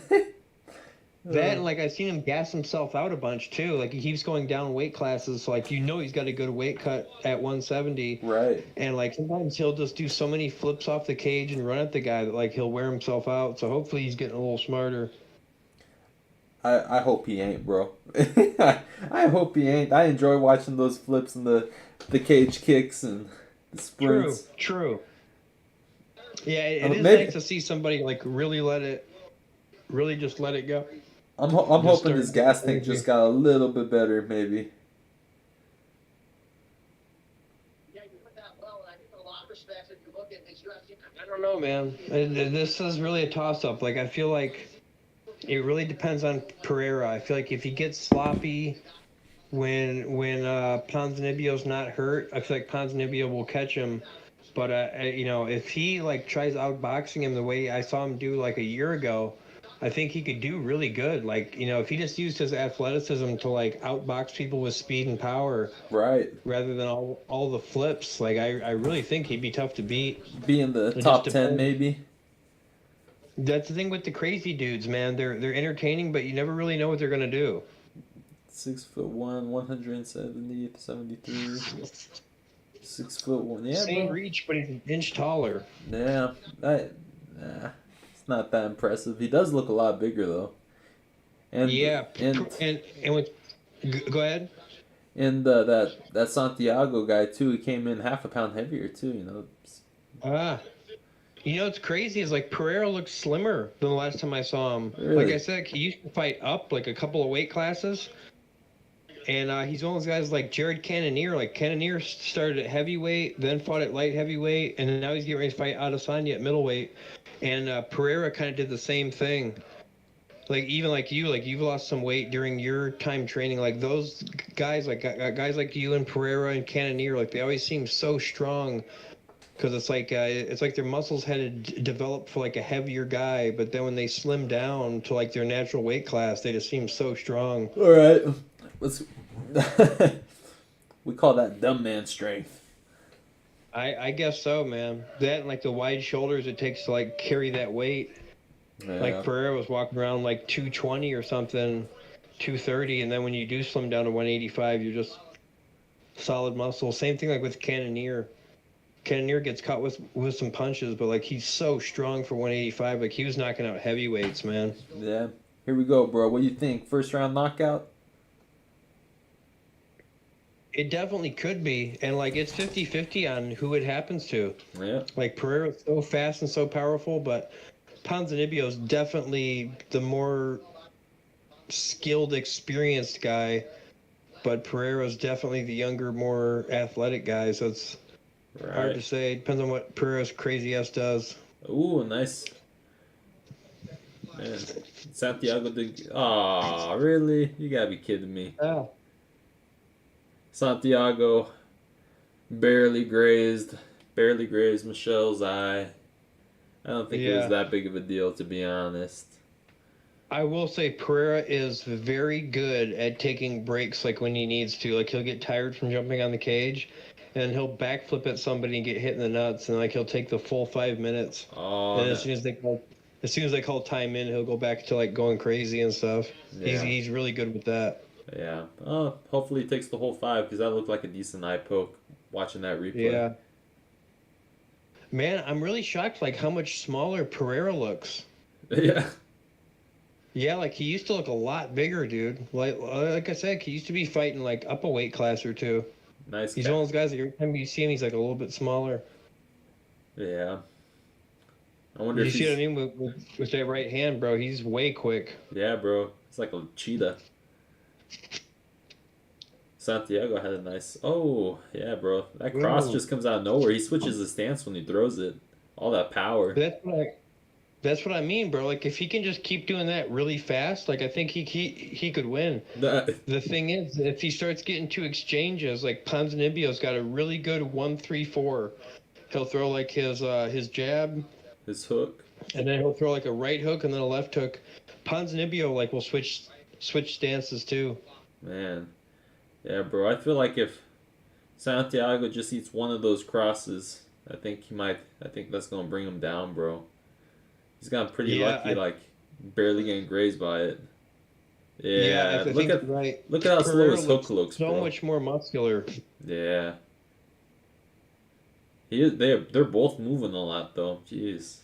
and like I've seen him gas himself out a bunch too. Like he keeps going down weight classes, so like he's got a good weight cut at 170. Right. And like sometimes he'll just do so many flips off the cage and run at the guy that like he'll wear himself out. So hopefully he's getting a little smarter. I hope he ain't, bro. I hope he ain't. I enjoy watching those flips and the cage kicks and the sprints. True. Yeah, it is nice to see somebody like really just let it go. I'm hoping his gas tank just got a little bit better, maybe. Yeah, you put that well, and I think in a lot of respects, if you look at his UFC. I don't know, man. This is really a toss-up. Like I feel like it really depends on Pereira. I feel like if he gets sloppy when Ponzinibbio's not hurt, I feel like Ponzinibbio will catch him. But if he like tries outboxing him the way I saw him do like a year ago, I think he could do really good. Like, if he just used his athleticism to like outbox people with speed and power, right, rather than all the flips, like I really think he'd be tough to beat. Be in the top 10 maybe. That's the thing with the crazy dudes, man. They're entertaining, but you never really know what they're gonna do. 6'1", 170, 73. 6'1", yeah, Same bro. reach, but he's an inch taller. Yeah, it's not that impressive. He does look a lot bigger though. And Yeah, and and with go ahead. and that Santiago guy too. He came in half a pound heavier too. You know. Ah, you know what's crazy is like Pereira looks slimmer than the last time I saw him. Like Really? I said, he used to fight up like a couple of weight classes, and he's one of those guys like Jared Cannonier. Like Cannonier started at heavyweight, then fought at light heavyweight, and now he's getting ready to fight Adesanya at middleweight. And Pereira kind of did the same thing. Like even like you've lost some weight during your time training. Like those guys, like guys like you and Pereira and Cannonier, like they always seem so strong. Because it's like their muscles had to develop for like a heavier guy, but then when they slim down to like their natural weight class, they just seem so strong. All right. Let's. We call that dumb man strength. I guess so, man. That and like the wide shoulders it takes to like carry that weight. Yeah. Like Pereira was walking around like 220 or something, 230, and then when you do slim down to 185, you're just solid muscle. Same thing like with Cannonier. Cannonier gets caught with some punches, but like he's so strong for 185. Like he was knocking out heavyweights, man. Yeah. Here we go, bro. What do you think? First round knockout? It definitely could be, and like it's 50-50 on who it happens to. Yeah. Like Pereira's so fast and so powerful, but Ponzinibbio's definitely the more skilled, experienced guy. But Pereira's definitely the younger, more athletic guy. So it's hard to say. Depends on what Pereira's crazy ass does. Ooh, nice. Man, Santiago did. Aw, really? You gotta be kidding me. Oh. Santiago barely grazed Michelle's eye. I don't think it was that big of a deal, to be honest. I will say Pereira is very good at taking breaks like when he needs to. Like he'll get tired from jumping on the cage, and he'll backflip at somebody and get hit in the nuts, and like he'll take the full 5 minutes. Oh, and as soon as they call time in, he'll go back to like going crazy and stuff. Yeah. He's really good with that. Yeah. Oh, hopefully he takes the whole 5 because that looked like a decent eye poke watching that replay. Yeah. Man, I'm really shocked like how much smaller Pereira looks. Yeah. Yeah, like he used to look a lot bigger, dude. Like I said, he used to be fighting like up a weight class or two. Nice. He's one of those guys that every time you see him, he's like a little bit smaller. Yeah. I wonder You if see what I mean with that right hand, bro? He's way quick. Yeah, bro. It's like a cheetah. Santiago had a nice. Oh, yeah, bro. That cross just comes out of nowhere. He switches his stance when he throws it. All that power. That's what I mean, bro. Like if he can just keep doing that really fast, like I think he could win. The thing is, if he starts getting to exchanges, like Ponzinibbio's got a really good 1-3-4. He'll throw like his jab, his hook, and then he'll throw like a right hook and then a left hook. Ponzinibbio like will switch stances too. Man, yeah, bro. I feel like if Santiago just eats one of those crosses, I think that's gonna bring him down, bro. He's gotten pretty lucky, like barely getting grazed by it. Yeah, look at how slow his hook looks, so bro. much more muscular. Yeah. They're both moving a lot though. Jeez.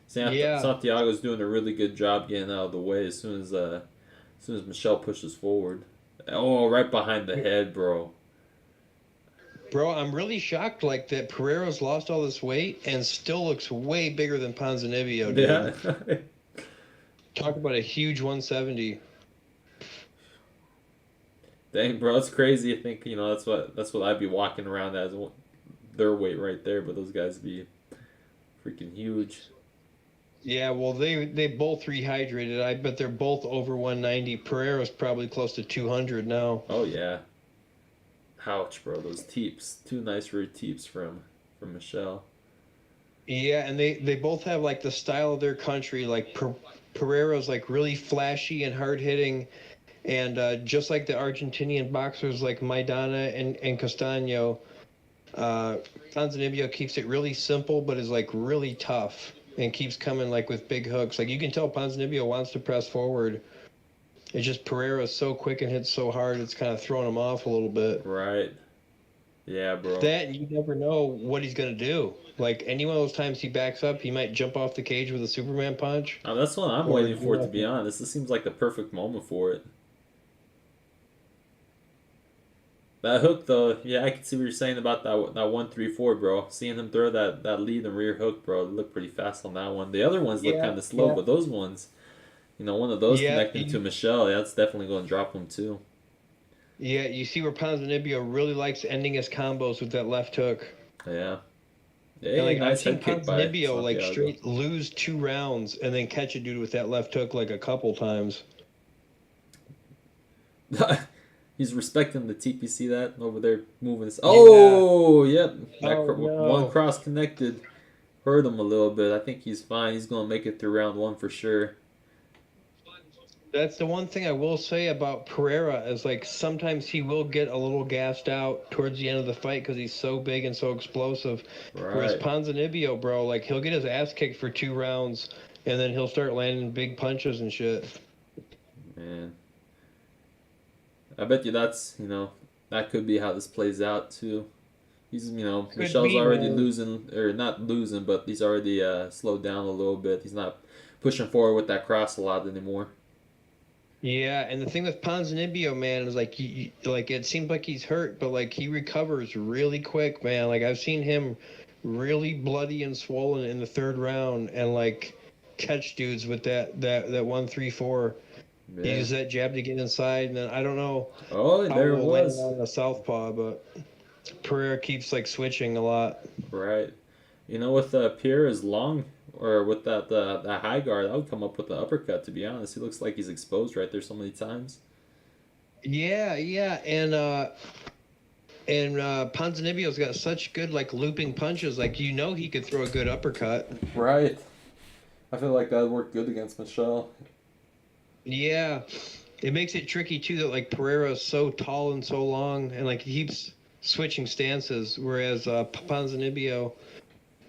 Santiago's doing a really good job getting out of the way as soon as Michelle pushes forward. Oh, right behind the head, bro. Bro, I'm really shocked like that Pereira's lost all this weight and still looks way bigger than Ponzinibbio, dude. Yeah. Talk about a huge 170. Dang, bro, it's crazy. I think that's what I'd be walking around as their weight right there, but those guys be freaking huge. Yeah, well, they both rehydrated. I bet they're both over 190. Pereira's probably close to 200 now. Oh yeah. Ouch, bro. Those teeps. 2 nice rear teeps from Michelle. Yeah, and they both have like the style of their country. Like Pereira's like really flashy and hard hitting, and just like the Argentinian boxers like Maidana and Castaño, Ponzinibbio keeps it really simple but is like really tough and keeps coming like with big hooks. Like you can tell Ponzinibbio wants to press forward. It's just Pereira's so quick and hits so hard, it's kind of throwing him off a little bit. Right. Yeah, bro. That, and you never know what he's gonna do. Like any one of those times he backs up, he might jump off the cage with a Superman punch. Oh, that's what I'm Or waiting for, do to be honest. This seems like the perfect moment for it. That hook, though, yeah, I can see what you're saying about that 1-3-4, bro. Seeing him throw that lead and rear hook, bro, it looked pretty fast on that one. The other ones look Yeah, kind of slow, yeah, but those ones, one of those yeah. connecting to Michelle, yeah, that's definitely going to drop him too. Yeah, you see where Ponzinibbio really likes ending his combos with that left hook. Yeah. And Hey, like I've nice seen head kick by Ponzinibbio like Santiago. straight lose 2 rounds and then catch a dude with that left hook like a couple times. He's respecting the TPC that over there moving. Oh, yep. That Oh one no. cross connected hurt him a little bit. I think he's fine. He's going to make it through round 1 for sure. That's the one thing I will say about Pereira is like sometimes he will get a little gassed out towards the end of the fight because he's so big and so explosive. Whereas Right. Ponzinibbio, bro, like he'll get his ass kicked for 2 rounds and then he'll start landing big punches and shit. Man. I bet you that's, that could be how this plays out too. He's, Michelle's be, already man. losing, or not losing, but he's already slowed down a little bit. He's not pushing forward with that cross a lot anymore. Yeah, and the thing with Ponzinibbio, man, is like like it seems like he's hurt, but like he recovers really quick, man. Like I've seen him really bloody and swollen in the 3rd round, and like catch dudes with that 1-3-4. He Yeah. uses that jab to get inside, and then I don't know Oh, how there it we'll land was. on the southpaw, but Pereira keeps like switching a lot. Right. With Pierre's long, or with that high guard, I would come up with the uppercut, to be honest. He looks like he's exposed right there so many times. Yeah, and Ponzinibbio's got such good like looping punches, like he could throw a good uppercut. Right. I feel like that would work good against Michelle. Yeah, it makes it tricky too that like Pereira is so tall and so long, and like he keeps switching stances, whereas Ponzinibbio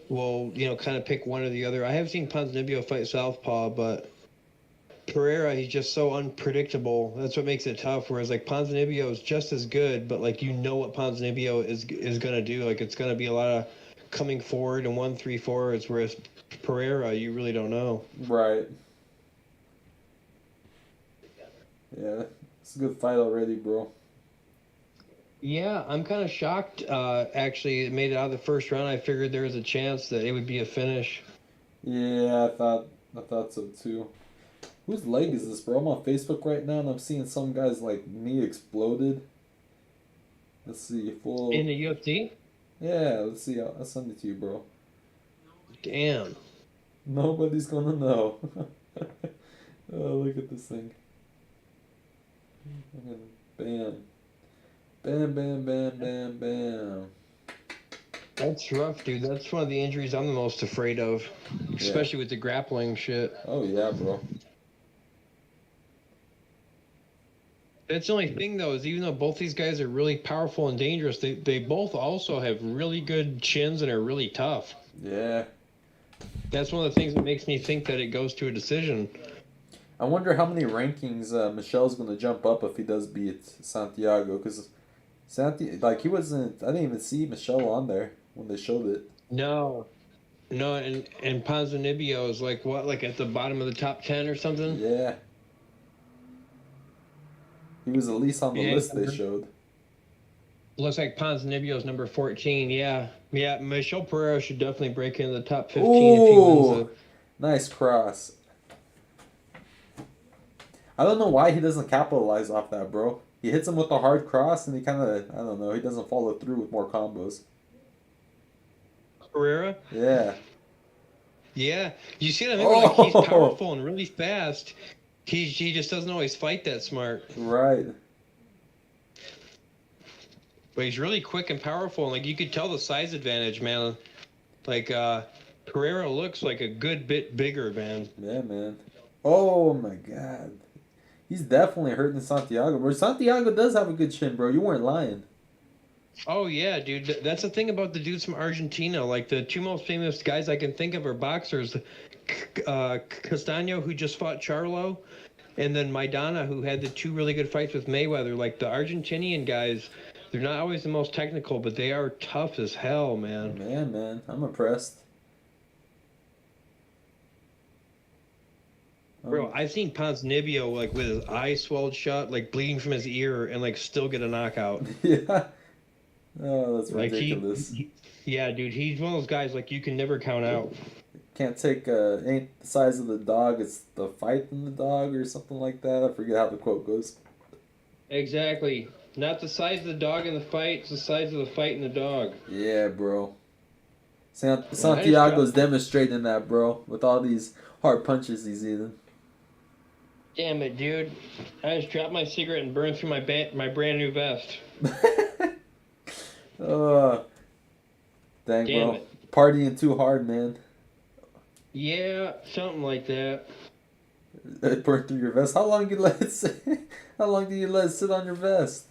will kind of pick one or the other. I have seen Ponzinibbio fight southpaw, but Pereira, he's just so unpredictable. That's what makes it tough. Whereas like Ponzinibbio is just as good, but like what Ponzinibbio is gonna do. Like it's gonna be a lot of coming forward and 1-3-4s, whereas Pereira, you really don't know. Right. Yeah, it's a good fight already, bro. Yeah, I'm kind of shocked. Actually, it made it out of the 1st round. I figured there was a chance that it would be a finish. Yeah, I thought so too. Whose leg is this, bro? I'm on Facebook right now and I'm seeing some guy's like knee exploded. Let's see, full. In the UFC? Yeah, let's see. I'll send it to you, bro. Damn. Nobody's gonna know. Oh, look at this thing. Bam. Bam, bam, bam, bam, bam. That's rough, dude. That's one of the injuries I'm the most afraid of, especially with the grappling shit. Oh, yeah, bro. That's the only thing, though, is even though both these guys are really powerful and dangerous, they both also have really good chins and are really tough. Yeah. That's one of the things that makes me think that it goes to a decision. I wonder how many rankings Michelle's going to jump up if he does beat Santiago, because he wasn't. I didn't even see Michelle on there when they showed it. No, and Ponzinibbio is like what, like at the bottom of the top 10 or something? Yeah. He was at least on the list they showed. Looks like Ponzinibbio is number 14. Yeah, Michelle Pereira should definitely break into the top 15 if he wins it. Nice cross. I don't know why he doesn't capitalize off that, bro. He hits him with a hard cross, and he kind of, I don't know, he doesn't follow through with more combos. Pereira? Yeah. Yeah. You see what I mean? Like, he's powerful and really fast. He just doesn't always fight that smart. Right. But he's really quick and powerful, and like you could tell the size advantage, man. Like Pereira looks like a good bit bigger, man. Yeah, man. Oh my God. He's definitely hurting Santiago, bro. Santiago does have a good chin, bro. You weren't lying. Oh yeah, dude. That's the thing about the dudes from Argentina. Like the 2 most famous guys I can think of are boxers. Castaño, who just fought Charlo, and then Maidana, who had the 2 really good fights with Mayweather. Like the Argentinian guys, They're not always the most technical, but they are tough as hell, man. Man, I'm impressed. Bro, I've seen Ponzinibbio like with his eyes swelled shut, like bleeding from his ear, and like still get a knockout. Yeah. Oh, that's Like ridiculous. Yeah, dude, he's one of those guys like you can never count out. Can't take ain't the size of the dog, it's the fight in the dog or something like that. I forget how the quote goes. Exactly. Not the size of the dog in the fight, it's the size of the fight in the dog. Yeah, bro. Santiago's demonstrating that, bro, with all these hard punches he's eating. Damn it, dude. I just dropped my cigarette and burned through my brand new vest. Oh, dang, Damn bro. it. Partying too hard, man. Yeah, something like that. It burned through your vest. How long you let it sit? How long do you let it sit on your vest?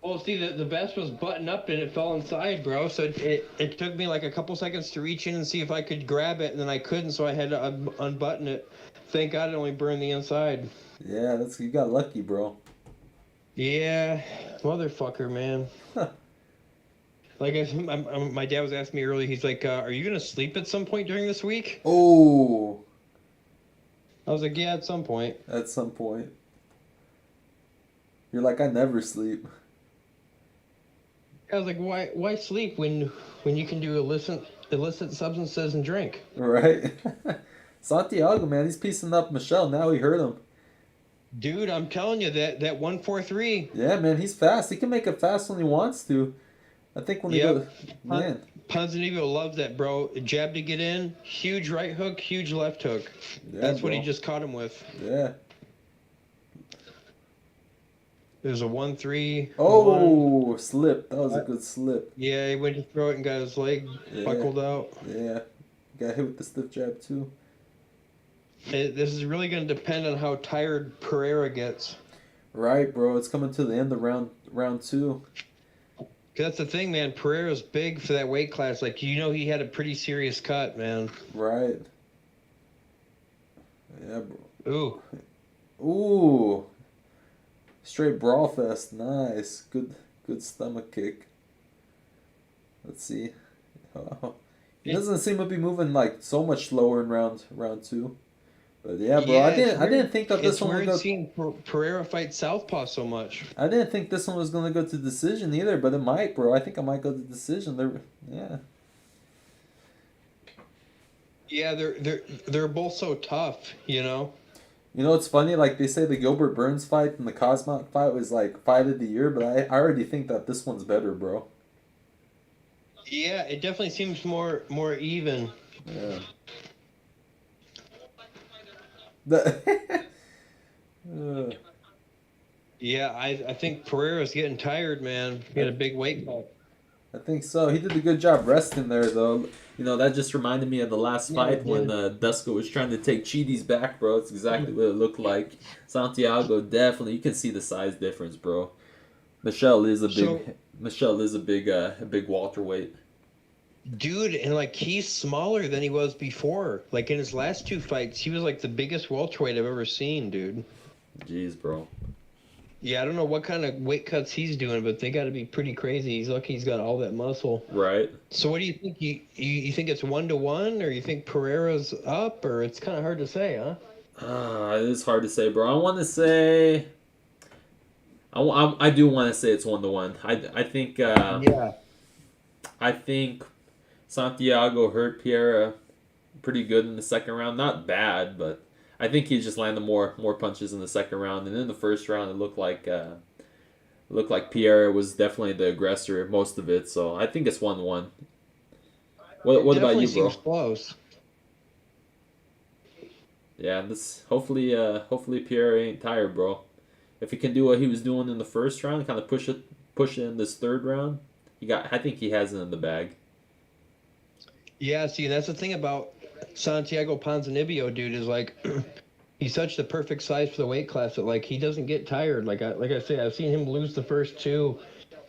Well, see, the vest was buttoned up and it fell inside, bro. So it took me like a couple seconds to reach in and see if I could grab it, and then I couldn't, so I had to unbutton it. Thank God it only burned the inside. Yeah, you got lucky, bro. Yeah, motherfucker, man. Like my dad was asking me earlier, he's like, "Are you gonna sleep at some point during this week?" Oh. I was like, "Yeah, at some point." At some point. You're like, I never sleep. I was like, "Why sleep when you can do illicit substances and drink?" Right? Santiago, man, he's piecing up Michelle. Now he hurt him. Dude, I'm telling you that 143. Yeah, man, he's fast. He can make it fast when he wants to. I think when he goes, man. Ponzinibbio loves that, bro. Jab to get in, huge right hook, huge left hook. Yeah, That's bro. what he just caught him with. Yeah. There's a 1-3. Oh, slip. That was a good slip. Yeah, he went to throw it and got his leg buckled out. Yeah. Got hit with the stiff jab, too. This is really going to depend on how tired Pereira gets. Right, bro. It's coming to the end of round 2. Cause that's the thing, man. Pereira's big for that weight class. Like, he had a pretty serious cut, man. Right. Yeah, bro. Ooh. Straight brawl fest. Nice. Good stomach kick. Let's see. Oh. He doesn't seem to be moving like so much slower in round 2. But yeah, bro, I didn't think that this one would go. Seeing Pereira fight southpaw so much. I didn't think this one was gonna go to decision either, but it might, bro. I think it might go to decision. Yeah, they're both so tough, You know, it's funny. Like they say, the Gilbert Burns fight and the Cosmoc fight was like fight of the year, but I already think that this one's better, bro. Yeah, it definitely seems more even. Yeah. Yeah, I think Pereira's getting tired, man. He had a big weight cut. I think so. He did a good job resting there, though. That just reminded me of the last fight when Dusko was trying to take Chidi's back, bro. It's exactly what it looked like. Santiago, definitely, you can see the size difference, bro. Michelle is a big welterweight. Dude, and like he's smaller than he was before. Like in his last 2 fights, he was like the biggest welterweight I've ever seen, dude. Jeez, bro. Yeah, I don't know what kind of weight cuts he's doing, but they got to be pretty crazy. He's lucky he's got all that muscle. Right. So what do you think? You think it's 1-1, or you think Pereira's up, or it's kind of hard to say, huh? It is hard to say, bro. I want to say. I do want to say it's 1-1. I think. Yeah. I think Santiago hurt Vieira pretty good in the second round. Not bad, but I think he just landed more punches in the second round. And in the first round, it looked like Vieira was definitely the aggressor most of it. So I think it's 1-1. What about you, bro? Seems close. Yeah, hopefully Vieira ain't tired, bro. If he can do what he was doing in the first round, kind of push it in this third round, I think he has it in the bag. Yeah, see, that's the thing about Santiago Ponzinibbio, dude, is like he's such the perfect size for the weight class that like he doesn't get tired. Like I say, I've seen him lose the first 2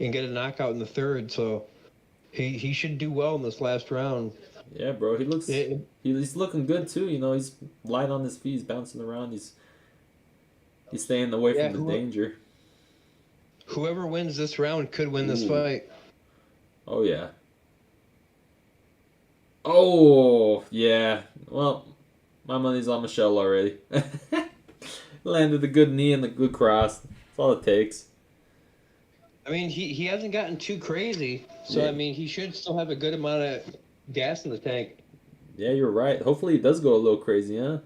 and get a knockout in the third, so he should do well in this last round. Yeah, bro, he's looking good too. He's light on his feet, he's bouncing around, he's staying away from the danger. whoever wins this round could win this Ooh. fight. Oh, yeah. Oh, yeah. Well, my money's on Michelle already. Landed a good knee and a good cross. That's all it takes. I mean, he hasn't gotten too crazy, so Yeah. I mean, he should still have a good amount of gas in the tank. Yeah, you're right. Hopefully he does go a little crazy, huh?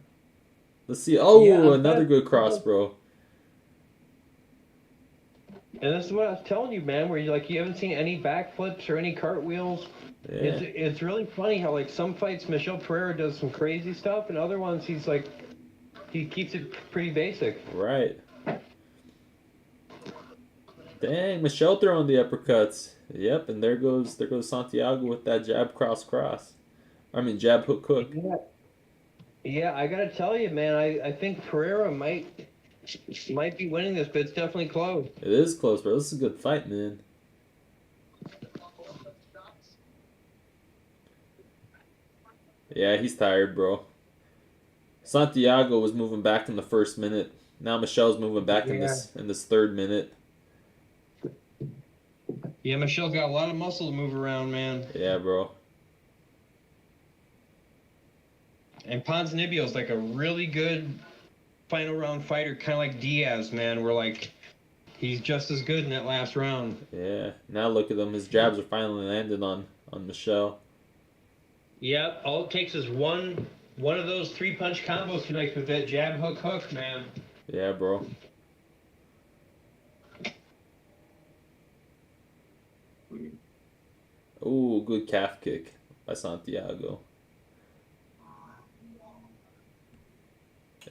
Let's see. Oh, Yeah, another good cross, bro. And this is what I was telling you, man, where you haven't seen any backflips or any cartwheels. Yeah. It's really funny how like some fights Michel Pereira does some crazy stuff, and other ones he keeps it pretty basic. Right. Dang, Michelle throwing the uppercuts. Yep, and there goes Santiago with that jab cross. I mean jab hook. Yeah, I gotta tell you, man, I think Pereira might be winning this, but it's definitely close. It is close, bro. This is a good fight, man. Yeah, he's tired, bro. Santiago was moving back in the first minute. Now Michelle's moving back in this third minute. Yeah, Michelle's got a lot of muscle to move around, man. Yeah, bro. And Ponzinibbio's like a really good final round fighter, kind of like Diaz, man. Where like he's just as good in that last round. Yeah. Now look at him. His jabs are finally landing on Michelle. Yeah, all it takes is one of those 3-punch combos tonight with that jab hook, man. Yeah, bro. Ooh, good calf kick by Santiago.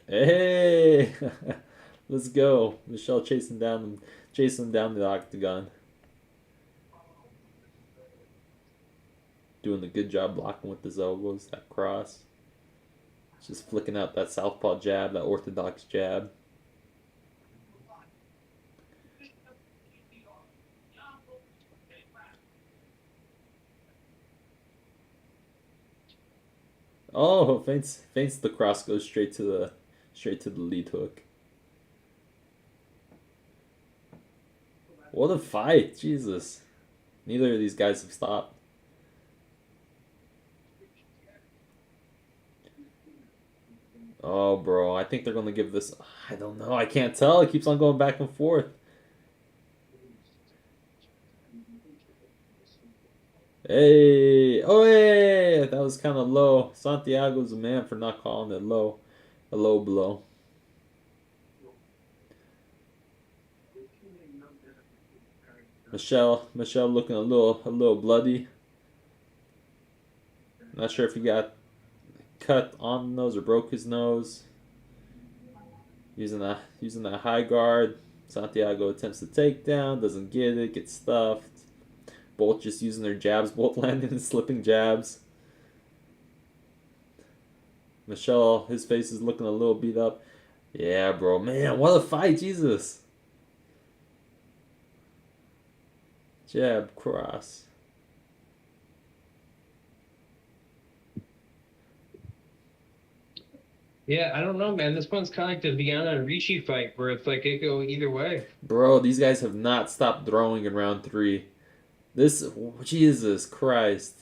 Hey, let's go. Michelle chasing down the octagon. Doing a good job blocking with his elbows, that cross. Just flicking out that southpaw jab, that orthodox jab. Oh, feints the cross, goes straight to the lead hook. What a fight, Jesus. Neither of these guys have stopped. Oh, bro, I think they're going to give this... I don't know, I can't tell. It keeps on going back and forth. Hey! Oh, hey! That was kind of low. Santiago's a man for not calling it low. A low blow. Michelle looking a little bloody. Not sure if he got cut on the nose or broke his nose. Using that high guard. Santiago attempts the takedown, doesn't get it, gets stuffed. Both just using their jabs, both landing and slipping jabs. Michelle, his face is looking a little beat up. Yeah, bro, man, what a fight, Jesus. Jab, cross. Yeah, I don't know, man. This one's kind of like the Vieira and Ricci fight, where it's like it go either way. Bro, these guys have not stopped throwing in round 3. Jesus Christ.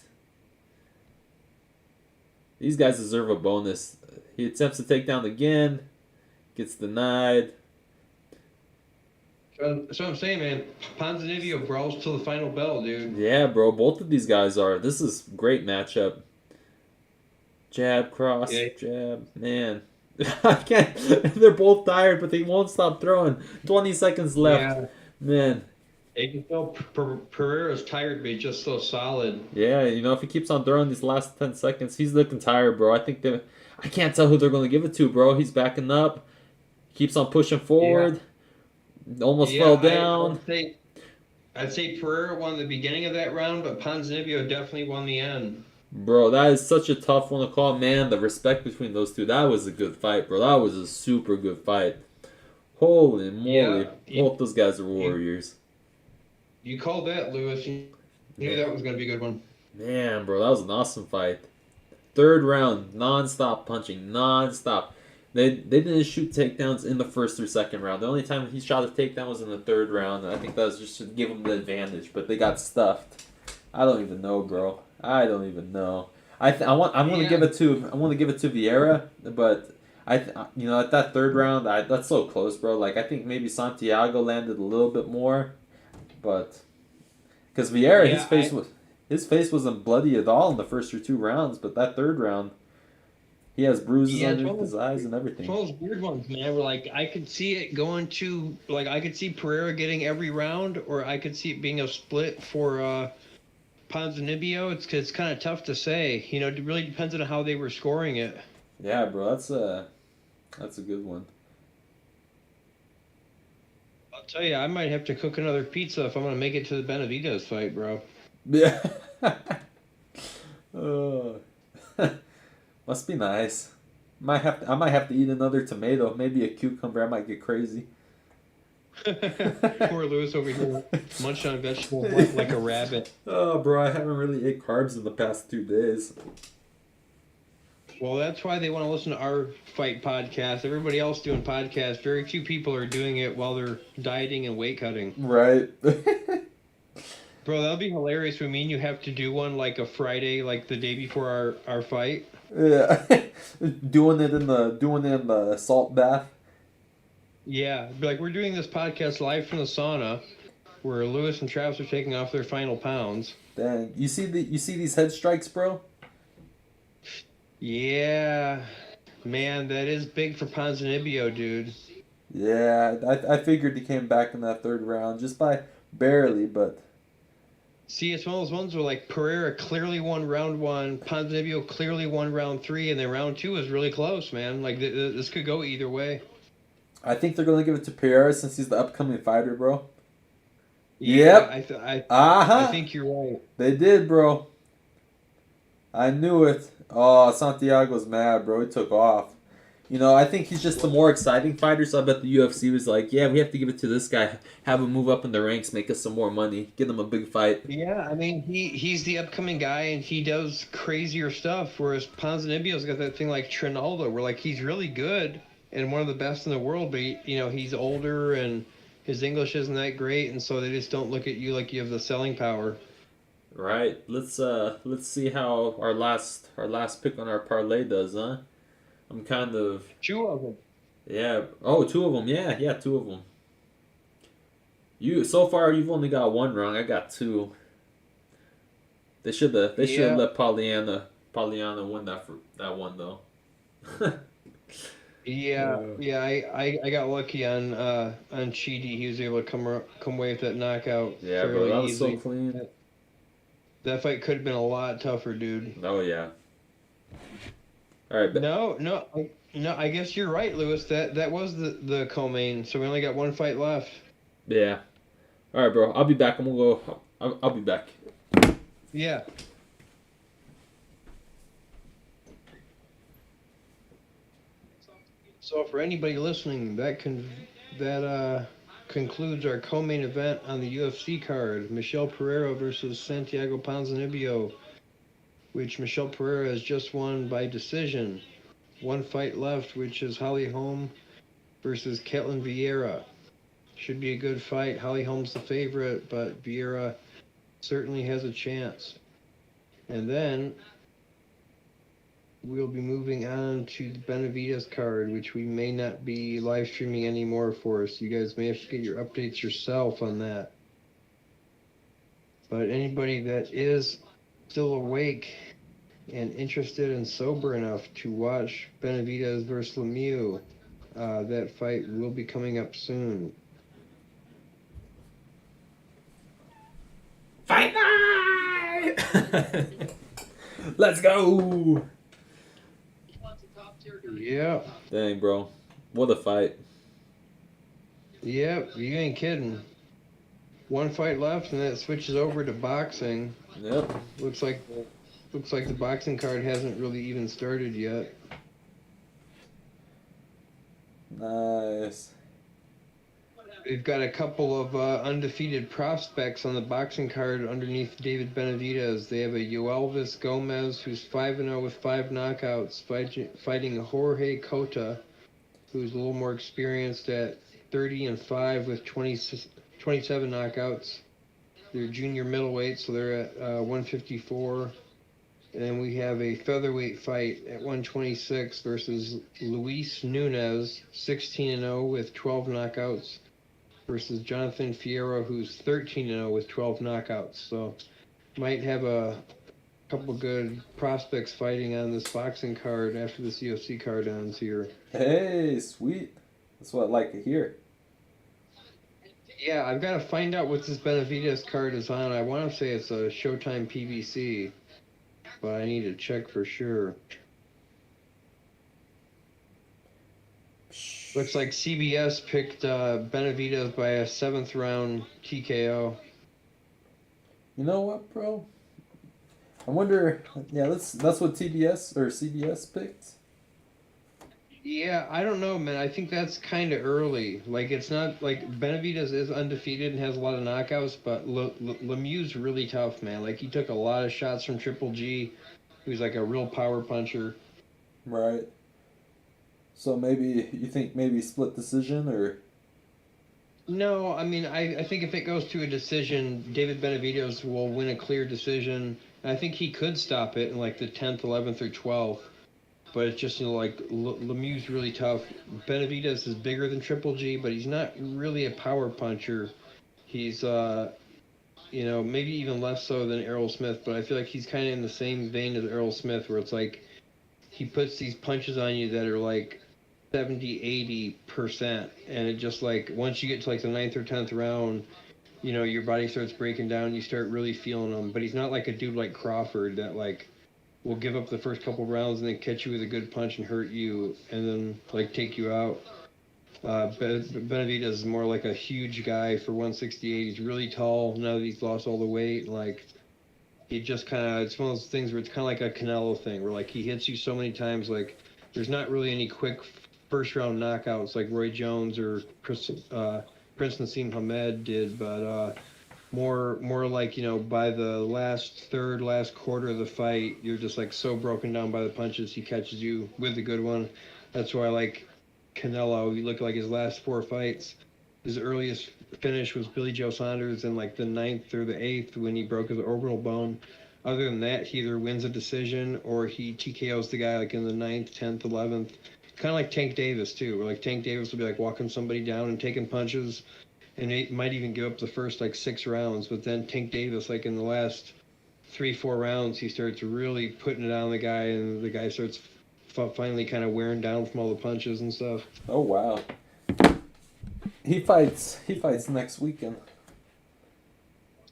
These guys deserve a bonus. He attempts to take down again, gets denied. That's what I'm saying, man. Ponzinibbio brawls till the final bell, dude. Yeah, bro, both of these guys are. This is great matchup. Jab, cross, jab. Man. I can't. They're both tired, but they won't stop throwing. 20 seconds left. Yeah. Man. You can tell Pereira's tired, but he's just so solid. Yeah, if he keeps on throwing these last 10 seconds, he's looking tired, bro. I can't tell who they're going to give it to, bro. He's backing up. Keeps on pushing forward. Yeah. Almost fell down. I'd say Pereira won the beginning of that round, but Ponzinibbio definitely won the end. Bro, that is such a tough one to call. Man, the respect between those two. That was a good fight, bro. That was a super good fight. Holy moly. Both those guys are warriors. You called that, Lewis. You knew that was going to be a good one. Man, bro, that was an awesome fight. Third round, non-stop punching, non-stop. They didn't shoot takedowns in the first or second round. The only time he shot a takedown was in the third round, and I think that was just to give him the advantage. But they got stuffed. I don't even know, bro. I don't even know. I want to give it to Vieira, but at that third round, that's so close, bro. Like I think maybe Santiago landed a little bit more, but because Vieira, his face wasn't bloody at all in the first or two rounds, but that third round. He has bruises underneath his eyes and everything. It's one of those weird ones, man, where, like, I could see it going to, like, I could see Pereira getting every round, or I could see it being a split for Ponzinibbio. It's kind of tough to say. You know, it really depends on how they were scoring it. Yeah, bro, that's a good one. I'll tell you, I might have to cook another pizza if I'm going to make it to the Benavidez fight, bro. Yeah. Oh. Must be nice. I might have to eat another tomato, maybe a cucumber. I might get crazy. Poor Lewis over here munching on vegetables like a rabbit. Oh, bro, I haven't really ate carbs in the past 2 days. Well, that's why they want to listen to our fight podcast. Everybody else doing podcasts, very few people are doing it while they're dieting and weight cutting. Right. Bro, that'll be hilarious when me and you have to do one like a Friday, like the day before our fight. Yeah. doing it in the salt bath. Yeah, like we're doing this podcast live from the sauna, where Lewis and Travis are taking off their final pounds. Dang, you see these head strikes, bro? Yeah, man, that is big for Ponzinibbio, dude. Yeah, I figured he came back in that third round just by barely, but. See, it's one of those ones where, like, Pereira clearly won round 1, Ponzinibbio clearly won round 3, and then round 2 is really close, man. Like, this could go either way. I think they're going to give it to Pereira since he's the upcoming fighter, bro. Yeah, yep. I think you're right. They did, bro. I knew it. Oh, Santiago's mad, bro. He took off. You know, I think he's just the more exciting fighter, so I bet the UFC was like, yeah, we have to give it to this guy. Have him move up in the ranks, make us some more money, get him a big fight. Yeah, I mean, he's the upcoming guy, and he does crazier stuff, whereas Ponzinibbio's got that thing like Trinaldo, where, like, he's really good and one of the best in the world, but, he's older, and his English isn't that great, and so they just don't look at you like you have the selling power. Right. Let's see how our last pick on our parlay does, huh? I'm kind of... 2 of them. Yeah. Oh, 2 of them. Yeah, 2 of them. So far you've only got 1 wrong. I got 2. They should have let Pollyanna win that one though. Yeah. I got lucky on Chidi. He was able to come away with that knockout. Yeah, bro, that was easily. so clean. That fight could have been a lot tougher, dude. Oh yeah. All right. No. I guess you're right, Lewis. That was the co-main. So we only got 1 fight left. Yeah. All right, bro. I'll be back. I'll be back. Yeah. So for anybody listening, that concludes our co-main event on the UFC card: Michel Pereira versus Santiago Ponzinibbio, which Michel Pereira has just won by decision. 1 fight left, which is Holm versus Ketlin Vieira. Should be a good fight. Holm's the favorite, but Vieira certainly has a chance. And then we'll be moving on to the Benavidez card, which we may not be live streaming anymore for us. You guys may have to get your updates yourself on that. But anybody that is still awake and interested and sober enough to watch Benavidez versus Lemieux, that fight will be coming up soon. Fight night! Let's go! Yeah. Dang, bro. What a fight. Yep, you ain't kidding. 1 fight left, and that switches over to boxing. Yep. Looks like the boxing card hasn't really even started yet. Nice. We've got a couple of undefeated prospects on the boxing card underneath David Benavidez. They have a Yoelvis Gomez, who's 5-0 with 5 knockouts, fighting Jorge Cota, who's a little more experienced at 30-5 with 27 knockouts. They're junior middleweight, so they're at 154. And then we have a featherweight fight at 126 versus Luis Nunes, 16-0 with 12 knockouts, versus Jonathan Vieira, who's 13-0 with 12 knockouts. So might have a couple good prospects fighting on this boxing card after this UFC card ends here. Hey, sweet. That's what I like to hear. Yeah, I've got to find out what this Benavidez card is on. I want to say it's a Showtime PBC, but I need to check for sure. Looks like CBS picked Benavidez by a 7th round TKO. You know what, bro? I wonder. Yeah, that's what TBS or CBS picked. Yeah, I don't know, man. I think that's kind of early. Like, it's not like Benavidez is undefeated and has a lot of knockouts, but Lemieux's really tough, man. Like, he took a lot of shots from Triple G, who's like a real power puncher. Right. So maybe you think maybe split decision or? No, I mean, I think if it goes to a decision, David Benavidez will win a clear decision. And I think he could stop it in like the 10th, 11th, or 12th. But it's just, like, Lemieux's really tough. Benavidez is bigger than Triple G, but he's not really a power puncher. He's, maybe even less so than Errol Smith, but I feel like he's kind of in the same vein as Errol Smith, where it's like he puts these punches on you that are like 70-80%, and it just, like, once you get to like the 9th or 10th round, your body starts breaking down, you start really feeling them. But he's not like a dude like Crawford that, like, will give up the first couple rounds and then catch you with a good punch and hurt you and then, like, take you out. Benavidez is more like a huge guy for 168. He's really tall now that he's lost all the weight. And, like, he just kind of, it's one of those things where it's kind of like a Canelo thing, where, like, he hits you so many times, like, there's not really any quick first-round knockouts like Roy Jones or Prince Nassim Hamed did, but more like, by the last quarter of the fight, you're just, like, so broken down by the punches he catches you with a good one. That's why I like Canelo. You look like his last 4 fights, his earliest finish was Billy Joe Saunders in like the 9th or the 8th when he broke his orbital bone. Other than that, he either wins a decision or he TKOs the guy like in the 9th, 10th, 11th. Kind of like Tank Davis too, where like Tank Davis will be like walking somebody down and taking punches, and he might even give up the first like 6 rounds, but then Tank Davis, like in the last 3-4 rounds, he starts really putting it on the guy, and the guy starts finally kind of wearing down from all the punches and stuff. Oh wow. He fights next weekend.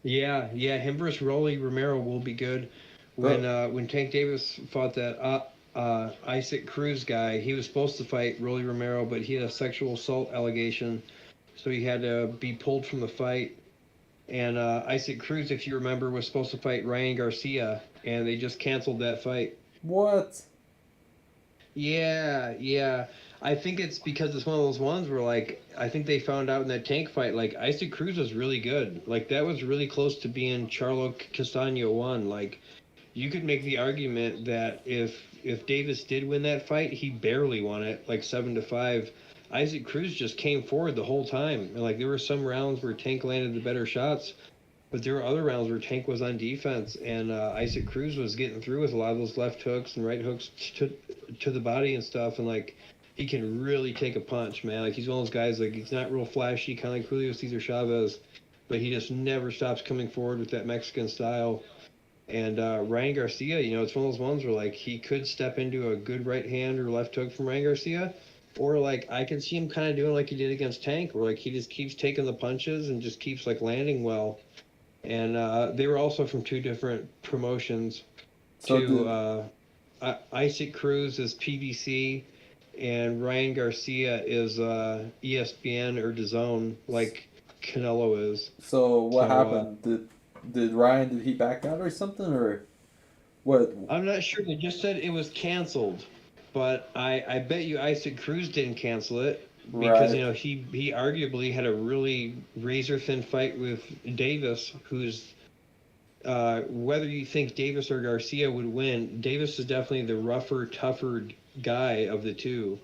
Yeah, him versus Rolly Romero will be good. When Tank Davis fought that Isaac Cruz guy, he was supposed to fight Rolly Romero, but he had a sexual assault allegation, so he had to be pulled from the fight. And Isaac Cruz, if you remember, was supposed to fight Ryan Garcia, and they just canceled that fight. What? Yeah. I think it's because it's one of those ones where, like, I think they found out in that Tank fight, like, Isaac Cruz was really good. Like, that was really close to being Charlo Castaño 1. Like, you could make the argument that if Davis did win that fight, he barely won it, like 7-5. Isaac Cruz just came forward the whole time. And, like, there were some rounds where Tank landed the better shots, but there were other rounds where Tank was on defense, and Isaac Cruz was getting through with a lot of those left hooks and right hooks to the body and stuff, and, like, he can really take a punch, man. Like, he's one of those guys, like, he's not real flashy, kind of like Julio Cesar Chavez, but he just never stops coming forward with that Mexican style. And Ryan Garcia, it's one of those ones where, like, he could step into a good right hand or left hook from Ryan Garcia, or, like, I can see him kind of doing like he did against Tank, where, like, he just keeps taking the punches and just keeps, like, landing well. And they were also from 2 different promotions. Isaac Cruz is PBC, and Ryan Garcia is ESPN or DAZN, like Canelo is. So what happened? Did Ryan, did he back out or something, or what? I'm not sure. They just said it was canceled, but I bet you Isaac Cruz didn't cancel it because he arguably had a really razor thin fight with Davis, who's whether you think Davis or Garcia would win, Davis is definitely the rougher, tougher guy of the two.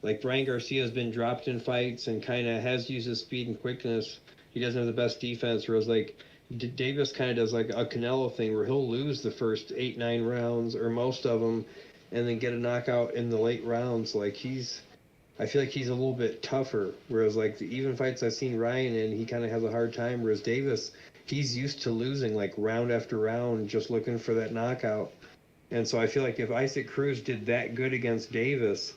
Like Ryan Garcia's been dropped in fights and kind of has used his speed and quickness. He doesn't have the best defense, whereas like Davis kind of does like a Canelo thing where he'll lose the first 8-9 rounds or most of them, and then get a knockout in the late rounds. Like I feel like he's a little bit tougher. Whereas like the even fights I've seen Ryan in, he kind of has a hard time. Whereas Davis, he's used to losing like round after round, just looking for that knockout. And so I feel like if Isaac Cruz did that good against Davis,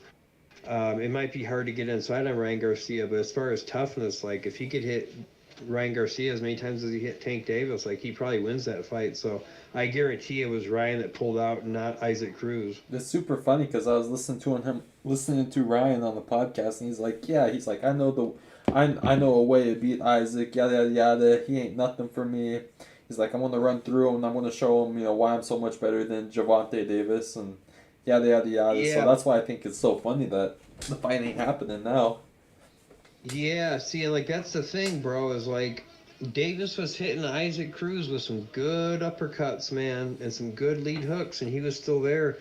it might be hard to get inside on Ryan Garcia. But as far as toughness, like if he could hit Ryan Garcia as many times as he hit Tank Davis, like he probably wins that fight. So I guarantee it was Ryan that pulled out, not Isaac Cruz. It's super funny because I was listening to Ryan on the podcast, and he's like, I know a way to beat Isaac, yada yada yada. He ain't nothing for me. He's like, I'm gonna run through him, and I'm gonna show him, why I'm so much better than Gervonta Davis, and yada yada yada. Yeah. So that's why I think it's so funny that the fight ain't happening now. Yeah, see, like that's the thing, bro, is like Davis was hitting Isaac Cruz with some good uppercuts, man, and some good lead hooks, and he was still there.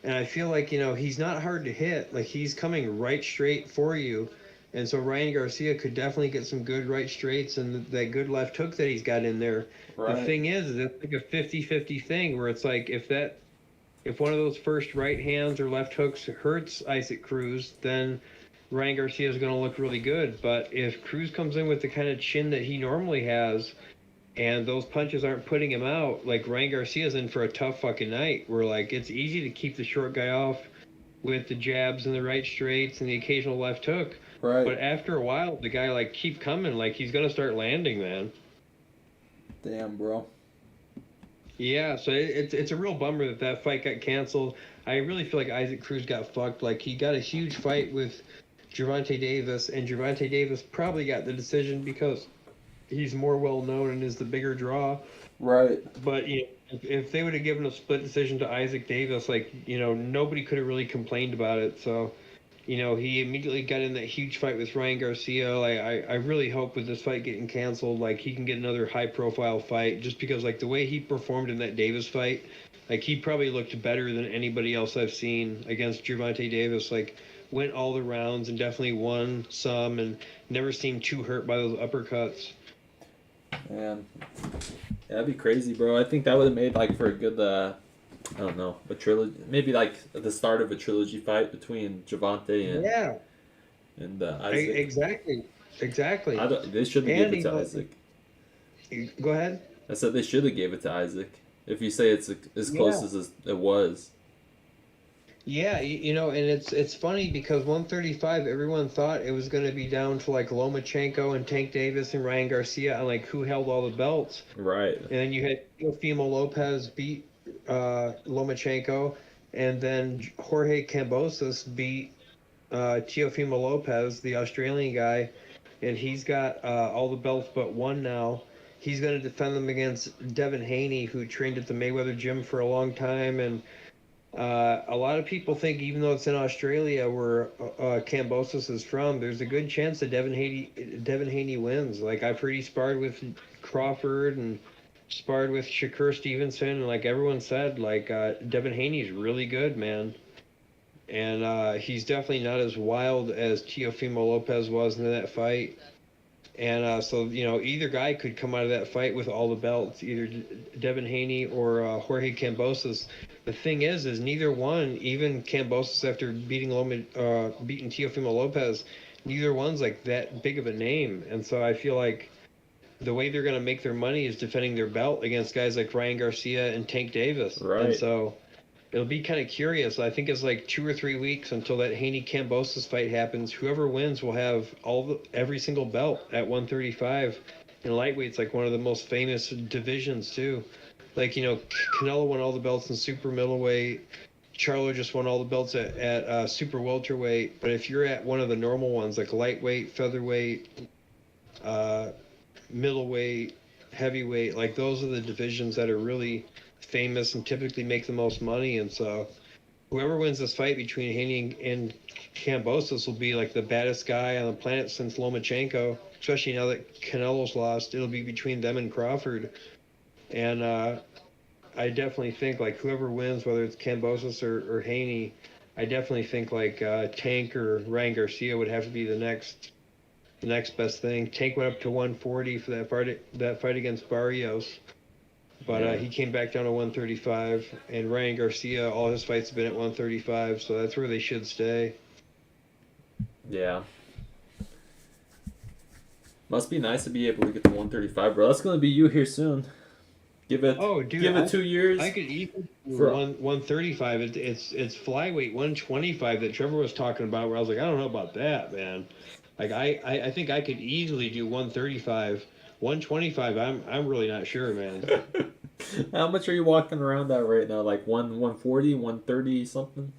And I feel like, he's not hard to hit. Like he's coming right straight for you. And so Ryan Garcia could definitely get some good right straights and that good left hook that he's got in there. Right. The thing is, it's like a 50-50 thing where it's like if one of those first right hands or left hooks hurts Isaac Cruz, then Ryan Garcia is going to look really good. But if Cruz comes in with the kind of chin that he normally has and those punches aren't putting him out, like Ryan Garcia's in for a tough fucking night where like it's easy to keep the short guy off with the jabs and the right straights and the occasional left hook. Right. But after a while, the guy like keep coming, like he's going to start landing, man. Damn, bro. Yeah, so it's a real bummer that fight got canceled. I really feel like Isaac Cruz got fucked. Like he got a huge fight with Gervonta Davis, and Gervonta Davis probably got the decision because he's more well known and is the bigger draw. Right. But if they would have given a split decision to Isaac Davis, like nobody could have really complained about it. So he immediately got in that huge fight with Ryan Garcia. I really hope with this fight getting canceled, like he can get another high profile fight just because like the way he performed in that Davis fight, like he probably looked better than anybody else I've seen against Gervonta Davis. Like went all the rounds and definitely won some and never seemed too hurt by those uppercuts. Man, that'd be crazy, bro. I think that would have made like for a good I don't know, a trilogy, maybe like the start of a trilogy fight between Gervonta and Isaac. Exactly. They should have gave it to Isaac. Go ahead. I said they should have gave it to Isaac. If you say it's as close as it was. Yeah, and it's funny because 135, everyone thought it was going to be down to like Lomachenko and Tank Davis and Ryan Garcia on like who held all the belts. Right. And then you had Teofimo Lopez beat Lomachenko, and then Jorge Cambosos beat Teofimo Lopez, the Australian guy, and he's got all the belts but one now. He's going to defend them against Devin Haney, who trained at the Mayweather gym for a long time, and a lot of people think even though it's in Australia where Cambosos is from, there's a good chance that Devin Haney wins. Like I've heard he sparred with Crawford and sparred with Shakur Stevenson, and like everyone said, like Devin Haney's really good, man. And he's definitely not as wild as Teofimo Lopez was in that fight. And so, either guy could come out of that fight with all the belts, either Devin Haney or Jorge Cambosos. The thing is neither one, even Cambosos after beating Teofimo Lopez, neither one's like that big of a name. And so I feel like the way they're going to make their money is defending their belt against guys like Ryan Garcia and Tank Davis. Right. And so it'll be kind of curious. I think it's like 2 or 3 weeks until that Haney-Cambosos fight happens. Whoever wins will have every single belt at 135. And lightweight's like one of the most famous divisions too. Like, Canelo won all the belts in super middleweight. Charlo just won all the belts at super welterweight. But if you're at one of the normal ones, like lightweight, featherweight, middleweight, heavyweight, like those are the divisions that are really famous and typically make the most money. And so whoever wins this fight between Haney and Cambosos will be like the baddest guy on the planet since Lomachenko, especially now that Canelo's lost. It'll be between them and Crawford. And I definitely think like whoever wins, whether it's Cambosos or Haney, I definitely think like Tank or Ryan Garcia would have to be the next best thing. Tank went up to 140 for that fight against Barrios, but Yeah. he came back down to 135. And Ryan Garcia, all his fights have been at 135, so that's where they should stay. Yeah. Must be nice to be able to get to 135, bro. That's gonna be you here soon. Give it. Oh, dude, Give it 2 years. I could even do For- 135. It's flyweight 125 that Trevor was talking about. Where I was like, I don't know about that, man. Like I think I could easily do 135. 125, I'm really not sure, man. How much are you walking around at right now? Like 140, 130 something?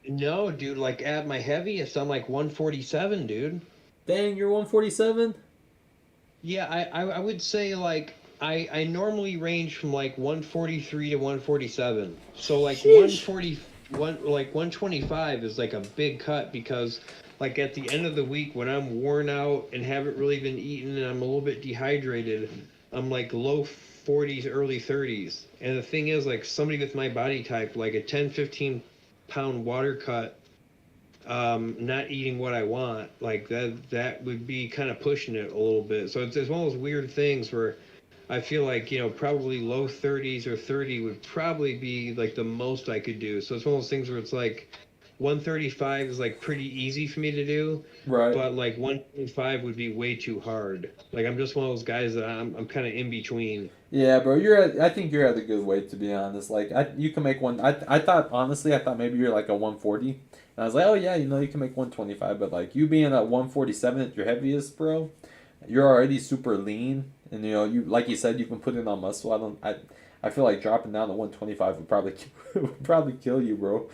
No, dude, like at my heaviest, I'm like 147, dude. Dang, you're 147? Yeah, I would say like I normally range from like 143 to 147. So like Sheesh. 125 is like a big cut because like at the end of the week when I'm worn out and haven't really been eating and I'm a little bit dehydrated, I'm like low 40s, early 30s. And the thing is like somebody with my body type, like a 10, 15 pound water cut, not eating what I want, like that would be kind of pushing it a little bit. So it's one of those weird things where I feel like, probably low 30s or 30 would probably be like the most I could do. So it's one of those things where it's like 135 is like pretty easy for me to do, Right. but like 125 would be way too hard. Like I'm just one of those guys that I'm kind of in between. Yeah, bro. I think you're at a good weight, to be honest. Like you can make one. I thought honestly, I thought maybe you're like a 140, and I was like, oh yeah, you can make 125. But like you being at 147 at your heaviest, bro, you're already super lean, and you like you said, you've been putting on muscle. I feel like dropping down to 125 would probably would probably kill you, bro.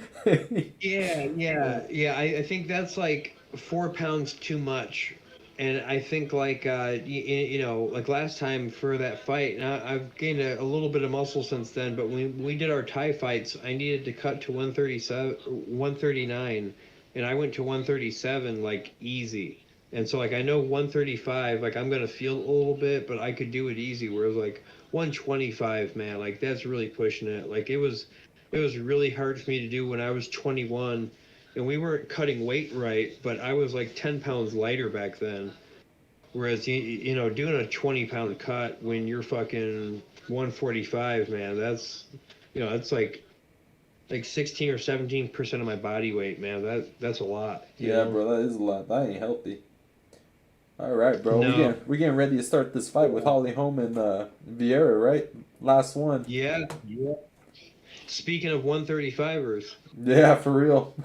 Yeah. I think that's like 4 pounds too much. And I think like like last time for that fight, and I've gained a little bit of muscle since then. But when we did our Thai fights, I needed to cut to 137, 139, and I went to 137 like easy. And so like I know 135, like I'm gonna feel a little bit, but I could do it easy. Whereas like 125, man, like that's really pushing it. Like it was really hard for me to do when I was 21 and we weren't cutting weight right, but I was like 10 pounds lighter back then. Whereas, doing a 20-pound cut when you're fucking 145, man, that's like 16 or 17% of my body weight, man. That's a lot. Yeah, bro, that is a lot. That ain't healthy. All right, bro. No. We getting ready to start this fight with Holm and Vieira, right? Last one. Yeah. Speaking of 135ers, Yeah, for real.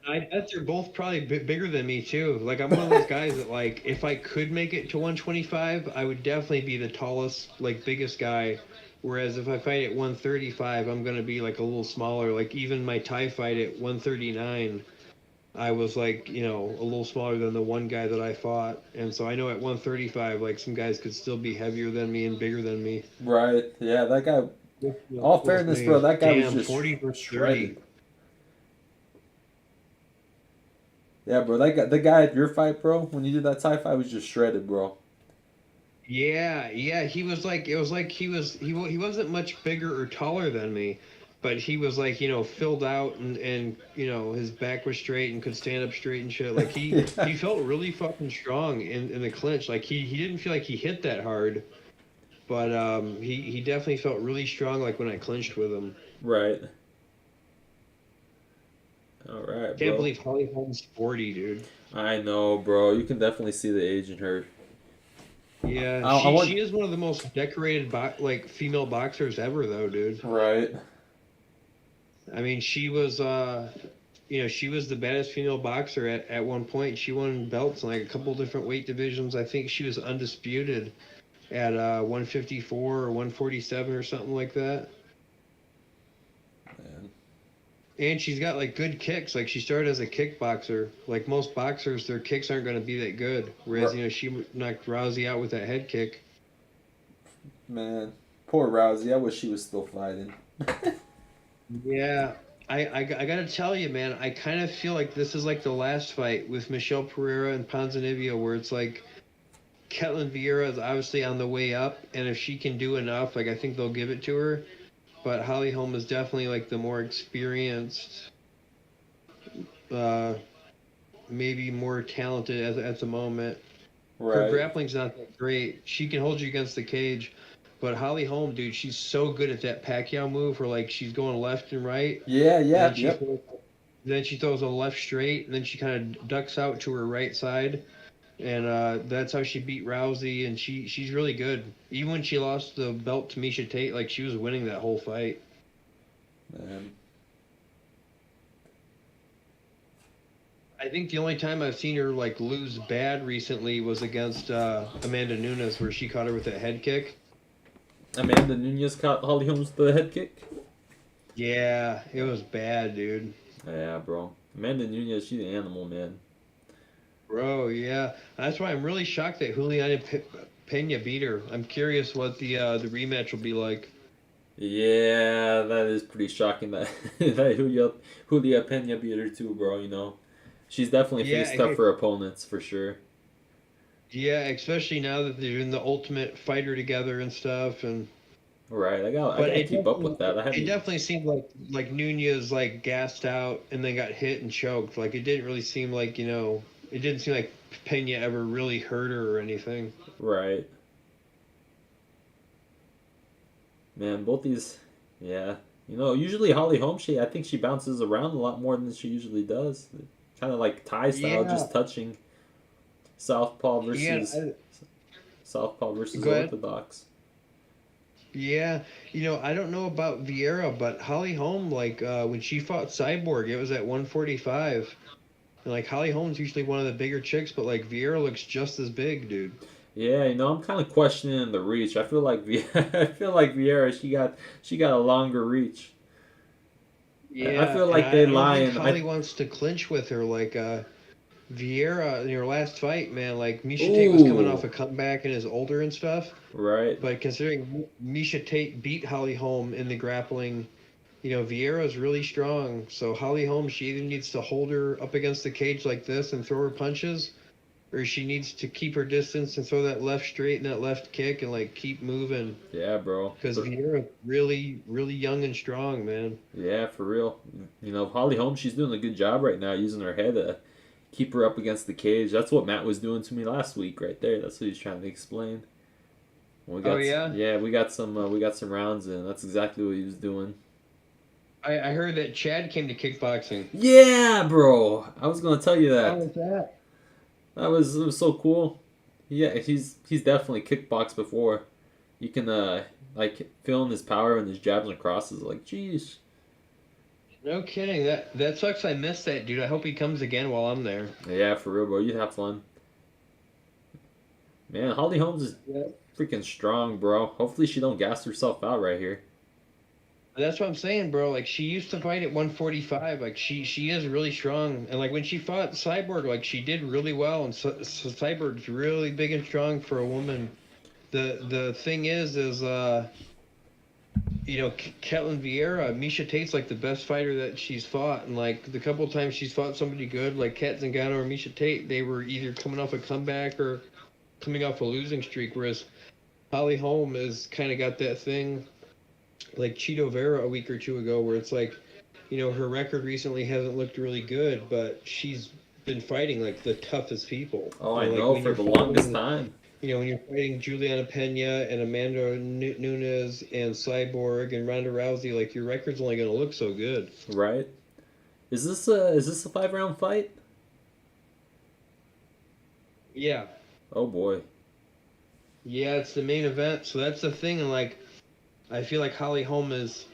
I bet they're both probably bigger than me too. Like I'm one of those guys that like if I could make it to 125, I would definitely be the tallest, like biggest guy. Whereas if I fight at 135, I'm gonna be like a little smaller. Like even my Thai fight at 139, I was like a little smaller than the one guy that I fought. And so I know at 135, like some guys could still be heavier than me and bigger than me. Right. Yeah, that guy. All fairness, bro, that guy was just 40 versus shredded. 30. Yeah, bro, the guy at your fight, bro, when you did that Thai fight, was just shredded, bro. Yeah, he was like it was like he wasn't much bigger or taller than me, but he was like filled out and his back was straight and could stand up straight and shit. Like he felt really fucking strong in the clinch. Like he didn't feel like he hit that hard, but he definitely felt really strong like when I clinched with him. Right. All right, bro. Can't believe Holly Holm's 40, dude. I know, bro. You can definitely see the age in her. Yeah, she is one of the most decorated female boxers ever, though, dude. Right. I mean, she was she was the baddest female boxer at one point. She won belts in like a couple different weight divisions. I think she was undisputed at 154 or 147 or something like that. Man. And she's got like good kicks. Like she started as a kickboxer. Like most boxers, their kicks aren't going to be that good. Whereas she knocked Rousey out with that head kick. Man, poor Rousey. I wish she was still fighting. Yeah, I gotta tell you, man. I kind of feel like this is like the last fight with Michelle Pereira and Ponzinibbio, where it's like Ketlin Vieira is obviously on the way up, and if she can do enough, like I think they'll give it to her. But Holly Holm is definitely like the more experienced maybe more talented at the moment. Her Right. grappling's not that great. She can hold you against the cage, but Holly Holm, dude, she's so good at that Pacquiao move where like she's going left and right, Yeah, and yeah, yep. then she throws a left straight, and then she kind of ducks out to her right side, and that's how she beat Rousey. And she's really good. Even when she lost the belt to Misha Tate, like she was winning that whole fight. Man. I think the only time I've seen her like lose bad recently was against Amanda Nunes, where she caught her with that head kick. Amanda Nunez caught Holly Holmes the head kick. Yeah, it was bad, dude. Yeah, bro. Amanda Nunez, she's an animal, man. Bro, yeah. That's why I'm really shocked that Juliana Pena beat her. I'm curious what the rematch will be like. Yeah, that is pretty shocking that that Julia Pena beat her too, bro. You know, she's definitely Yeah, faced tougher opponents for sure. yeah, especially now that they're in the Ultimate Fighter together and stuff, and Right, I but gotta keep up with that. I it haven't. definitely seemed like Nunez like gassed out and then got hit and choked. Like it didn't really seem like it didn't seem like Pena ever really hurt her or anything. Right, man. Both these, yeah. You know, usually Holly Holmes, I think she bounces around a lot more than she usually does. Kind of like Thai style, Yeah, just touching southpaw yeah. versus southpaw versus Go ahead. orthodox. Yeah, I don't know about Vieira, but Holly Holm, like when she fought Cyborg, it was at 145. And like Holly Holm's usually one of the bigger chicks, but like Vieira looks just as big, dude. Yeah, you know, I'm kind of questioning the reach. I feel like I feel like Vieira, she got a longer reach. I Yeah, feel and like they I don't lie think and Holly wants to clinch with her. Like Vieira in her last fight, man, like Misha Tate was coming off ooh, a comeback and is older and stuff. right. But considering Misha Tate beat Holly Holm in the grappling, Vieira's really strong. So Holly Holm, she either needs to hold her up against the cage like this and throw her punches, or she needs to keep her distance and throw that left straight and that left kick and like keep moving. Yeah, bro. Because Vieira's really, really young and strong, man. Yeah, for real. You know, Holly Holmes, she's doing a good job right now using her head to keep her up against the cage. That's what Matt was doing to me last week, right there. That's what he's trying to explain. Oh yeah, Yeah, we got some rounds in. That's exactly what he was doing. I heard that Chad came to kickboxing. Yeah, bro. I was gonna tell you How that. was that? It was so cool. Yeah, he's definitely kickboxed before. You can like feeling his power and his jabs and crosses. Like, jeez. No kidding. That sucks. I missed that, dude. I hope he comes again while I'm there. Yeah, for real, bro. You have fun, man. Holly Holmes is Yeah. freaking strong, bro. Hopefully she don't gas herself out right here. That's what I'm saying, bro. Like she used to fight at 145. Like she is really strong, and like when she fought Cyborg, like she did really well. And so Cyborg's really big and strong for a woman. The thing is Ketlin Vieira, Misha Tate's like the best fighter that she's fought, and like the couple of times she's fought somebody good, like Kat Zingano or Misha Tate, they were either coming off a comeback or coming off a losing streak. Whereas Holly Holm has kind of got that thing like Cheeto Vera a week or two ago, where it's like, her record recently hasn't looked really good, but she's been fighting like the toughest people. Oh, I Like know when for you're the longest fighting, time. when you're fighting Juliana Pena and Amanda Nunes and Cyborg and Ronda Rousey, like your record's only going to look so good. Right? Is this a 5 round fight? Yeah. Oh boy. Yeah, it's the main event. So that's the thing. And like, I feel like Holly Holm is,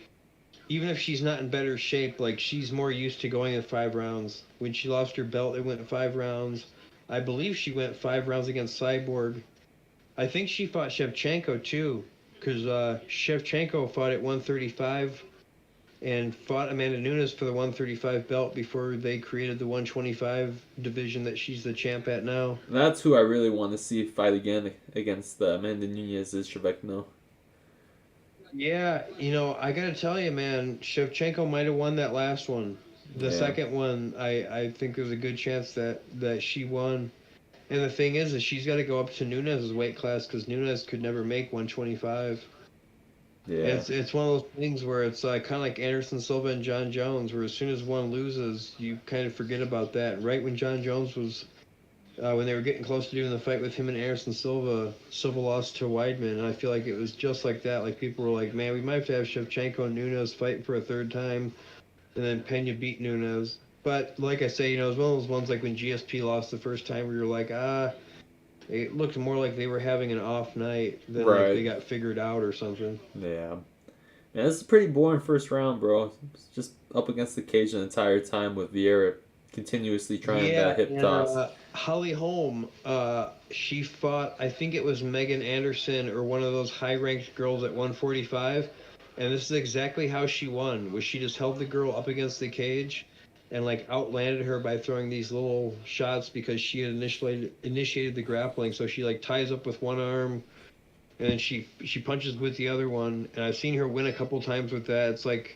even if she's not in better shape, like she's more used to going in 5 rounds. When she lost her belt, it went 5 rounds. I believe she went 5 rounds against Cyborg. I think she fought Shevchenko too, because Shevchenko fought at 135 and fought Amanda Nunes for the 135 belt before they created the 125 division that she's the champ at now. That's who I really want to see fight again against Amanda Nunez is Trevecno. Yeah, I gotta tell you, man, Shevchenko might have won that last one. The Yeah. second one, I think there's a good chance that she won. And the thing is she's got to go up to Nunes' weight class because Nunes could never make 125. Yeah. It's one of those things where it's kind of like Anderson Silva and John Jones, where as soon as one loses, you kind of forget about that. Right when John Jones was, when they were getting close to doing the fight with him and Anderson Silva, Silva lost to Weidman, and I feel like it was just like that. Like people were like, man, we might have to have Shevchenko and Nunes fighting for a third time, and then Pena beat Nunes. But like I say, it was one of those ones like when GSP lost the first time, where you're like, it looked more like they were having an off night than like they Right. got figured out or something. Yeah. Yeah, this is a pretty boring first round, bro. It's just up against the cage the entire time with Vieira continuously trying that Yeah, hip and toss. Holly Holm, she fought, I think it was Megan Anderson or one of those high-ranked girls at 145, and this is exactly how she won. Was she just held the girl up against the cage and like outlanded her by throwing these little shots because she had initiated the grappling. So she like ties up with one arm and then she punches with the other one, and I've seen her win a couple times with that. It's like,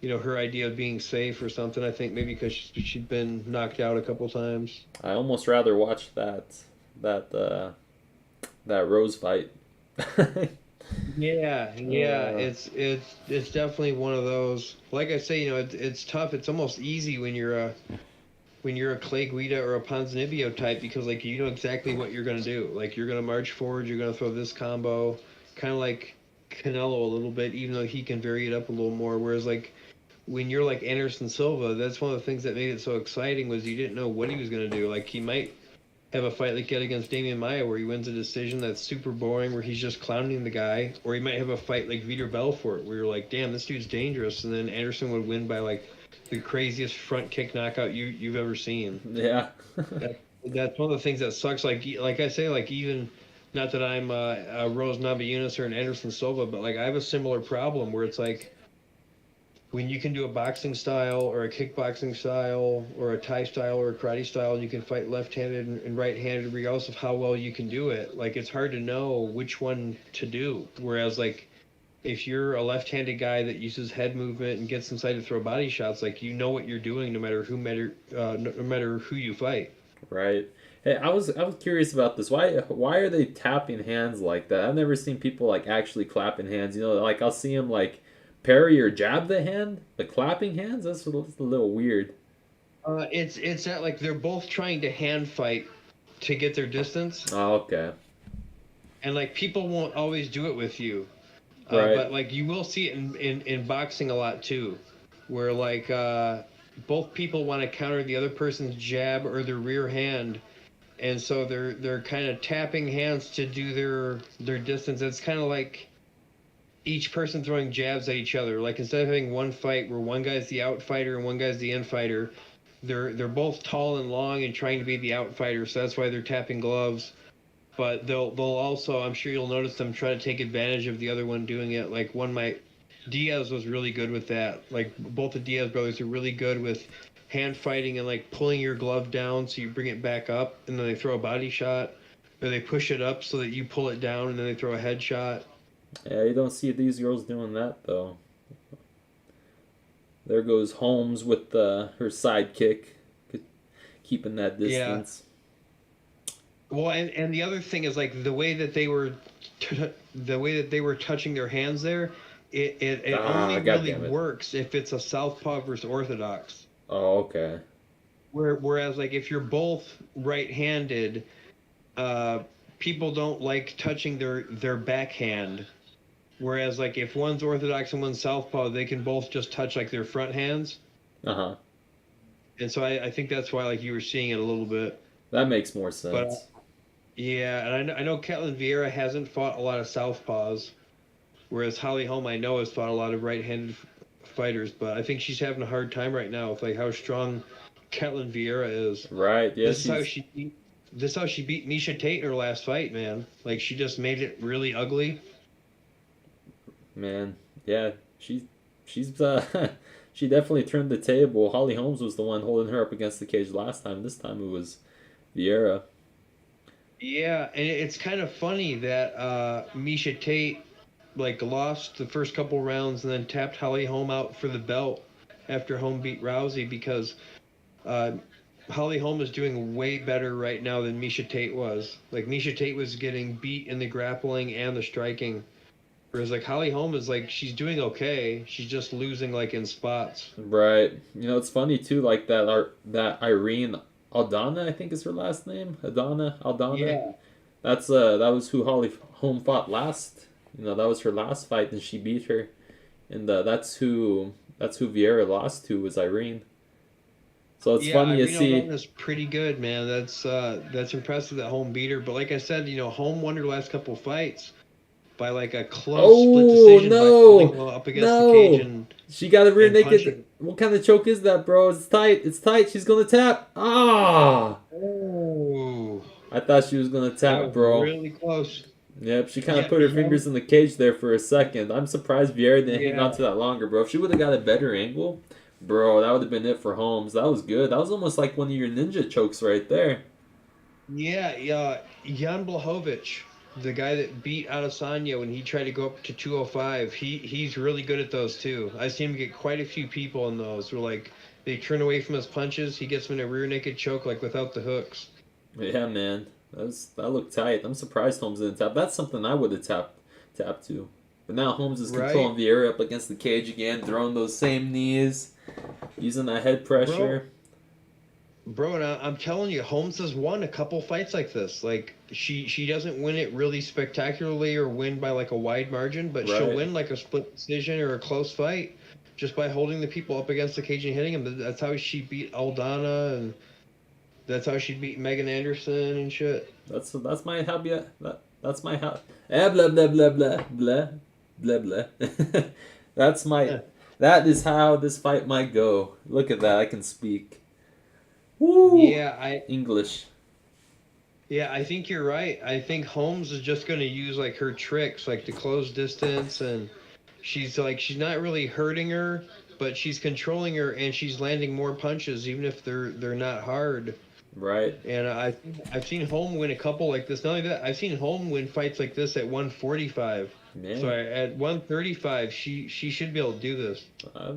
her idea of being safe or something. I think maybe because she'd been knocked out a couple times. I almost rather watch that that Rose fight. Yeah, it's definitely one of those. Like I say, it's tough. It's almost easy when you're a Clay Guida or a Ponzinibbio type, because like you know exactly what you're gonna do. Like you're gonna march forward, you're gonna throw this combo, kind of like Canelo a little bit, even though he can vary it up a little more. Whereas like when you're like Anderson Silva, that's one of the things that made it so exciting was you didn't know what he was gonna do. Like he might have a fight like that against Damian Maia where he wins a decision that's super boring, where he's just clowning the guy, or he might have a fight like Vitor Belfort where you're like, damn, this dude's dangerous, and then Anderson would win by like the craziest front kick knockout you've ever seen. Yeah. That's one of the things that sucks. Like I say, like even not that I'm a Rose Namajunas or an Anderson Silva, but like I have a similar problem where it's like when you can do a boxing style or a kickboxing style or a Thai style or a karate style, and you can fight left-handed and right-handed regardless of how well you can do it, like it's hard to know which one to do. Whereas like if you're a left-handed guy that uses head movement and gets inside to throw body shots, like you know what you're doing no matter who you fight. Right. Hey, I was curious about this. Why are they tapping hands like that? I've never seen people like actually clapping hands. Like I'll see them like parry or jab the hand, but clapping hands. That's a little weird. It's that like they're both trying to hand fight to get their distance, Oh, okay. and like people won't always do it with you. Right. But like you will see it in boxing a lot too, where like both people want to counter the other person's jab or their rear hand, and so they're kind of tapping hands to do their distance. It's kind of like each person throwing jabs at each other. Like instead of having one fight where one guy's the out fighter and one guy's the in fighter, they're both tall and long and trying to be the out fighter. So that's why they're tapping gloves. But they'll also, I'm sure you'll notice them try to take advantage of the other one doing it. Like Diaz was really good with that. Like both the Diaz brothers are really good with hand fighting and like pulling your glove down so you bring it back up, and then they throw a body shot, or they push it up so that you pull it down and then they throw a headshot. Yeah, you don't see these girls doing that though. There goes Holmes with her sidekick, keeping that distance. Well, and the other thing is like the way that they were touching their hands there, it only really works if it's a southpaw versus orthodox. Oh, okay. Whereas like if you're both right-handed, people don't like touching their backhand. Whereas like if one's orthodox and one's southpaw, they can both just touch like their front hands. Uh-huh. And so I think that's why like you were seeing it a little bit. That makes more sense. But yeah, and I know Ketlin Vieira hasn't fought a lot of southpaws, whereas Holly Holm I know has fought a lot of right-handed fighters. But I think she's having a hard time right now with like how strong Ketlin Vieira is. Right. Yeah. This is how she beat Misha Tate in her last fight, man. Like she just made it really ugly. Man, yeah, she's she definitely turned the table. Holly Holmes was the one holding her up against the cage last time. This time it was Vieira. Yeah, and it's kind of funny that Misha Tate like lost the first couple rounds and then tapped Holly Holm out for the belt after Holm beat Rousey, because Holly Holm is doing way better right now than Misha Tate was. Like Misha Tate was getting beat in the grappling and the striking. Whereas like Holly Holm is like she's doing okay. She's just losing like in spots. Right. You know, it's funny too, like that Irene Aldana, I think is her last name. Aldana. Yeah. That was who Holly Holm fought last. You know, that was her last fight, and she beat her. And that's who Vieira lost to, was Irene. So it's Yeah, funny to Irene see. Aldana's pretty good, man. That's impressive that Holm beat her. But like I said, Holm won her last couple fights by like a close split Oh decision by holding no, her up against the cage no! She got a rear and naked. punching. What kind of choke is that, bro? It's tight. It's tight. She's gonna tap. Ah! Oh, I thought she was gonna that tap, was bro. really close. Yep, she kind of Yeah, put her fingers in the cage there for a second. I'm surprised Vieira didn't hang on yeah, to that longer, bro. If she would have got a better angle, bro, that would have been it for Holmes. That was good. That was almost like one of your ninja chokes right there. yeah. Jan Blachowicz, the guy that beat Adesanya when he tried to go up to 205, he's really good at those too. I've seen him get quite a few people in those where like they turn away from his punches, he gets them in a rear naked choke like without the hooks. Yeah, man. That looked tight. I'm surprised Holmes didn't tap. That's something I would have tapped to. But now Holmes is Right, controlling Vieira up against the cage again, throwing those same knees, using that head bro. pressure. Bro, and I'm telling you, Holmes has won a couple fights like this. Like she doesn't win it really spectacularly or win by like a wide margin, but she'll Right. win like a split decision or a close fight just by holding the people up against the cage and hitting them. That's how she beat Aldana, and that's how she beat Megan Anderson and shit. That's my hobby. That's my hobby. Blah blah blah blah blah blah blah. that's my. Yeah. That is how this fight might go. Look at that. I can speak. Woo! Yeah, I English. yeah, I think you're right. I think Holmes is just gonna use like her tricks, like to close distance, and she's not really hurting her, but she's controlling her and she's landing more punches even if they're not hard. Right. And I've seen Holm win a couple like this. Not only that, I've seen Holm win fights like this at 145. So Man. at 135, she should be able to do this. I,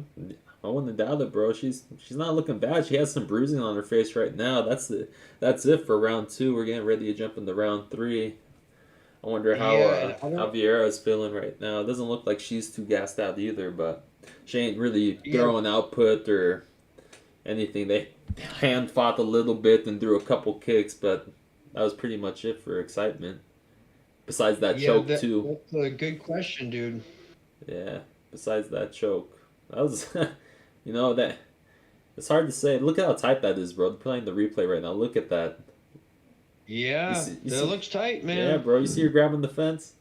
I wouldn't doubt it, bro. She's not looking bad. She has some bruising on her face right now. That's it for round 2. We're getting ready to jump into round 3. I wonder Yeah, and I how don't. Vieira is feeling right now. It doesn't look like she's too gassed out either, but she ain't really Yeah, throwing output or anything. They hand fought a little bit and threw a couple kicks, but that was pretty much it for excitement. Besides that yeah, choke too. that's a good question, dude. Yeah. Besides that choke, that was that it's hard to say. Look at how tight that is, bro. They're playing the replay right now. Look at that. Yeah, You that see, looks tight, yeah, man. bro. You see her grabbing the fence?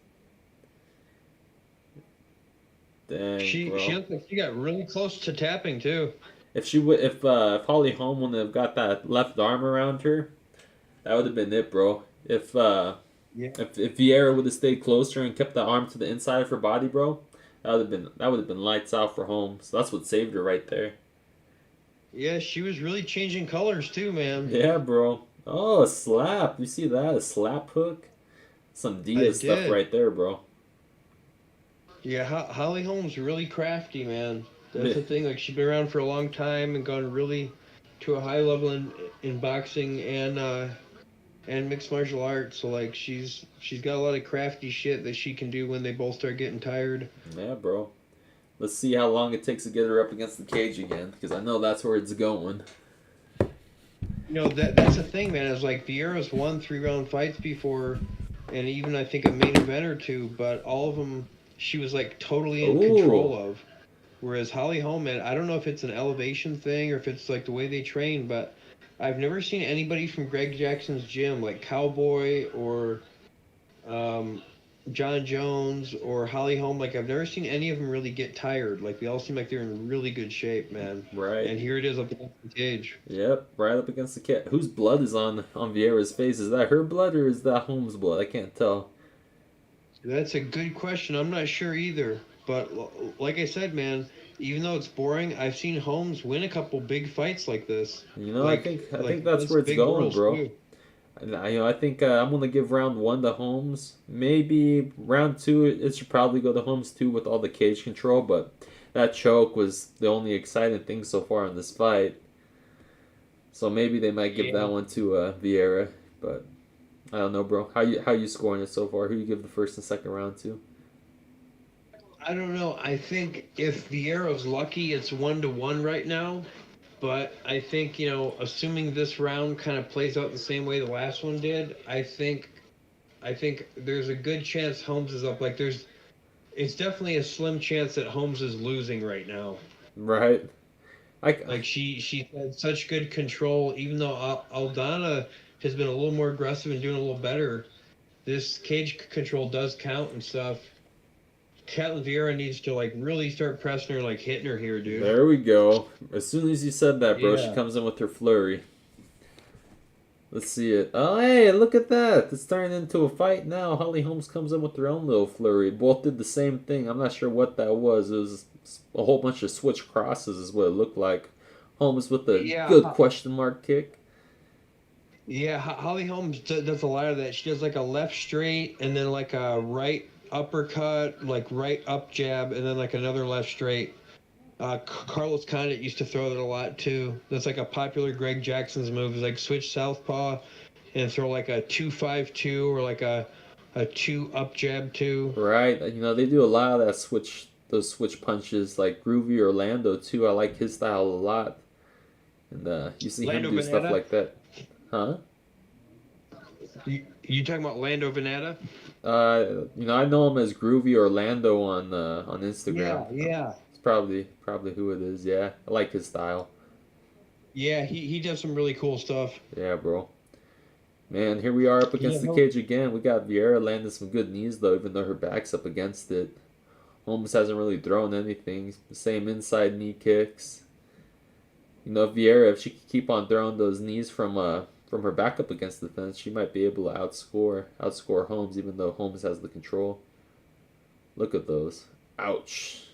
Dang, She bro. looked like she got really close to tapping too. If Holly Holm wouldn't have got that left arm around her, that would have been it, bro. Yeah. If Vieira would have stayed closer and kept the arm to the inside of her body, bro, that would have been lights out for Holm. So that's what saved her right there. Yeah, she was really changing colors too, man. Yeah, bro. Oh, a slap. You see that? A slap hook? Some I Diaz stuff did. right there, bro. Yeah, Holly Holm's really crafty, man. That's Yeah. the thing. Like she's been around for a long time and gone really to a high level in boxing and mixed martial arts. So like she's got a lot of crafty shit that she can do when they both start getting tired. Yeah, bro. Let's see how long it takes to get her up against the cage again, because I know that's where it's going. That's the thing, man. Is like Vieira's won 3-round fights before, and even I think a main event or two, but all of them she was like totally in control Ooh, of. Whereas Holly Holm, man, I don't know if it's an elevation thing or if it's like the way they train, but I've never seen anybody from Greg Jackson's gym, like Cowboy or um, John Jones or Holly Holm. Like I've never seen any of them really get tired. Like they all seem like they're in really good shape, man. right. And here it is up against the cage. Yep, right up against the cat. Whose blood is on Vieira's face? Is that her blood or is that Holmes' blood? I can't tell. That's a good question. I'm not sure either. But like I said, man, even though it's boring, I've seen Holmes win a couple big fights like this. You know, I Like think that's against where it's big going, girls bro. too. I think I'm gonna give round 1 to Holmes. Maybe round 2 it should probably go to Holmes too with all the cage control, but that choke was the only exciting thing so far in this fight. So maybe they might give Yeah. that one to Vieira, but I don't know, bro. How you scoring it so far? Who you give the first and second round to? I don't know. I think if Vieira's lucky, it's 1-1 right now. But I think, assuming this round kind of plays out the same way the last one did, I think there's a good chance Holmes is up. Like it's definitely a slim chance that Holmes is losing right now. Right. I Like she had such good control, even though Aldana has been a little more aggressive and doing a little better. This cage control does count and stuff. Catelyn Vieira needs to like really start pressing her, like hitting her here, dude. There we go. As soon as you said that, bro, she Yeah. comes in with her flurry. Let's see it. Oh, hey, look at that. It's turning into a fight now. Holly Holmes comes in with her own little flurry. Both did the same thing. I'm not sure what that was. It was a whole bunch of switch crosses is what it looked like. Holmes with a Yeah, good question mark kick. Yeah, Holly Holmes does a lot of that. She does like a left straight and then like a right uppercut, like right up jab, and then like another left straight. Carlos Condit used to throw that a lot too. That's like a popular Greg Jackson's move. Is like switch southpaw and throw like a 2-5-2 or like a 2 up jab 2. Right. They do a lot of that those switch punches, like Groovy Orlando too. I like his style a lot. And you see Lando him do stuff Veneta? like that. Huh? You talking about Lando Veneta? I know him as Groovy Orlando on Instagram. Yeah. It's probably who it is. Yeah, I like his style. Yeah, he does some really cool stuff. Yeah, bro. Man, here we are up against the cage again. We got Vieira landing some good knees though, even though her back's up against it. Holmes hasn't really thrown anything. The same inside knee kicks. Vieira, if she could keep on throwing those knees from her back up against the fence, she might be able to outscore Holmes, even though Holmes has the control. Look at those. Ouch.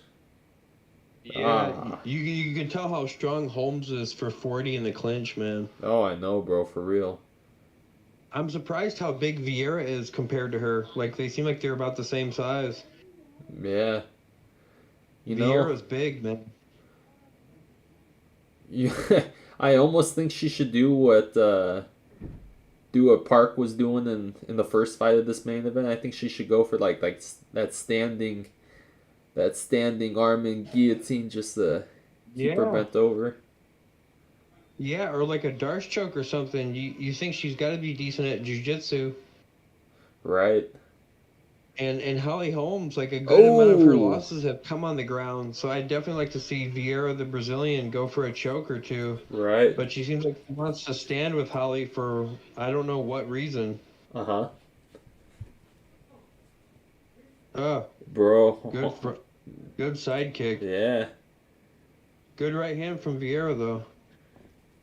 Yeah, you can tell how strong Holmes is for 40 in the clinch, man. Oh, I know, bro, for real. I'm surprised how big Vieira is compared to her. Like, they seem like they're about the same size. Yeah. Vieira's big, man. I almost think she should do what Park was doing in the first fight of this main event. I think she should go for like that standing arm and guillotine just to keep her bent over. Yeah, or like a Darce choke or something. You think she's got to be decent at jiu-jitsu. Right. And Holly Holmes, like a good amount of her losses have come on the ground. So I'd definitely like to see Vieira, the Brazilian, go for a choke or two. Right. But she seems like she wants to stand with Holly for I don't know what reason. Uh-huh. Bro. Good sidekick. Yeah. Good right hand from Vieira, though.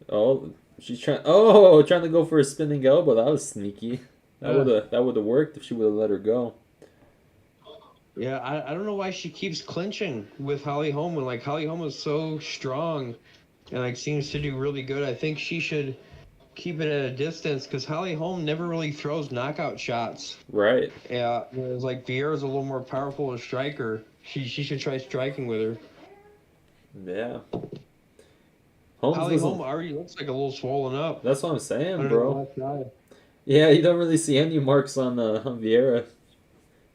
Oh, she's trying to go for a spinning elbow. That was sneaky. That would have worked if she would have let her go. Yeah, I don't know why she keeps clinching with Holly Holm when like Holly Holm is so strong and like seems to do really good. I think she should keep it at a distance because Holly Holm never really throws knockout shots. Right. Yeah, whereas like Vieira's a little more powerful as a striker. She should try striking with her. Yeah. Holly Holm already looks like a little swollen up. That's what I'm saying, bro. Yeah, you don't really see any marks on Vieira.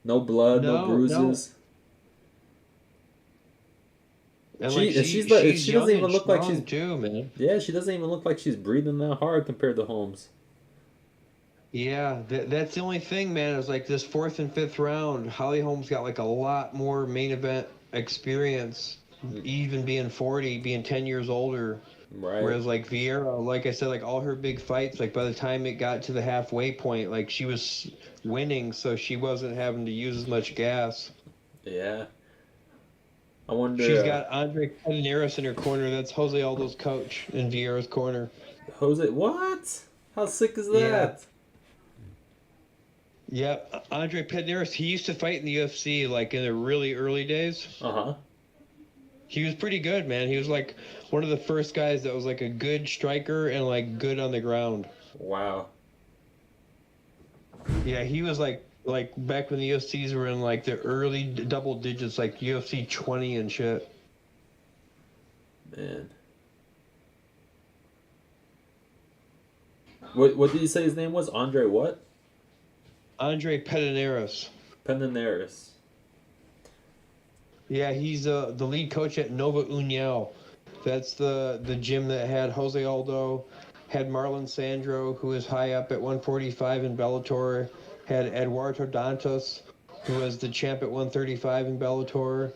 No blood, no bruises. No. She doesn't even look like she's too, man. Yeah, she doesn't even look like she's breathing that hard compared to Holmes. Yeah, that's the only thing, man. Is like this 4th and 5th round, Holly Holmes got like a lot more main event experience, even being 40, being 10 years older. Right. Whereas like Vieira, like I said, like all her big fights, like by the time it got to the halfway point, like she was winning, so she wasn't having to use as much gas. Yeah. I wonder. She's got Andre Pederneiras in her corner. That's Jose Aldo's coach in Vieira's corner. Jose, what? How sick is that? Yeah, Andre Pederneiras. He used to fight in the UFC like in the really early days. Uh-huh. He was pretty good, man. He was like one of the first guys that was like a good striker and like good on the ground. Wow. Yeah, he was like back when the UFCs were in like the early double digits, like UFC 20 and shit. Man. What did you say his name was? Andre what? Andre Pederneiras. Pederneiras. Yeah, he's the lead coach at Nova União. That's the gym that had Jose Aldo, had Marlon Sandro, who is high up at 145 in Bellator, had Eduardo Dantas, who was the champ at 135 in Bellator.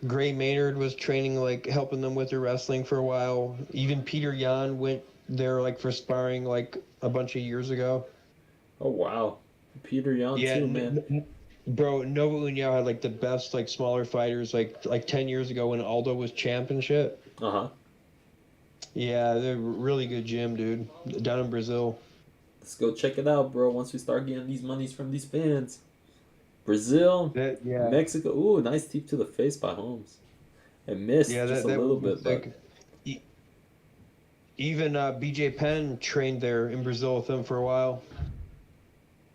Gray Maynard was training, like helping them with their wrestling for a while. Even Peter Yan went there like for sparring like a bunch of years ago. Oh wow, Peter Yan Yeah, too, man. bro, Nova União had like the best like smaller fighters like 10 years ago when Aldo was championship. Uh huh. Yeah, they're a really good gym, dude. Down in Brazil. Let's go check it out, bro. Once we start getting these monies from these fans. Brazil, Yeah. Mexico. Ooh, nice teep to the face by Holmes. I missed Yeah, just a that little was bit, but sick. Even BJ Penn trained there in Brazil with them for a while.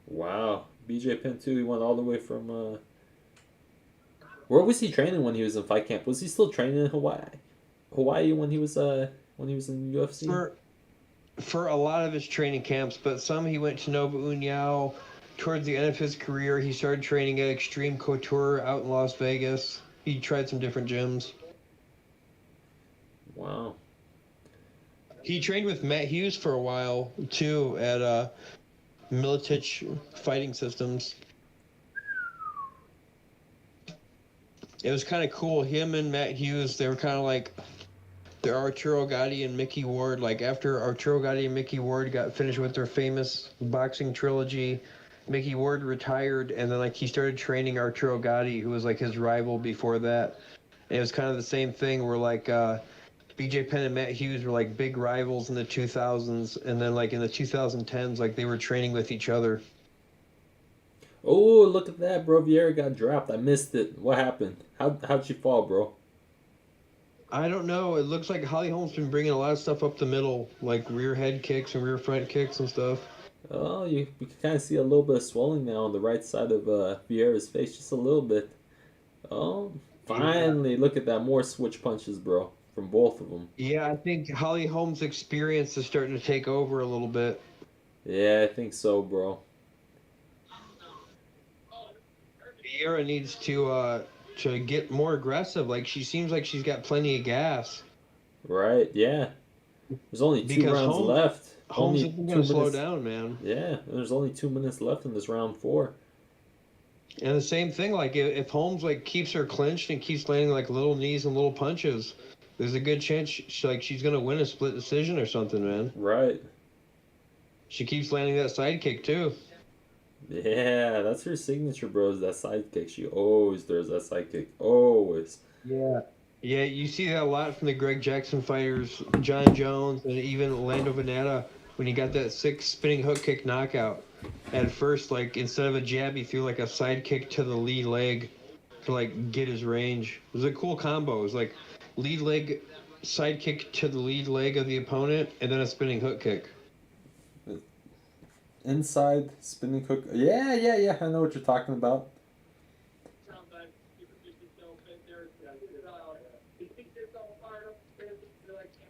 wow. BJ Penn too. He went all the way from. Where was he training when he was in fight camp? Was he still training in Hawaii? Hawaii when he was in UFC. For a lot of his training camps, but some he went to Nova União. Towards the end of his career, he started training at Extreme Couture out in Las Vegas. He tried some different gyms. Wow. He trained with Matt Hughes for a while too at Militich Fighting Systems. It was kind of cool. Him and Matt Hughes, they were kind of like the Arturo Gatti and Mickey Ward. Like after Arturo Gatti and Mickey Ward got finished with their famous boxing trilogy, Mickey Ward retired, and then like he started training Arturo Gatti, who was like his rival before that. And it was kind of the same thing where like BJ Penn and Matt Hughes were like big rivals in the 2000s, and then like in the 2010s, like they were training with each other. Oh, look at that, bro. Vieira got dropped. I missed it. What happened? How'd she fall, bro? I don't know. It looks like Holly Holm's been bringing a lot of stuff up the middle, like rear head kicks and rear front kicks and stuff. Oh, you can kind of see a little bit of swelling now on the right side of Vieira's face, just a little bit. Oh, finally, look at that. More switch punches, bro, from both of them. Yeah, I think Holly Holm's experience is starting to take over a little bit. Yeah, I think so, bro. Vieira needs to get more aggressive. Like she seems like she's got plenty of gas. Right, yeah. There's only two Because rounds left. Holmes Only isn't 2 going to slow minutes. down, man. Yeah, there's only 2 minutes left in this round 4. And the same thing, like if Holmes like keeps her clinched and keeps landing like little knees and little punches, there's a good chance she's gonna win a split decision or something, man. Right. She keeps landing that side kick too. Yeah, that's her signature, bro, is that side kick. She always throws that side kick. Always. Yeah. Yeah, you see that a lot from the Greg Jackson fighters, John Jones, and even Lando Veneta when he got that sick spinning hook kick knockout. At first, like instead of a jab, he threw like a side kick to the lead leg to like get his range. It was a cool combo. It was like lead leg, side kick to the lead leg of the opponent, and then a spinning hook kick. Inside spinning hook. Yeah. I know what you're talking about.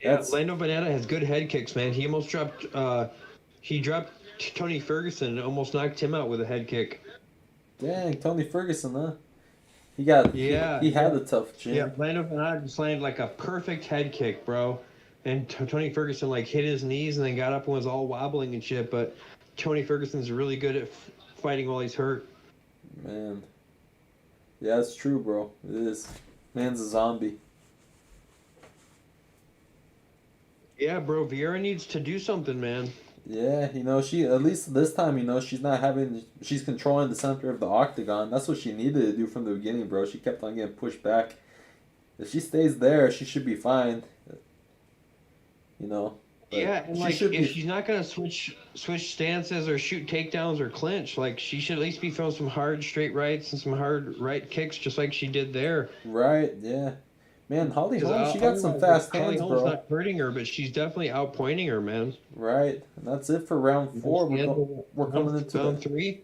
Yeah, That's- Lando Veneta has good head kicks, man. He almost dropped. He dropped Tony Ferguson and almost knocked him out with a head kick. Dang, Tony Ferguson, huh? He got. Yeah, He had a tough chin. Yeah, Lando Veneta just landed like a perfect head kick, bro. And Tony Ferguson like hit his knees and then got up and was all wobbling and shit. But Tony Ferguson's really good at fighting while he's hurt. Man. Yeah, it's true, bro. It is. Man's a zombie. Yeah, bro. Vieira needs to do something, man. Yeah, she at least this time, she's controlling the center of the octagon. That's what she needed to do from the beginning, bro. She kept on getting pushed back. If she stays there, she should be fine. But Yeah, and she like should if be she's not gonna switch stances or shoot takedowns or clinch, like she should at least be throwing some hard straight rights and some hard right kicks, just like she did there. right. Yeah, man, Holly 'Cause Holm, she got some fast Holly hands, Holm's bro. not hurting her, but she's definitely outpointing her, man. Right, and that's it for round 4. We're coming into round 3.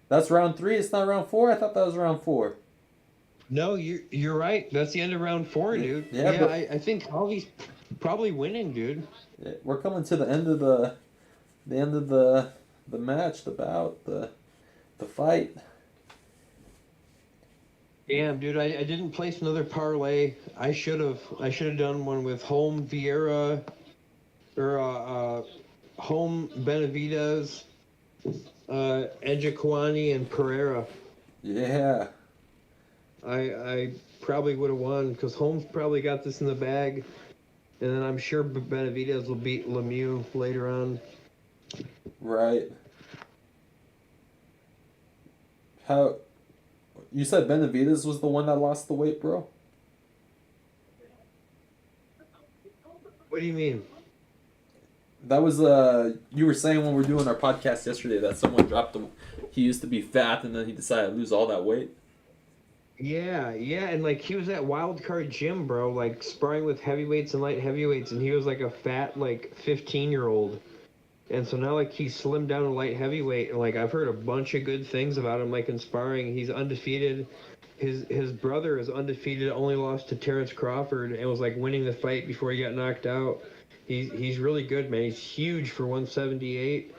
That's round 3. It's not round 4. I thought that was round 4. No, you're right. That's the end of round 4, dude. Yeah, but- I think Holly's probably winning, dude. Yeah, we're coming to the end of the match, the bout, the fight. Damn, dude, I didn't place another parlay. I should have. I should have done one with Holm Vieira or Holm Benavidez, Ejikwani, and Pereira. Yeah. I probably would have won because Holmes probably got this in the bag, and then I'm sure Benavidez will beat Lemieux later on. Right. How? You said Benavidez was the one that lost the weight, bro? What do you mean? That was you were saying when we were doing our podcast yesterday that someone dropped him. He used to be fat and then he decided to lose all that weight. Yeah, and like he was at Wild Card Gym, bro, like sparring with heavyweights and light heavyweights, and he was like a fat like 15-year-old. And so now like he's slimmed down to light heavyweight, and like I've heard a bunch of good things about him, like in sparring. He's undefeated. His brother is undefeated, only lost to Terrence Crawford, and was like winning the fight before he got knocked out. He's really good, man. He's huge for 178,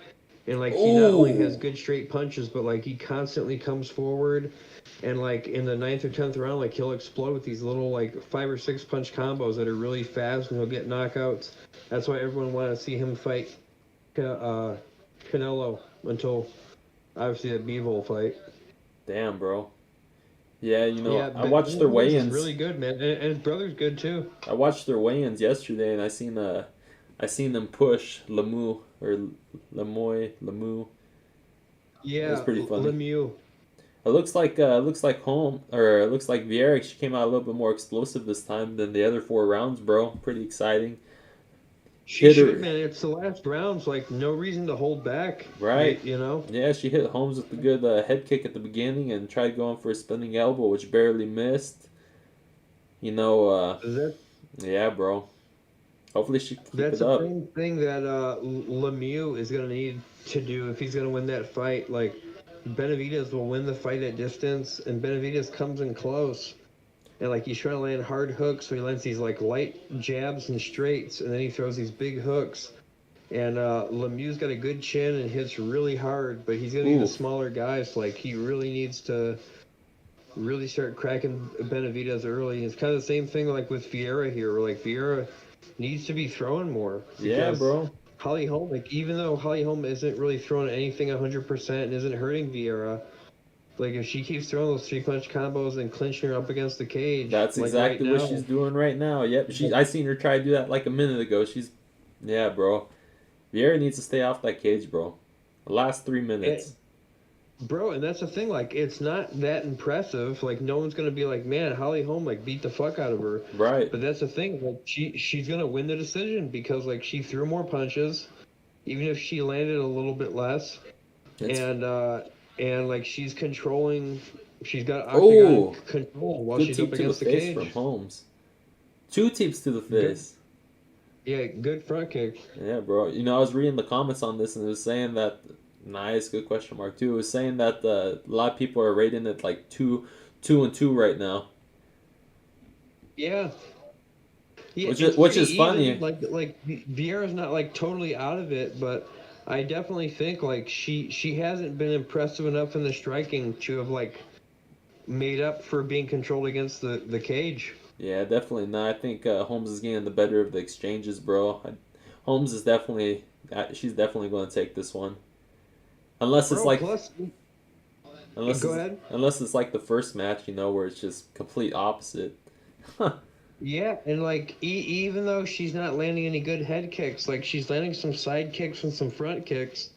and like he not only has good straight punches, but like he constantly comes forward, and like in the 9th or 10th round, like he'll explode with these little like 5 or 6 punch combos that are really fast, and he'll get knockouts. That's why everyone wanted to see him fight Canelo until obviously the Bivol fight. Damn, bro. Yeah, I but watched their weigh-ins. He's really good, man, and his brother's good too. I watched their weigh-ins yesterday, and I seen them push Lemieux or Lemieux. Yeah, it was pretty funny. Lemieux. It looks like Holm, or it looks like Vieira. She came out a little bit more explosive this time than the other 4 rounds, bro. Pretty exciting. She should, man. It's the last rounds. Like, no reason to hold back. Right. You know? Yeah, she hit Holmes with a good head kick at the beginning and tried going for a spinning elbow, which barely missed. Yeah, bro. Hopefully she can keep That's it up. the same thing that Lemieux is going to need to do if he's going to win that fight. Like, Benavidez will win the fight at distance, and Benavidez comes in close. And, like, he's trying to land hard hooks, so he lands these, like, light jabs and straights, and then he throws these big hooks. And Lemieux's got a good chin and hits really hard, but he's going to be the smaller guys. Like, he really needs to really start cracking Benavidez early. It's kind of the same thing, like, with Vieira here, where, like, Vieira needs to be throwing more. Yeah, bro. Holly Holm, like, even though Holly Holm isn't really throwing anything 100% and isn't hurting Vieira, like, if she keeps throwing those 3-punch combos and clinching her up against the cage. That's like exactly right what she's doing right now. Yep, I seen her try to do that like a minute ago. Yeah, bro. Vieira needs to stay off that cage, bro. The last 3 minutes. Bro, and that's the thing, like, it's not that impressive. Like, no one's going to be like, man, Holly Holm, like, beat the fuck out of her. Right. But that's the thing, like, she's going to win the decision because, like, she threw more punches, even if she landed a little bit less. And like, she's controlling, she's got octagon control while she's up against the cage. From Holmes. 2 teeps to the face. Yeah, good front kick. Yeah, bro. I was reading the comments on this, and it was saying that, nice, good question mark, too. It was saying that a lot of people are rating it like 2-2 right now. Yeah. Which is funny. Like Vieira's not like totally out of it, but I definitely think like she hasn't been impressive enough in the striking to have like made up for being controlled against the cage. Yeah, definitely not. I think Holmes is getting the better of the exchanges, bro. Holmes is definitely, she's definitely going to take this one. Unless it's unless it's like the first match, where it's just complete opposite. Yeah, and like even though she's not landing any good head kicks, like she's landing some side kicks and some front kicks,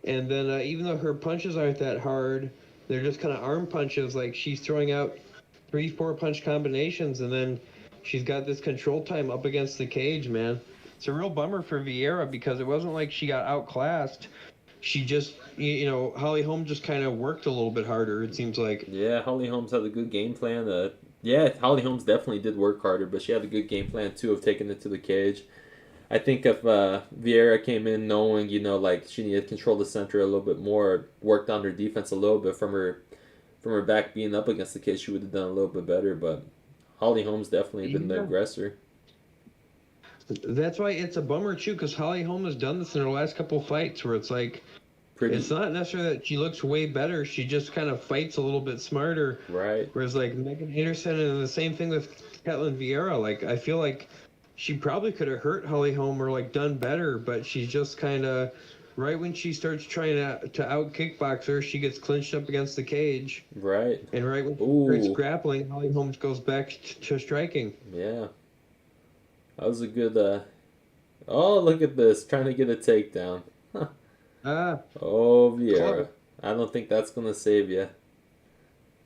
and then even though her punches aren't that hard, they're just kind of arm punches. Like she's throwing out 3-4 punch combinations, and then she's got this control time up against the cage, man. It's a real bummer for Vieira because it wasn't like she got outclassed. She just, Holly Holm just kind of worked a little bit harder, it seems like. Yeah, Holly Holmes had a good game plan. Holly Holmes definitely did work harder, but she had a good game plan, too, of taking it to the cage. I think if Vieira came in knowing, like she needed to control the center a little bit more, worked on her defense a little bit from her back being up against the cage, she would have done a little bit better, but Holly Holm's definitely been the aggressor. That's why it's a bummer, too, because Holly Holm has done this in her last couple of fights where it's like, pretty It's not necessarily that she looks way better. She just kind of fights a little bit smarter. right. Whereas like Megan Anderson and the same thing with Ketlin Vieira. Like I feel like she probably could have hurt Holly Holm or like done better, but she's just kind of right when she starts trying to out kickbox her, she gets clinched up against the cage. Right. And right when she starts Ooh. grappling, Holly Holm goes back to striking. Yeah. That was a good oh, look at this, trying to get a takedown. Ah, Oh, Vieira. clever. I don't think that's gonna save you.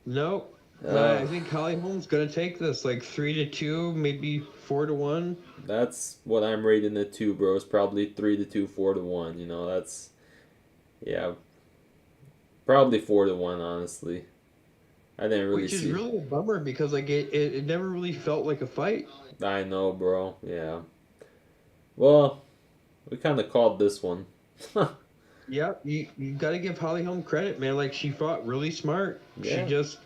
No. I think Holly Holm's gonna take this like 3-2, maybe 4-1. That's what I'm rating it to, bro. It's probably 3-2, 4-1. You know, that's yeah, probably 4-1. Honestly, I didn't really Which is see. really a bummer because like it never really felt like a fight. I know, bro. Yeah. Well, we kind of called this one. Yeah, you got to give Holly Holm credit, man. Like she fought really smart. Yeah. She just,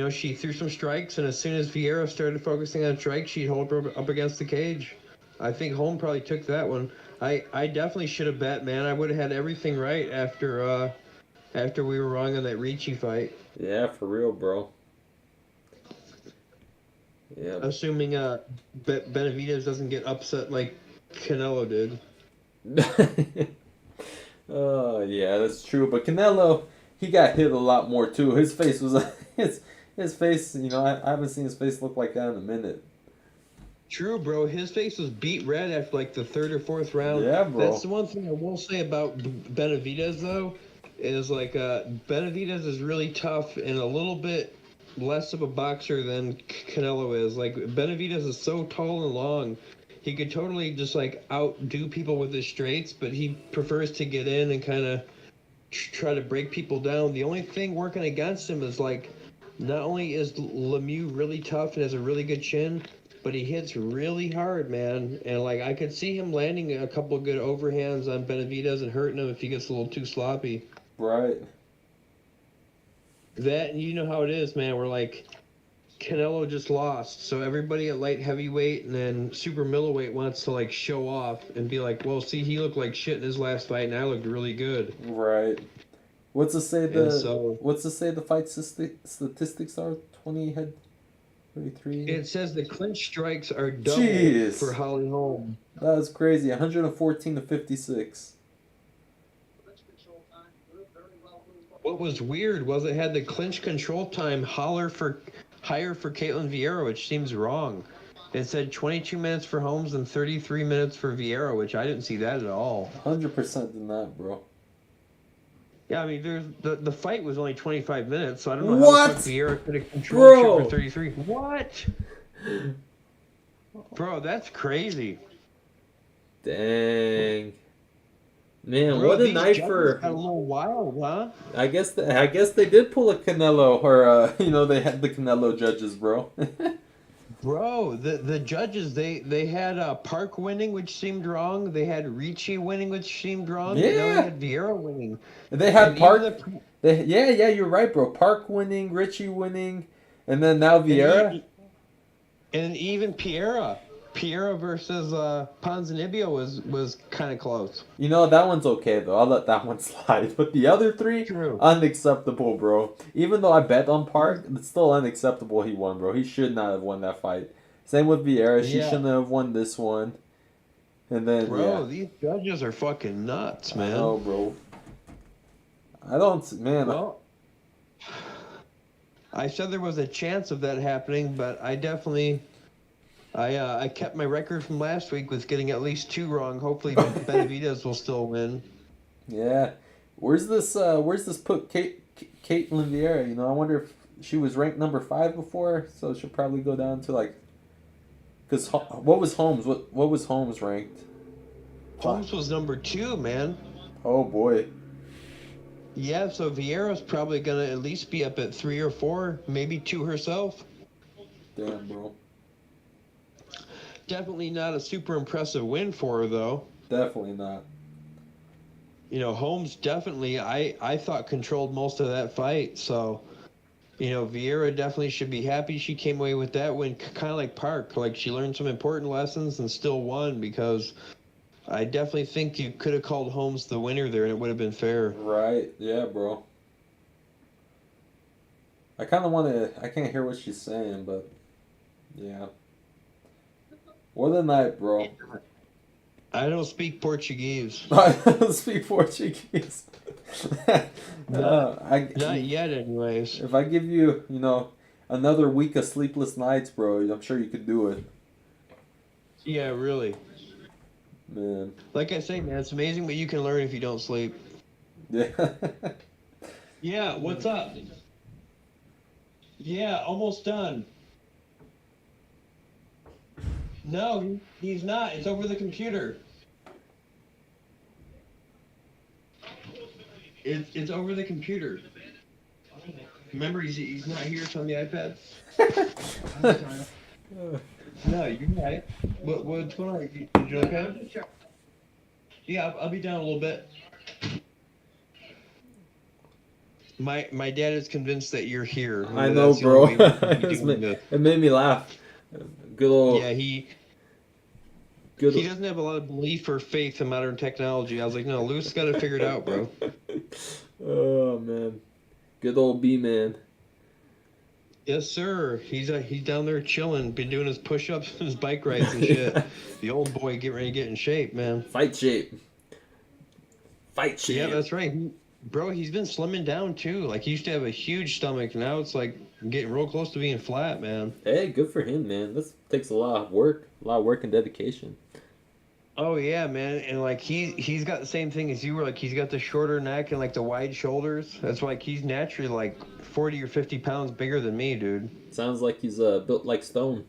she threw some strikes, and as soon as Vieira started focusing on strikes, she'd hold her up against the cage. I think Holm probably took that one. I definitely should have bet, man. I would have had everything right after we were wrong on that Ricci fight. Yeah, for real, bro. Yeah. Assuming Benavidez doesn't get upset like Canelo did. Oh yeah, that's true. But Canelo, he got hit a lot more too. His face was his face. I haven't seen his face look like that in a minute. True, bro. His face was beat red after like the third or fourth round. Yeah, bro. That's the one thing I will say about Benavidez though, is like Benavidez is really tough and a little bit less of a boxer than Canelo is. Like Benavidez is so tall and long. He could totally just like outdo people with his straights, but he prefers to get in and kind of try to break people down. The only thing working against him is like, not only is Lemieux really tough and has a really good chin, but he hits really hard, man. And like I could see him landing a couple of good overhands on Benavidez and hurting him if he gets a little too sloppy. Right. That, and you know how it is, man. We're like, Canelo just lost, so everybody at light heavyweight and then super middleweight wants to like show off and be like, well, see, he looked like shit in his last fight and I looked really good. Right. What's to say the fight statistics are? 20 head, 33. It says the clinch strikes are double Jeez. for Holly Holm. That's crazy. 114-56. What was weird was it had the clinch control time higher for Ketlin Vieira, which seems wrong. It said 22 minutes for Holmes and 33 minutes for Vieira, which I didn't see that at all. 100% than that, bro. Yeah, I mean, the fight was only 25 minutes, so I don't know What? how the fuck Vieira could have controlled shit for 33. What? Bro, that's crazy. Dang. Man, Bro, what a these night judges for. got a little wild, huh? I guess they did pull a Canelo, or they had the Canelo judges, bro. Bro, the judges, they had Park winning, which seemed wrong. They had Ricci winning, which seemed wrong. Yeah. And now they had Vieira winning. They had And Park. even Yeah, you're right, bro. Park winning, Richie winning, and then now Vieira. And even Piera versus Ponzinibbio was kind of close. That one's okay though. I'll let that one slide. But the other three, True. unacceptable, bro. Even though I bet on Park, it's still unacceptable. He won, bro. He should not have won that fight. Same with Vieira. She Yeah. shouldn't have won this one. And then, Bro, these judges are fucking nuts, man. I know, bro. I don't, man. Well, I said there was a chance of that happening, but I definitely, I kept my record from last week with getting at least 2 wrong. Hopefully, Benavidez will still win. Yeah. Where's this put Caitlin Vieira? I wonder if she was ranked number 5 before, so she'll probably go down to like. Because what was Holmes? What was Holmes ranked? Holmes was number 2, man. Oh boy. Yeah, so Vieira's probably gonna at least be up at 3 or 4, maybe 2 herself. Damn, bro. Definitely not a super impressive win for her, though. Definitely not. Holmes definitely, I thought, controlled most of that fight. So, Vieira definitely should be happy she came away with that win. Kind of like Park. Like, she learned some important lessons and still won because I definitely think you could have called Holmes the winner there, and it would have been fair. Right? Yeah, bro. I kind of want to. I can't hear what she's saying, but yeah. What a night, bro. I don't speak Portuguese. I don't speak Portuguese. Not yet, anyways. If I give you, another week of sleepless nights, bro, I'm sure you could do it. Yeah, really. Man. Like I say, man, it's amazing what you can learn if you don't sleep. Yeah. Yeah, what's up? Yeah, almost done. No, he's not. It's over the computer. It's over the computer. Remember, he's not here. It's on the iPad. No, you're right. What's going on? You okay? Yeah, I'll be down a little bit. My dad is convinced that you're here. I know, bro. It made me laugh. Good old. Yeah, he doesn't have a lot of belief or faith in modern technology. I was like, no, Lou's got to figure it out, bro. Oh man, good old B-man. Yes, sir. He's down there chilling, been doing his push-ups and his bike rides and shit. The old boy getting ready to get in shape, man. Fight shape. Yeah, that's right. Bro, he's been slimming down too. Like, he used to have a huge stomach. Now it's like getting real close to being flat, man. Hey, good for him, man. This takes a lot of work and dedication. Oh yeah, man. And like he's got the same thing as you were. Like, he's got the shorter neck and like the wide shoulders. That's why, like, he's naturally like 40 or 50 pounds bigger than me, dude. Sounds like he's built like stone.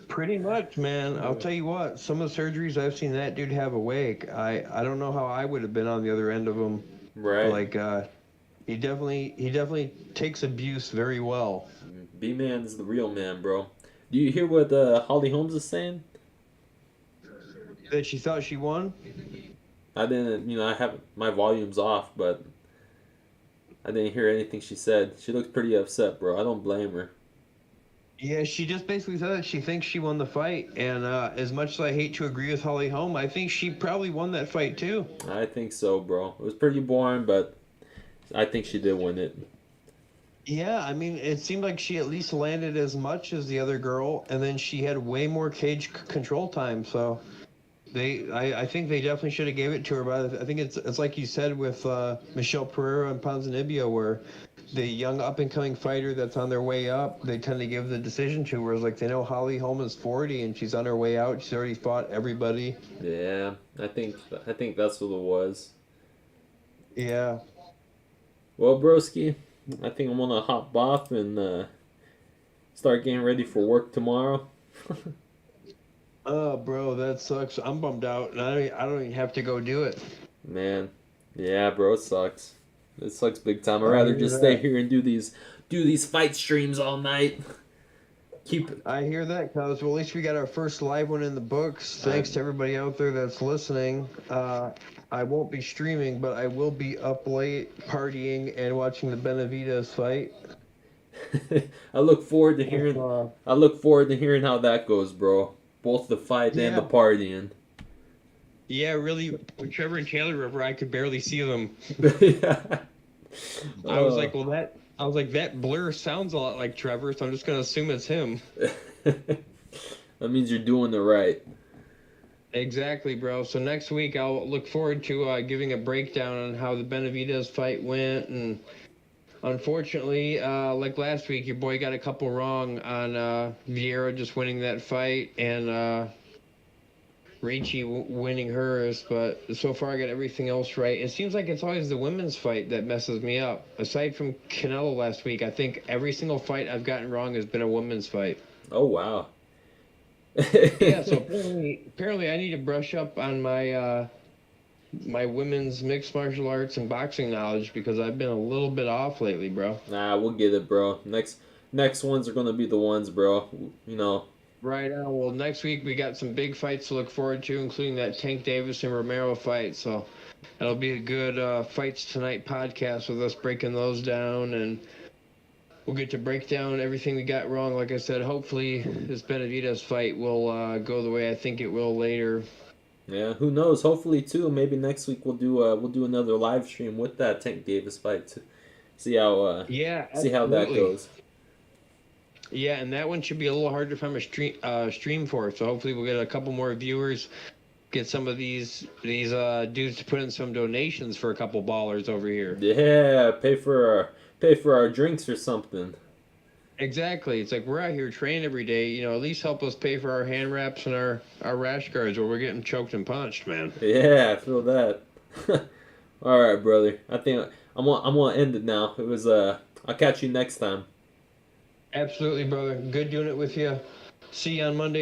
Pretty much, man. I'll tell you what, some of the surgeries I've seen that dude have awake, I don't know how I would have been on the other end of them. Right. Like, he definitely takes abuse very well. B-man's the real man, bro. Do you hear what Holly Holmes is saying? That she thought she won? I didn't, I have my volumes off, but I didn't hear anything she said. She looks pretty upset, bro. I don't blame her. Yeah, she just basically said that she thinks she won the fight, and as much as I hate to agree with Holly Holm, I think she probably won that fight too. I think so, bro. It was pretty boring, but I think she did win it. Yeah, I mean, it seemed like she at least landed as much as the other girl, and then she had way more cage control time, so I think they definitely should have gave it to her. But I think it's like you said with Michelle Pereira and Ponzinibbio, where the young up-and-coming fighter that's on their way up, they tend to give the decision to, whereas like they know Holly Holm is 40 and she's on her way out. She's already fought everybody. Yeah, I think that's what it was. Yeah. Well, broski, I think I'm gonna hop off and start getting ready for work tomorrow. Oh, bro, that sucks. I'm bummed out, and I don't even have to go do it. Man, yeah, bro, it sucks. It sucks big time. I'd rather just stay here and do these fight streams all night. I hear that, cuz. Well, at least we got our first live one in the books. Thanks to everybody out there that's listening. I won't be streaming, but I will be up late partying and watching the Benavidez fight. I look forward to hearing how that goes, bro. Both the fight and the partying. Yeah, really. When Trevor and Taylor were over, I could barely see them. Yeah. I was like, that blur sounds a lot like Trevor, so I'm just gonna assume it's him. That means you're doing it right. Exactly, bro. So next week I'll look forward to giving a breakdown on how the Benavidez fight went, and unfortunately, like last week, your boy got a couple wrong on Vieira just winning that fight and Ricci winning hers, but so far I got everything else right. It seems like it's always the women's fight that messes me up. Aside from Canelo last week, I think every single fight I've gotten wrong has been a women's fight. Oh, wow. Yeah, so apparently I need to brush up on my my women's mixed martial arts and boxing knowledge, because I've been a little bit off lately, bro. Nah, we'll get it, bro. Next ones are gonna be the ones, bro. Right on. Well, next week we got some big fights to look forward to, including that Tank Davis and Romero fight. So that'll be a good Fights Tonight podcast with us breaking those down, and we'll get to break down everything we got wrong. Like I said, hopefully this Benavidez fight will go the way I think it will later. Yeah, who knows? Hopefully too. Maybe next week we'll do another live stream with that Tank Davis fight to see how Yeah, see how that absolutely. goes. Yeah, and that one should be a little hard to find a stream for. So hopefully we'll get a couple more viewers. Get some of these dudes to put in some donations for a couple ballers over here. Yeah, pay for our drinks or something. Exactly. It's like we're out here training every day. You know, at least help us pay for our hand wraps and our rash guards, where we're getting choked and punched, man. Yeah, I feel that. All right, brother. I think I'm gonna end it now. It was I'll catch you next time. Absolutely, brother. Good doing it with you. See you on Monday.